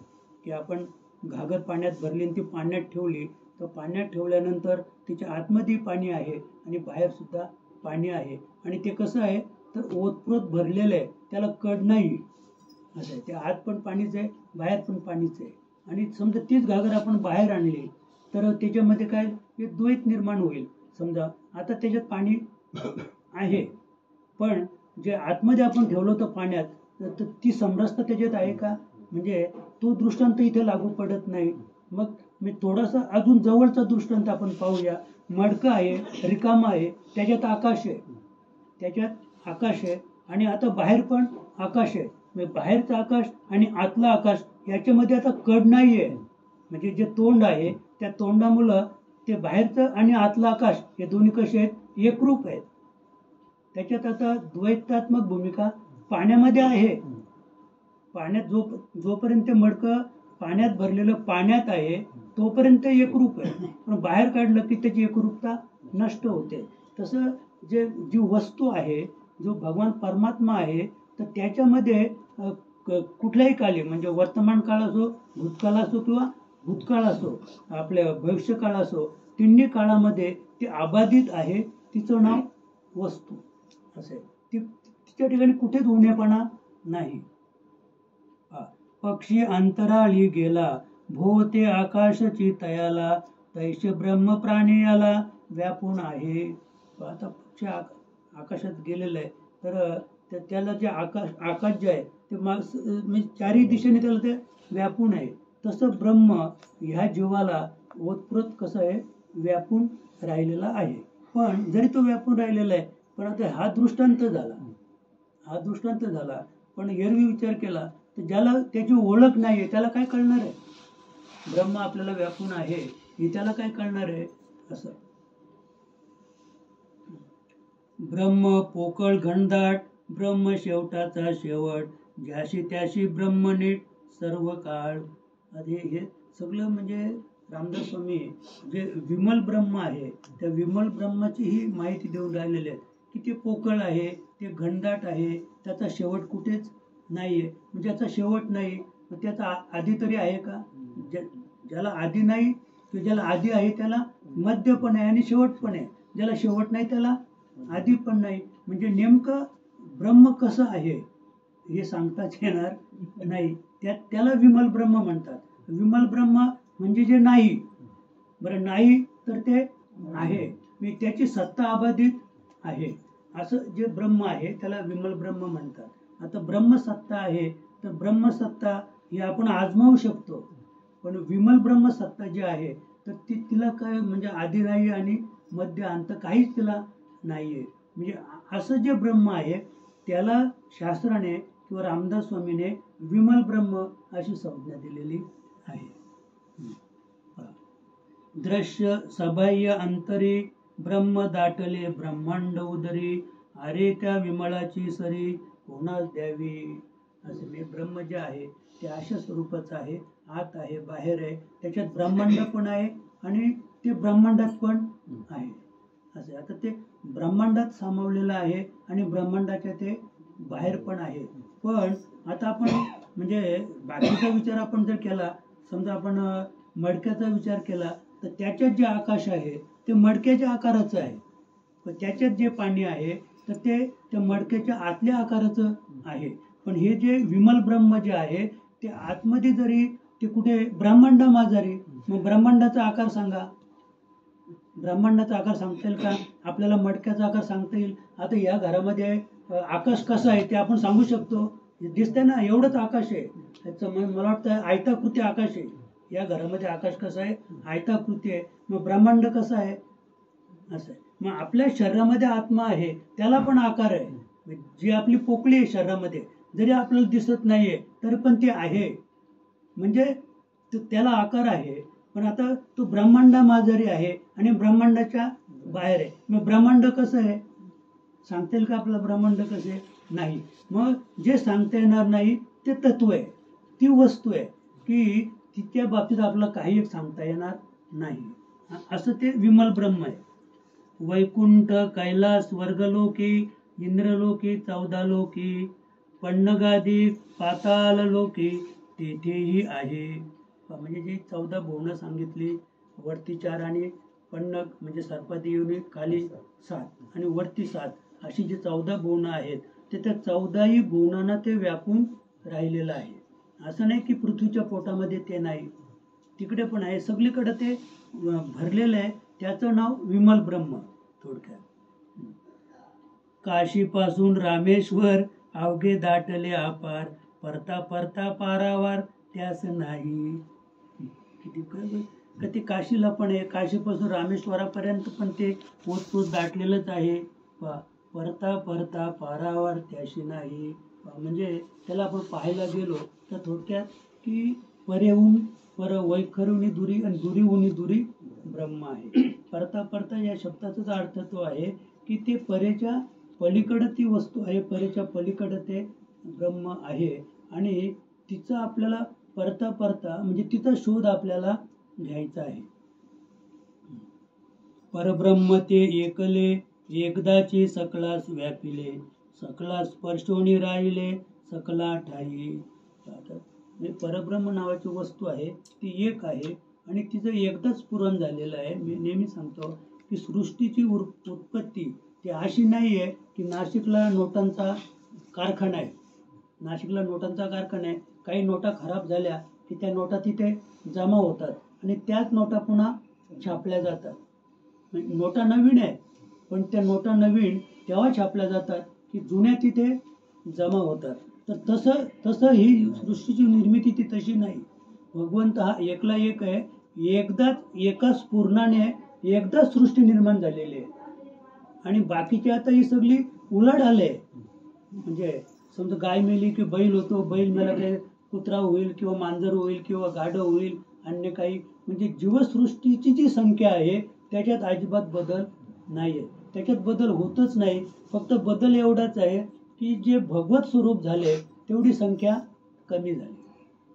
की आपण घागर पाण्यात भरली आणि ती पाण्यात ठेवली तर पाण्यात ठेवल्यानंतर तिच्या आतमध्ये पाणी आहे आणि बाहेर सुद्धा पाणी आहे. आणि ते कसं आहे तर ओतप्रोत भरलेलं आहे, त्याला कड नाही. असं आहे, ते आत पण पाणीच आहे, बाहेर पण पाणीच आहे. आणि समजा तीच घागर आपण बाहेर आणली तर त्याच्यामध्ये काय एक द्वैत निर्माण होईल. समजा आता त्याच्यात पाणी आहे पण जे आतमध्ये आपण ठेवलं होतं पाण्यात तर ती समरसता त्याच्यात आहे का? म्हणजे तो दृष्टांत इथे लागू पडत नाही. मग मी थोडासा अजून जवळचा दृष्टांत आपण पाहूया. मडकं आहे, रिकामा आहे, त्याच्यात आकाश आहे, त्याच्यात आकाश आहे आणि आता बाहेर पण आकाश आहे. म्हणजे बाहेरचं आकाश आणि आतलं आकाश याच्यामध्ये आता कड नाही आहे. म्हणजे जे तोंड आहे त्या तोंडामुळं ते बाहेरचं आणि आतलं आकाश हे दोन्ही कसे आहेत? एकरूप आहेत. त्याच्यात आता द्वैतात्मक भूमिका पाण्यामध्ये आहे. पाण्यात जोपर्यंत ते मडकं पाण्यात भरलेलं पाण्यात आहे तोपर्यंत एकरूप आहे. पण बाहेर काढलं की त्याची एकरूपता नष्ट होते. तसं जी वस्तू आहे, जो भगवान परमात्मा आहे, तर त्याच्यामध्ये कुठल्याही काळी म्हणजे वर्तमान काळ असो, भूतकाळ असो किंवा भूतकाळ असो, आपल्या भविष्यकाळ असो, तिन्ही काळामध्ये ती अबाधित आहे. तिचं नाव वस्तू असे. तिच्या ठिकाणी कुठेच उणेपणा नाही. पक्षी अंतराळी गेला भोवते आकाशची तयाला तैसे ब्रह्म प्राणी याला व्यापून आहे. आता पक्षी आकाशात गेलेलं आहे तर त्याला जे आकाश जे आहे ते म्हणजे चारही दिशेने त्याला ते व्यापून आहे. तसं ब्रह्म ह्या जीवाला ओतप्रोत कसं आहे? व्यापून राहिलेला आहे. पण जरी तो व्यापून राहिलेला आहे पण आता हा दृष्टांत झाला पण एरवी विचार केला तर ज्याला त्याची ओळख नाही आहे त्याला काय कळणार आहे? ब्रह्म आपल्याला व्यापून आहे हे त्याला काय कळणार आहे? असं ब्रह्म पोकळ घनदाट ब्रह्म शेवटाचा शेवट ज्याशी त्याशी ब्रह्म नीट सर्व काळ. हे सगळं म्हणजे रामदास स्वामी जे विमल ब्रह्म आहे त्या विमल ब्रह्माची ही माहिती देऊन राहिलेली आहे की ते पोकळ आहे, ते घनदाट आहे, त्याचा शेवट कुठेच नाही आहे. म्हणजे त्याचा शेवट नाही, त्याचा आधी तरी आहे का? ज्याला आधी नाही किंवा ज्याला आधी आहे त्याला मध्य पण आहे आणि शेवट पण आहे. ज्याला शेवट नाही त्याला आधी पण नाही. म्हणजे नेमकं ब्रह्म कसं आहे हे सांगताच येणार नाही. त्याला विमल ब्रह्म म्हणतात. विमल ब्रह्म म्हणजे जे नाही. बरं, नाही तर ते आहे, मी त्याची सत्ता अबाधित आहे असं जे ब्रह्म आहे त्याला विमल ब्रह्म म्हणतात. आता ब्रह्मसत्ता आहे तर ब्रह्मसत्ता ही आपण आजमावू शकतो. पण विमल ब्रह्मसत्ता जी आहे तर तिला काय म्हणजे आधी नाही आणि मध्य अंत काहीच तिला नाहीये. म्हणजे असं जे ब्रह्म आहे त्याला शास्त्राने किंवा रामदास स्वामीने विमल ब्रह्म अशी संज्ञा दिलेली आहे. दृश्य सबाह्य अंतरी ब्रह्म दाटले ब्रह्मांड उदरी अरे त्या विमलाची सरी कोणास द्यावी. असे मी ब्रह्म जे आहे ते अशा स्वरूपाचं आहे, आत आहे, बाहेर आहे, त्याच्यात ब्रह्मांड पण आहे आणि ते ब्रह्मांडात पण आहे. असे आता ते ब्रह्मांडात सामावलेलं आहे आणि ब्रह्मांडाच्या ते बाहेर पण आहे. पण आता आपण म्हणजे बाकीचा विचार आपण जर केला, समजा आपण मडक्याचा विचार केला तर त्याच्यात जे आकाश आहे ते मडक्याच्या आकाराचं आहे. पण त्याच्यात जे पाणी आहे तर ते त्या मडक्याच्या आतल्या आकाराचं आहे. पण हे जे विमल ब्रह्म जे आहे ते आतमध्ये जरी ते कुठे ब्रह्मांडा माजारी, मग ब्रह्मांडाचा आकार सांगा. ब्रह्मांडाचा आकार सांगता येईल का? आपल्याला मडक्याचा आकार सांगता येईल. आता या घरामध्ये आकाश कसं आहे ते आपण सांगू शकतो. दिसतंय ना, एवढंच आकाश आहे. त्याचं मला वाटतं आयताकृती आकाश आहे. या घरामध्ये आकाश कसं आहे? आयताकृती आहे. मग ब्रह्मांड कसं आहे? असं आहे. मग आपल्या शरीरामध्ये आत्मा आहे, त्याला पण आकार आहे. जी आपली पोकळी आहे शरीरामध्ये, जरी आपल्याला दिसत नाहीये तरी पण ती आहे, म्हणजे त्याला आकार आहे. पण आता तो ब्रह्मांडामाझारी आहे आणि ब्रह्मांडाच्या बाहेर आहे. मग ब्रह्मांड कसं आहे सांगता येईल का आपलं? ब्रह्मांड कसं आहे? नाही. मग जे सांगता येणार नाही ते तत्व आहे, ती वस्तू आहे की तिच्या बाबतीत आपल्याला काही सांगता येणार नाही. असं ते विमल ब्रह्म आहे. वैकुंठ कैलास स्वर्गलोकी इंद्रलोकी 14 लोकी पन्नगादी पाताल लोकी तेथेही आहे. म्हणजे जी 14 भुवनं सांगितली, वरती 4 आणि पन्नग म्हणजे सर्पादी योनी, खाली 7 आणि वरती 7, अशी जी 14 भुवनं आहेत ते त्या 14ही भुवनांना ते व्यापून राहिलेलं आहे. असं नाही की पृथ्वीच्या पोटामध्ये ते नाही, तिकडे पण आहे, सगळीकडे ते भरलेलं आहे. त्याचं नाव विमल ब्रह्म. थोडक्यात काशीपासून रामेश्वर अवघे दाटले अपार, परता परता पारावार त्यास नाही. किती ते काशीला पण आहे, काशीपासून रामेश्वरापर्यंत पण ते पोत दाटलेलंच आहे. परता परता पारावार त्याशी नाही. म्हणजे त्याला आपण पाहायला गेलो तर थोडक्यात की परेहून पर वैखरुनी दुरी आणि दुरीहूनी दुरी ब्रह्म आहे. परता परता या शब्दाचा अर्थ तो आहे की ते परेच्या पलीकडे ती वस्तू आहे, परेच्या पलीकडे ते ब्रह्म आहे आणि तिचा आपल्याला परता परता म्हणजे तिचा शोध आपल्याला घ्यायचा आहे. परब्रह्म ते एकले एकदाचे सकलास व्यापिले, सकला स्पर्शोनी राहिले सकला ठाई. परब्रह्म नावाची वस्तू आहे ती एक आहे आणि तिचं एकदाच पुरण झालेलं आहे. मी नेहमी सांगतो की सृष्टीची उत्पत्ती ती अशी नाही आहे की नाशिकला नोटांचा कारखाना आहे. नाशिकला नोटांचा कारखाना आहे. काही नोटा खराब झाल्या की त्या नोटा तिथे जमा होतात आणि त्याच नोटा पुन्हा छापल्या जातात. नोटा नवीन आहे पण त्या नोटा नवीन तेव्हा छापल्या जातात की जुन्या तिथे जमा होतात. तर तसं ही सृष्टीची निर्मिती ती तशी नाही. भगवंत हा एकला एक आहे. एकदाच एका स्फुरणाने एकदाच सृष्टी निर्माण झालेली आहे आणि बाकीची आता ही सगळी उलट आले. म्हणजे समजा गाय मेली की बैल होतो, बैल मेला की कुत्रा होईल किंवा मांजर होईल किंवा गाढ होईल, अन्य काही. म्हणजे जीवसृष्टीची जी संख्या आहे त्याच्यात अजिबात बदल नाही आहे. त्याच्यात बदल होतच नाही. फक्त बदल एवढाच आहे की जे भगवत स्वरूप झाले तेवढी संख्या कमी झाली.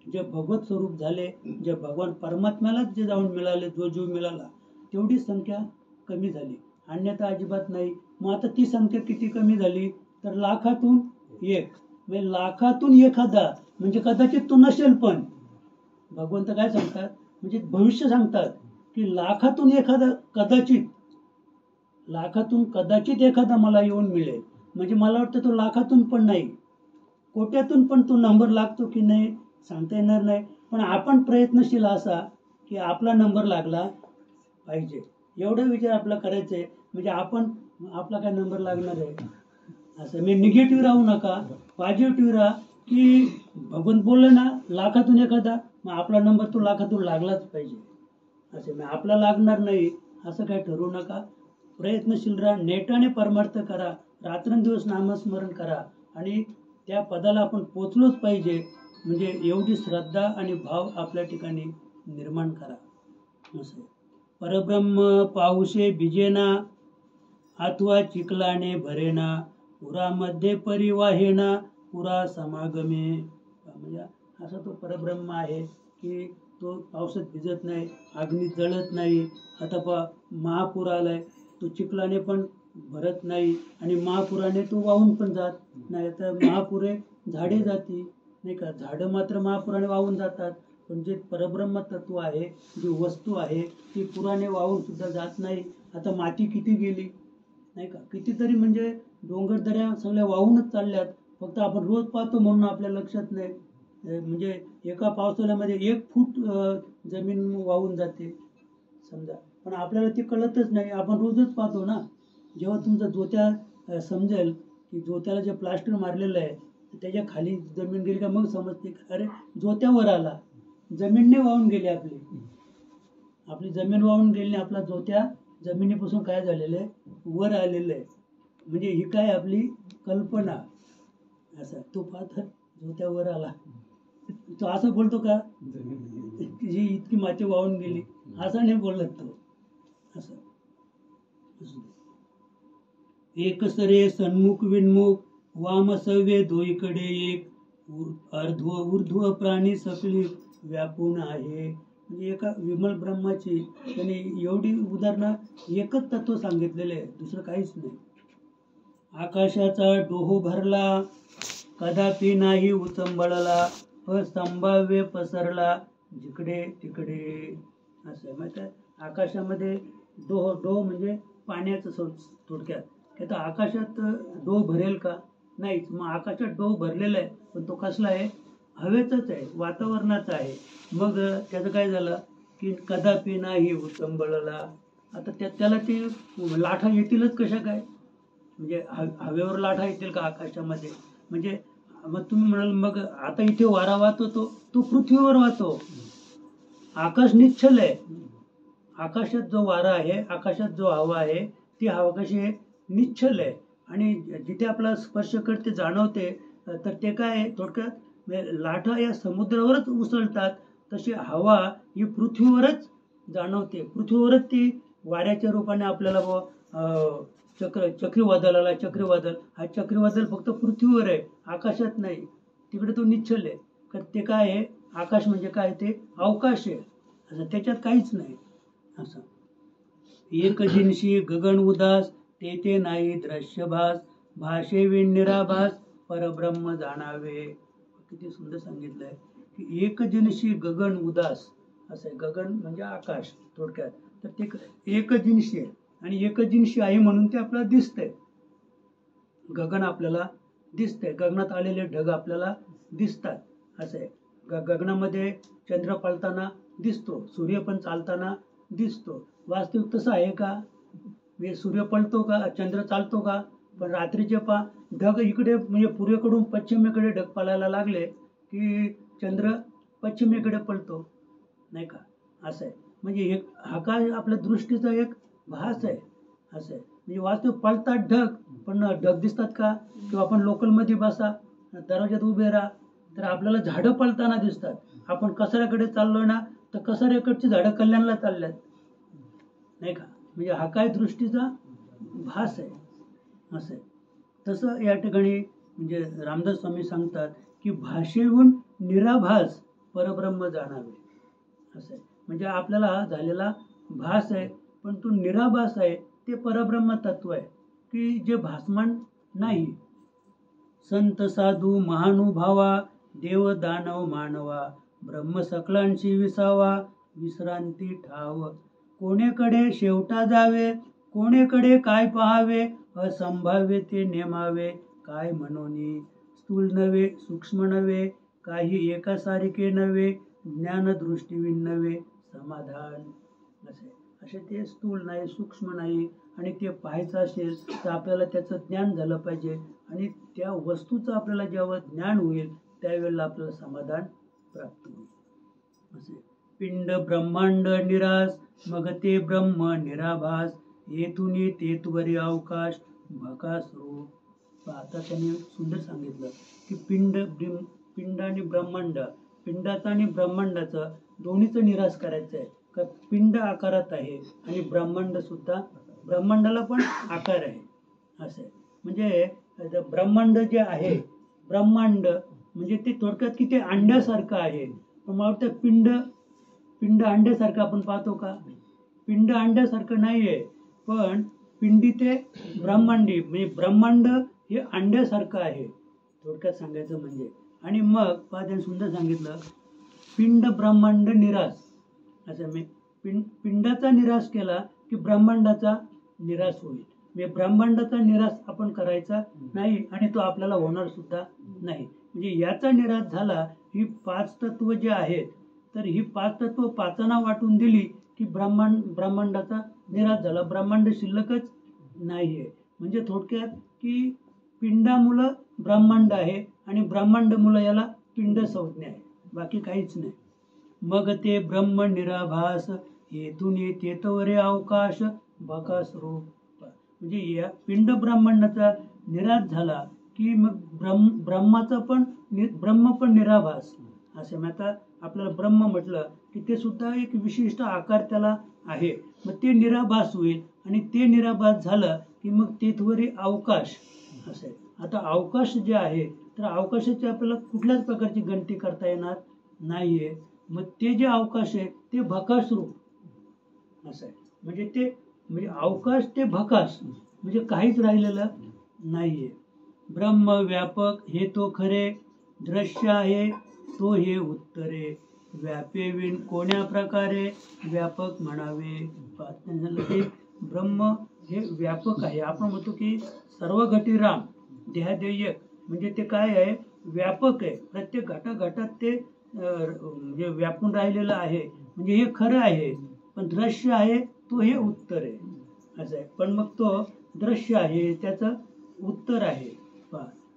जे भगवत स्वरूप झाले, जे भगवान परमात्म्यालाच जे जाऊन मिळाले, जो जीव मिळाला, तेवढी संख्या कमी झाली, अन्यथा अजिबात नाही. मग आता ती संख्या किती कमी झाली तर लाखातून एक, म्हणजे लाखातून एखादा, म्हणजे कदाचित तो नसेल. पण भगवंत काय सांगतात म्हणजे भविष्य सांगतात की लाखातून एखादा कदाचित, लाखातून कदाचित एखादा मला येऊन मिळेल. म्हणजे मला वाटतं तो लाखातून पण नाही, कोट्यातून पण तो नंबर लागतो की नाही सांगता येणार नाही. पण आपण प्रयत्नशील असा की आपला नंबर लागला पाहिजे, एवढा विचार आपला करायचा आहे. म्हणजे आपण आपला काय नंबर लागणार आहे असं. मी निगेटिव्ह राहू नका, पॉझिटिव्ह राहा की भगवंत बोललं ना लाखातून एखादा, मग आपला नंबर तो लाखातून लागलाच पाहिजे असे. मग आपला लागणार नाही असं काय ठरवू नका. प्रयत्नशील राहा, नेटाने परमार्थ करा, रात्रंदिवस नामस्मरण करा आणि त्या पदाला आपण पोचलोच पाहिजे. म्हणजे एवढी श्रद्धा आणि भाव आपल्या ठिकाणी निर्माण करा असं. परब्रह्म पाऊसे भिजेना अथवा चिखलाने भरेना, पुरामध्ये परिवाहेना पुरा समागमे. म्हणजे असा तो परब्रह्म आहे की तो पावसात भिजत नाही, अग्नीत जळत नाही. आता महापूर आलाय, तो चिखलाने पण भरत नाही आणि महापुराने तो वाहून पण जात नाही. तर महापुरे झाडे जाती नाही का, झाडं मात्र महापुराने वाहून जातात. पण जे परब्रह्म तत्व आहे, जी वस्तू आहे ती पुराने वाहून सुद्धा जात नाही. आता माती किती गेली नाही का, कितीतरी म्हणजे डोंगर दऱ्या सगळ्या वाहूनच चालल्यात. फक्त आपण रोज पाहतो म्हणून आपल्या लक्षात नाही. म्हणजे एका पावसाळ्यामध्ये 1 फूट जमीन वाहून जाते समजा. पण आपल्याला ते कळतच नाही. आपण रोजच पाहतो ना, जेव्हा तुमचा जोत्या समजेल की जोत्याला जे प्लास्टर मारलेलं आहे त्याच्या खाली जमीन गेली का मग समजते अरे जोत्यावर आला, जमीन नाही वाहून गेली आपली. आपली जमीन वाहून गेली, आपला जोत्या जमिनीपासून काय झालेलं आहे, वर आलेलं आहे. म्हणजे ही काय आपली कल्पना. असं तो पाहत जोत्यावर आला, तो असं बोलतो का जी इतकी माती वाहून गेली, असं नाही बोलत तो. असं एक सरे सन्मुख विन्मुख वाम सव्ये दोईकडे एक अर्ध्व ऊर्ध्व प्राणी सकली व्यापून आहे. म्हणजे एका विमल ब्रह्माची त्यांनी एवढी उदाहरणं, एकच तत्व सांगितलेले आहे, दुसरं काहीच नाही. आकाशाचा डोहो भरला कदापि नाही उचंबळला, असंभाव्य पसरला जिकडे तिकडे. असं माहित आहे. आकाशामध्ये डोह म्हणजे पाण्याचं थोडक्यात. आता आकाशात डोह भरेल का, नाहीच. मग आकाशात डोह भरलेला आहे, पण तो कसला आहे, हवेचाच आहे, वातावरणाचा आहे. मग त्याचं काय झालं की कदापि नाही उचंबळला. आता त्याला ते लाठा येतीलच कशा काय, म्हणजे हवेवर लाठा येतील का आकाशामध्ये. म्हणजे मग तुम्ही म्हणाल मग आता इथे वारा वाहतो तो पृथ्वीवर वाहतो. आकाश निश्चल आहे. आकाशात जो वारा आहे, आकाशात जो हवा आहे, ती हवा कशी आहे, निश्चल आहे. आणि जिथे आपला स्पर्श करते जाणवते, तर ते काय आहे, थोडक्यात लाटा या समुद्रावरच उसळतात. तशी हवा ही पृथ्वीवरच जाणवते. पृथ्वीवरच ती वाऱ्याच्या रूपाने आपल्याला चक्रीवादळ आला, चक्रीवादळ, हा चक्रीवादळ फक्त पृथ्वीवर आहे, आकाशात नाही. तिकडे तो निश्चल आहे. तर ते काय आहे, आकाश म्हणजे काय, ते अवकाश आहे. असं त्याच्यात काहीच नाही. असं एक जिनशी गगन उदास ते नाही दृश्यभास, भाषेवी निराभास परब्रह्म जाणावे. किती सुंदर सांगितलंय की एक जिनशी गगन उदास. असं आहे, गगन म्हणजे आकाश थोडक्यात. तर ते एक जिनशी आहे आणि एक जिनशी आहे म्हणून ते आपल्याला दिसतंय. गगन आपल्याला दिसतंय, गगनात आलेले ढग आपल्याला दिसतात. असं आहे. गगनामध्ये चंद्र पळताना दिसतो, सूर्य पण चालताना दिसतो. वास्तविक तसं आहे का, म्हणजे सूर्य पळतो का, चंद्र चालतो का. पण रात्रीचे ढग इकडे म्हणजे पूर्वेकडून पश्चिमेकडे ढग पळायला लागले की चंद्र पश्चिमेकडे पळतो, नाही का. असं आहे. म्हणजे हा काय आपल्या दृष्टीचा एक भास आहे. असं आहे. म्हणजे वास्तविक पळतात ढग, पण ढग दिसतात का. किंवा आपण लोकलमध्ये बसा, दरवाज्यात उभे राहा, तर आपल्याला झाडं पळताना दिसतात. आपण कसाऱ्याकडे चाललोय ना, तर कसाऱ्याकडची झाडं कल्याणला चालल्यात, नाही का. म्हणजे हा काय दृष्टीचा भास आहे. असं आहे. तसं या ठिकाणी म्हणजे रामदास स्वामी सांगतात की भाषेहून निराभास परब्रह्म जाणावे. असं आहे. म्हणजे आपल्याला झालेला भास आहे, पण तो निराभास आहे, ते परब्रह्म तत्व आहे की जे भासमान नाही. संत साधू महानुभावा देव दानव मानवा, ब्रह्म सकलांशी विसावा विश्रांती ठाव. कोणेकडे शेवटा जावे, कोणेकडे काय पहावे, असंभाव्य ते नेमावे काय म्हणोनी. स्थूल नव्हे सूक्ष्म नव्हे, काही एकासारखे नव्हे, ज्ञानदृष्टी नव्हे समाधान. असे ते स्थूल नाही, सूक्ष्म नाही. आणि ते पाहायचं असेल तर आपल्याला त्याचं ज्ञान झालं पाहिजे. आणि त्या वस्तूचं आपल्याला जेव्हा ज्ञान होईल त्यावेळेला आपल्याला समाधान प्राप्त होईल. असे पिंड ब्रह्मांड निरास, मग ते ब्रह्म निराभास, येथून तेत्वरी अवकाश भकास रूप. आता त्यांनी सुंदर सांगितलं की पिंड आणि ब्रह्मांड, पिंडाचा आणि ब्रह्मांडाचं दोन्हीचं निराश करायचं आहे. का पिंड आकारात आहे आणि ब्रह्मांड सुद्धा, ब्रह्मांडाला पण आकार आहे. असं आहे. म्हणजे ब्रह्मांड जे आहे, ब्रह्मांड म्हणजे ते थोडक्यात की ते अंड्यासारखं आहे. पण मला वाटतं पिंड अंड्यासारखं आपण पाहतो का, पिंड अंड्यासारखं नाही आहे. पण पिंडी ते ब्रह्मांडी, म्हणजे ब्रह्मांड हे अंड्यासारखं आहे थोडक्यात सांगायचं म्हणजे. आणि मग त्यांनी सुंदर सांगितलं पिंड ब्रह्मांड निराश. असं मी पिंडाचा निराश केला की ब्रह्मांडाचा निराश होईल. म्हणजे ब्रह्मांडाचा निराश आपण करायचा नाही आणि तो आपल्याला होणार सुद्धा नाही. म्हणजे याचा निराश झाला, ही पाच तत्व जे आहेत, तर ही पाच तत्व पाचांना वाटून दिली की ब्रह्मांडाचा निराश झाला, ब्रह्मांड शिल्लकच नाही आहे. म्हणजे थोडक्यात की पिंडामुळं ब्रह्मांड आहे आणि ब्रह्मांडमुळं याला पिंड संज्ञा आहे, बाकी काहीच नाही. मग ते ब्रह्म निराभास हेतून तेतवरे अवकाश भकास रूप. म्हणजे या पिंड ब्रह्मांडाचा निराश झाला की मग ब्रह्म पण निराभास असे. मग आता आपल्याला ब्रह्म म्हटलं की ते सुद्धा एक विशिष्ट आकार त्याला आहे. मग ते निराभास होईल आणि ते निराभास झालं की मग तेथवरी अवकाश असे. आता अवकाश जे आहे तर अवकाशाची आपल्याला कुठल्याच प्रकारची गणती करता येणार नाहीये. मग ते जे अवकाश आहे ते भकास रूप असं आहे. म्हणजे अवकाश ते भकास म्हणजे काहीच राहिलेलं नाहीये. ब्रह्म व्यापक हे तो खरे, दृश्य आहे तो हे उत्तरे, व्यापेविण कोण्या प्रकारे व्यापक म्हणावे. ब्रह्म हे व्यापक आहे. आपण म्हणतो की सर्व घटी राम देहादेय, म्हणजे ते काय आहे, व्यापक आहे. प्रत्येक घटाघटात ते म्हणजे व्यापून राहिलेलं आहे. म्हणजे हे खरं आहे. पण दृश्य आहे तो हे उत्तर आहे असं आहे. पण मग तो दृश्य आहे त्याचं उत्तर आहे.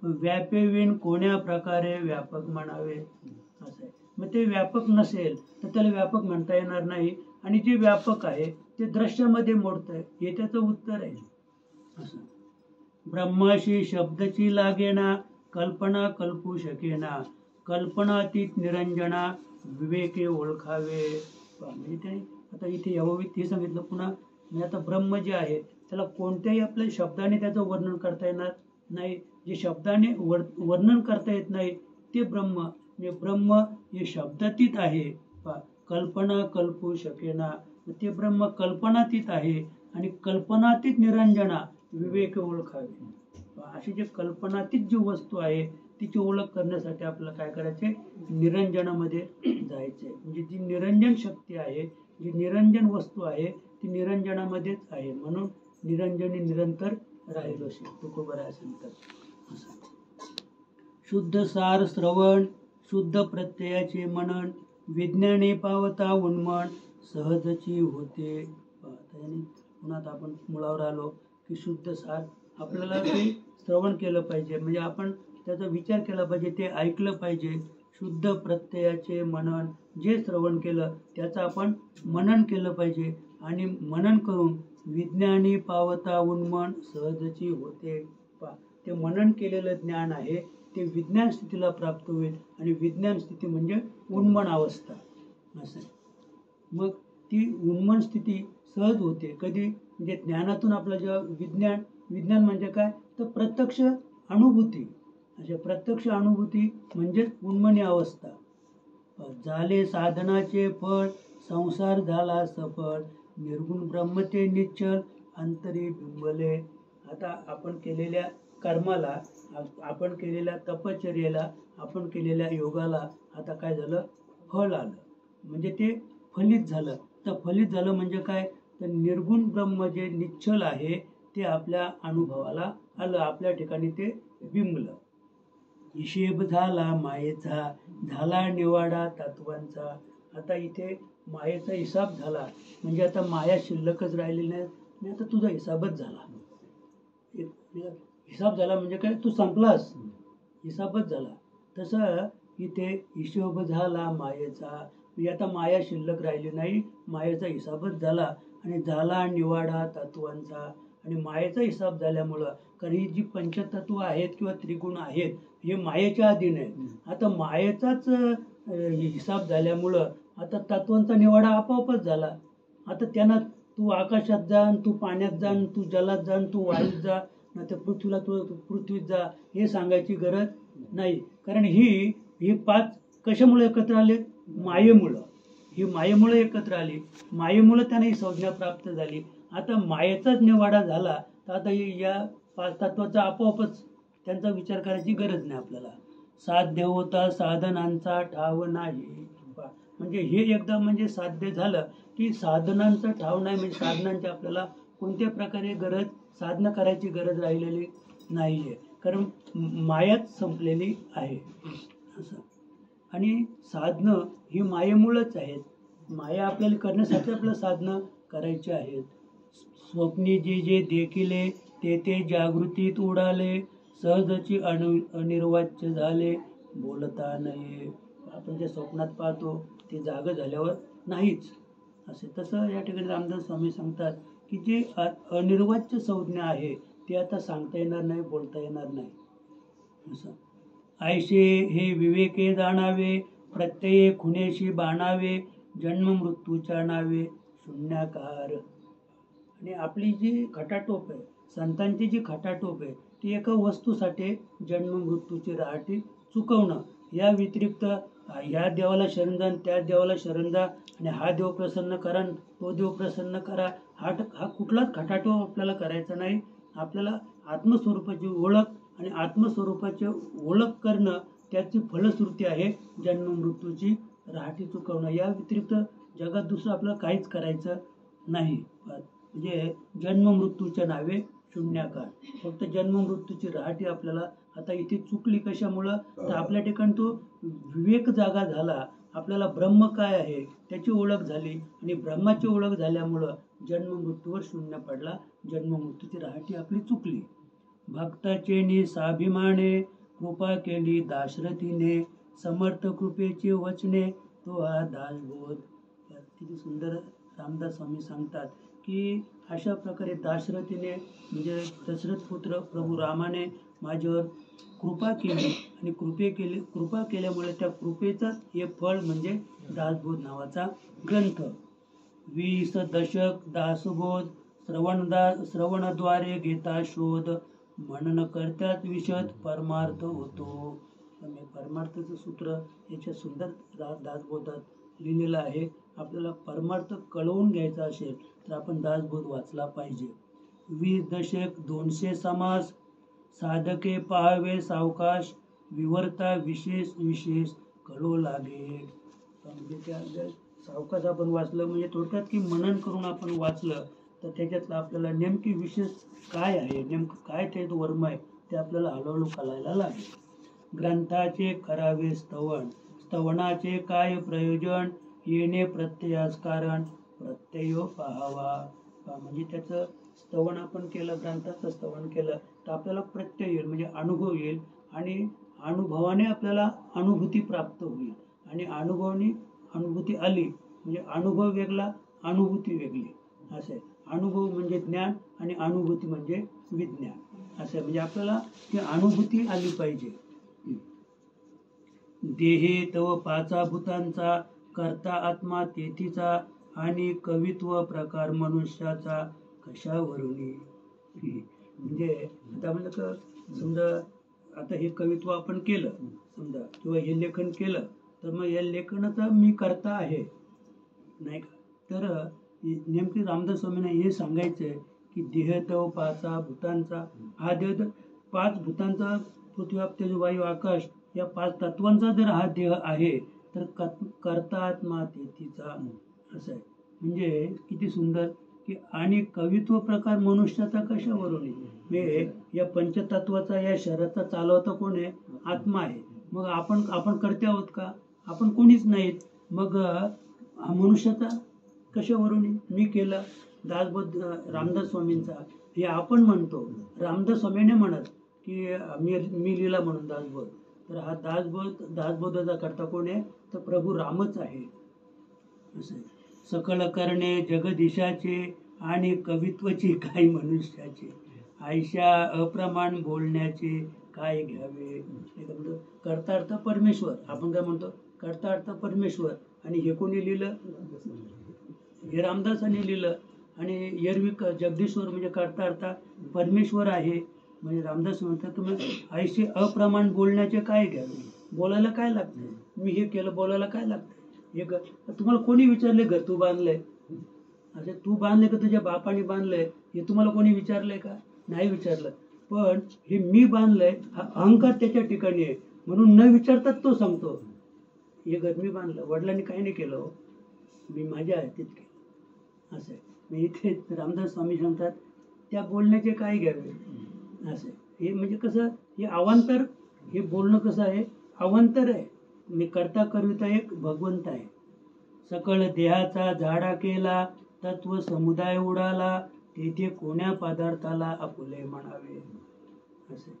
व्यापेविण कोण्या प्रकारे व्यापक म्हणावे असं आहे. मग ते व्यापक नसेल तर त्याला व्यापक म्हणता येणार नाही. आणि जे व्यापक आहे ते दृश्यामध्ये मोडतंय, हे त्याचं उत्तर आहे असं. ब्रह्माशी शब्दची लागेना, कल्पना कल्पू शकेना, कल्पनातीत निरंजना विवेके ओळखावे. म्हणजे ते आता इथे यावं हे सांगितलं. पुन्हा म्हणजे आता ब्रह्म जे आहे त्याला कोणत्याही आपल्या शब्दाने त्याचं वर्णन करता येणार नाही. जे शब्दाने वर्णन करता येत नाही ते ब्रह्म. म्हणजे ब्रह्म हे शब्दातीत आहे. कल्पना कल्पू शकेना, ते ब्रह्म कल्पनातीत आहे. आणि कल्पनातीत निरंजना विवेक ओळखावे. अशी जी कल्पनातीत जी वस्तू आहे तिची ओळख करण्यासाठी आपल्याला काय करायचे, निरंजनामध्ये जायचे. म्हणजे जी निरंजन शक्ती आहे, जी निरंजन वस्तू आहे ती निरंजनामध्येच आहे. म्हणून निरंजनी निरंतर राहिलोशी तुकोबरा सांगतात असं. शुद्ध सार श्रवण, शुद्ध प्रत्ययाचे मनन, विज्ञाने पावता उन्मन सहजची होते. पुन्हा आपण मुळावर आलो की शुद्ध सार आपल्याला ते श्रवण केलं पाहिजे. म्हणजे आपण त्याचा विचार केला पाहिजे, ते ऐकलं पाहिजे. शुद्ध प्रत्ययाचे मनन, जे श्रवण केलं त्याचं आपण मनन केलं पाहिजे. आणि मनन करून विज्ञानी पावता उन्मन सहजची होते. ते मनन केलेलं ज्ञान आहे ते विज्ञान स्थितीला प्राप्त होईल. आणि विज्ञान स्थिती म्हणजे उन्मन अवस्था असं. मग ती उन्मन स्थिती सहज होते कधी, म्हणजे ज्ञानातून आपलं जेव्हा विज्ञान म्हणजे काय तर प्रत्यक्ष अनुभूती. अशा प्रत्यक्ष अनुभूती म्हणजेच उन्मनी अवस्था. झाले साधनाचे फळ, संसार झाला सफळ, निर्गुण ब्रह्म ते निश्चल अंतरी बिंबले. आता आपण केलेल्या कर्माला, आपण केलेल्या तपश्चर्येला, आपण केलेल्या योगाला आता काय झालं, फळ आलं. म्हणजे ते फलित झालं. तर फलित झालं म्हणजे काय तर निर्गुण ब्रह्म जे निश्चल आहे ते आपल्या अनुभवाला आलं, आपल्या ठिकाणी ते बिंबलं. हिशेब झाला मायेचा, झाला निवाडा तत्वांचा. आता इथे मायेचा हिसाब झाला म्हणजे आता माया शिल्लकच राहिलेली नाही. आता तुझा हिसाबच झाला. हिसाब झाला म्हणजे काय, तू संपलास, हिसाबच झाला. तसं इथे हिशोब झाला मायेचा, म्हणजे आता माया शिल्लक राहिली नाही, मायेचा हिसाबच झाला. आणि झाला निवाडा तत्वांचा. आणि मायेचा हिसाब झाल्यामुळं, कारण ही जी पंचतत्व आहेत किंवा त्रिगुण आहेत हे मायेच्या अधीन आहेत. आता मायेचाच हिसाब झाल्यामुळं आता तत्वांचा निवाडा आपोआपच झाला. आता त्यांना तू आकाशात जा, तू पाण्यात जा, तू जलात जा, तू वायूत जा, नाही तर पृथ्वीत जा हे सांगायची गरज नाही. कारण ही पाच कशामुळे एकत्र आले, मायेमुळं. ही मायेमुळे एकत्र आली, मायेमुळे त्यांना ही संज्ञा प्राप्त झाली. आता मायेचाच निवाडा झाला तर आता या पाच तत्वाचा आपोआपच त्यांचा विचार करायची गरज नाही आपल्याला. साध्य होता साधनांचा ठाव नाही. म्हणजे हे एकदा म्हणजे साध्य झालं की साधनांचा ठाव नाही. म्हणजे साधनांची आपल्याला कोणत्या प्रकारे साधना करायची गरज राहिलेली नाहीये, कारण मायाच संपलेली आहे असं. आणि साधनं ही मायेमुळंच आहेत. माया आपल्याला करण्यासाठी आपल्याला साधनं करायची आहेत. स्वप्नी जे जे देखिले ते ते जागृतीत उडाले, सहजची अनिर्वाच्य झाले, बोलता नये. आपण जे स्वप्नात पाहतो ते जाग झाल्यावर नाहीच असे. तसं या ठिकाणी रामदास स्वामी सांगतात की जे अनिर्वाच्य संज्ञा आहे ते आता सांगता येणार नाही, बोलता येणार नाही असं. ऐशे हे विवेके जाणावे, प्रत्यये खुणेशी बाणावे, जन्म मृत्यूच्या नावे शून्याकार. आणि आपली जी खटाटोप आहे, संतांची जी खटाटोप आहे, ती एका वस्तूसाठी जन्म मृत्यूची राहटी चुकवणं, या व्यतिरिक्त ह्या देवाला शरण जा, त्या देवाला शरण जा, आणि हा देव प्रसन्न करा, तो देव प्रसन्न करा, हा कुठलाच खटाटोप आपल्याला करायचा नाही. आपल्याला आत्मस्वरूपाची ओळख आणि आत्मस्वरूपाची ओळख करणं, त्याची फलश्रुती आहे जन्म मृत्यूची राहटी चुकवणं. या व्यतिरिक्त जगात दुसरं आपल्याला काहीच करायचं नाही. म्हणजे जन्म मृत्यूच्या नावे शून्याकार. फक्त जन्म मृत्यूची राहटी आपल्याला आता इथे चुकली कशामुळं, तर आपल्या ठिकाणी तो विवेक जागा झाला, आपल्याला ब्रह्म काय आहे त्याची ओळख झाली, आणि ब्रह्माची ओळख झाल्यामुळं जन्म मृत्यूवर शून्य पडला, जन्म मृत्यूची राहटी आपली चुकली. भक्ताचे स्वाभिमाने कृपा केली दाशरथीने, समर्थ कृपेची वचने तो हा दासबोध. किती सुंदर रामदास स्वामी सांगतात की अशा प्रकारे दाशरथीने म्हणजे दशरथ पुत्र प्रभू रामाने माझ्यावर कृपा केली, आणि कृपा केल्यामुळे त्या कृपेचं हे फळ म्हणजे दासबोध नावाचा ग्रंथ. 20 दशक दासबोध श्रवणद्वारे घेता शोध, म्हणन करत्यात विशद परमार्थ होतो. परमार्थाचं सूत्र याच्या सुंदर दासबोधात लिहिलेलं आहे. आपल्याला परमार्थ कळवून घ्यायचा असेल तर आपण दासबोध वाचला पाहिजे. 20 दशक 200 समास, साधके पाहावे सावकाश, विवर्ता विशेष विशेष कळू लागे. म्हणजे त्या सावकाश आपण वाचलं म्हणजे थोडक्यात की मनन करून आपण वाचलं तर त्याच्यातलं आपल्याला नेमकी विशेष काय आहे, नेमकं काय त्यात वर्म आहे ते आपल्याला हळूहळू कळायला लागेल. ग्रंथाचे करावे स्तवन, स्तवनाचे काय प्रयोजन, येणे प्रत्ययास कारण प्रत्ययो पाहावा. म्हणजे त्याचं स्तवन आपण केलं, ग्रंथाचं स्तवन केलं तर आपल्याला प्रत्यय येईल म्हणजे अनुभव येईल, आणि अनुभवाने आपल्याला अनुभूती प्राप्त होईल, आणि अनुभूती आली म्हणजे अनुभव वेगळा, अनुभूती वेगळी असे. अनुभव म्हणजे ज्ञान आणि अनुभूती म्हणजे विज्ञान असे. म्हणजे आपल्याला ती अनुभूती आली पाहिजे. देहे तव पाचा भूतांचा, करता आत्मा तेथीचा, आणि कवित्व प्रकार मनुष्याचा कशावरुनी. म्हणजे आता म्हणलं का समजा आता हे कवित्व आपण केलं समजा, किंवा हे लेखन केलं, तर मग या लेखनाचा मी करता आहे नाही का. तर नेमकी रामदास स्वामींना हे सांगायचंय की देह तव पाचा भूतांचा, हा देह 5 भूतांचा, पृथ्वी तेज वायू आकाश या 5 तत्वांचा जर हा देह आहे तर करता आत्मा तेथीचा असं आहे. म्हणजे किती सुंदर की, आणि कवित्व प्रकार मनुष्याचा कशावरून. म्हणजे या पंचतत्वाचा या शरीराचा चालवता कोण आहे, आत्मा आहे. मग आपण करते आहोत का, आपण कोणीच नाहीत. मग हा मनुष्याचा कशावरून, मी केलं. दासबोध रामदास स्वामींचा हे आपण म्हणतो, रामदास स्वामीने म्हणत की मी लिहिला म्हणून दासबोध. तर हा दासबोधाचा करता कोण आहे, तर प्रभू रामच आहे असं. सकल करणे जगदीशाचे, आणि कवित्वची काय मनुष्याचे, आयशा अप्रमाण बोलण्याचे काय घ्यावे. करता अर्थ परमेश्वर, आपण काय म्हणतो करता अर्थ परमेश्वर, आणि हे कोणी लिहिलं, हे रामदासांनी लिहिलं. आणि एरवी जगदीश्वर म्हणजे करता अर्थ परमेश्वर आहे. म्हणजे रामदास म्हणतात तुम्ही आयशे अप्रमाण बोलण्याचे काय घ्यावे. बोलायला काय लागतंय, मी हे केलं बोलायला काय लागतंय. हे तुम्हाला कोणी विचारले घर तू बांधलंय, असे तू बांधले का तुझ्या बापाने बांधलंय, हे तुम्हाला कोणी विचारलंय का, नाही विचारलं. पण हे मी बांधलंय हा अहंकार त्याच्या ठिकाणी आहे, म्हणून न विचारताच तो सांगतो हे घर मी बांधलं, वडिलांनी काही नाही केलं, मी माझ्या आहे तितके असं आहे. मी इथे रामदास स्वामी सांगतात त्या बोलण्याचे काय घ्यावे असं. हे म्हणजे कसं, हे अवांतर, हे बोलणं कसं आहे अवांतर आहे. मी करता कविता एक भगवंत आहे, सकळ देहाचा झाडा केला, तत्व समुदाय उडाला, तेथे कोण्या पदार्थाला आपुले म्हणावे. असे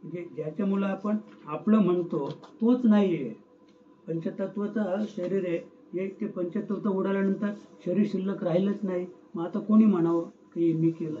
म्हणजे ज्याच्यामुळं आपण आपलं म्हणतो तोच नाहीये. पंचतत्वाचं शरीर आहे, एक ते पंचतत्व उडाल्यानंतर शरीर शिल्लक राहिलंच नाही. मग आता कोणी म्हणावं की मी केलं.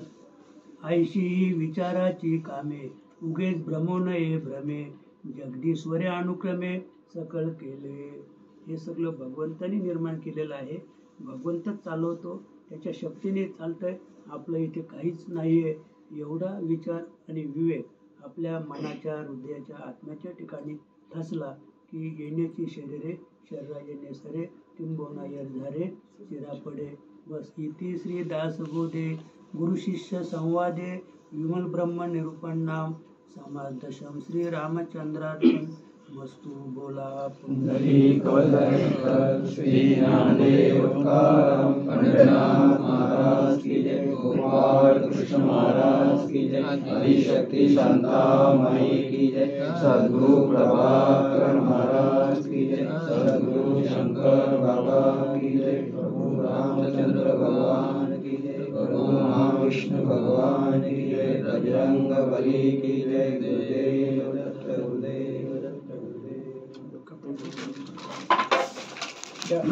आयशी विचाराची कामे, उगेच भ्रमो नये भ्रमे, जगदीश्वरे अनुक्रमे सकळ केले. हे सगळं भगवंतानी निर्माण केलेलं आहे. भगवंतच चालवतो, त्याच्या शक्तीने चालतंय. आपलं इथे काहीच नाहीये. एवढा विचार आणि विवेक आपल्या मनाच्या, हृदयाच्या, आत्म्याच्या ठिकाणी ठसला की येण्याची शरीरे शरीरा येणे सरे, किंबोना झारे चिरा पडे. बस इति श्री दासबोधे गुरु शिष्य संवादे विमल ब्रह्म निरूपण नाम समादशम श्री रामचंद्रार्पण वस्तू. बोला पुंडलीकवरधर श्री ज्ञानदेव तुकाराम पंढरीनाथ महाराज की जय, गोपाल कृष्ण महाराज की जय, आदिशक्ति शांता माई की जय, सद्गुरु प्रभाकर महाराज की जय, सद्गुरु शंकर बाबा की जय, प्रभु रामचंद्र भगवान की जय, प्रभु महाविष्णु भगवान की जय, बजरंग बली की जय. गुरुदेव दत्त, गुरुदेव दत्त, गुरुदेव. त्या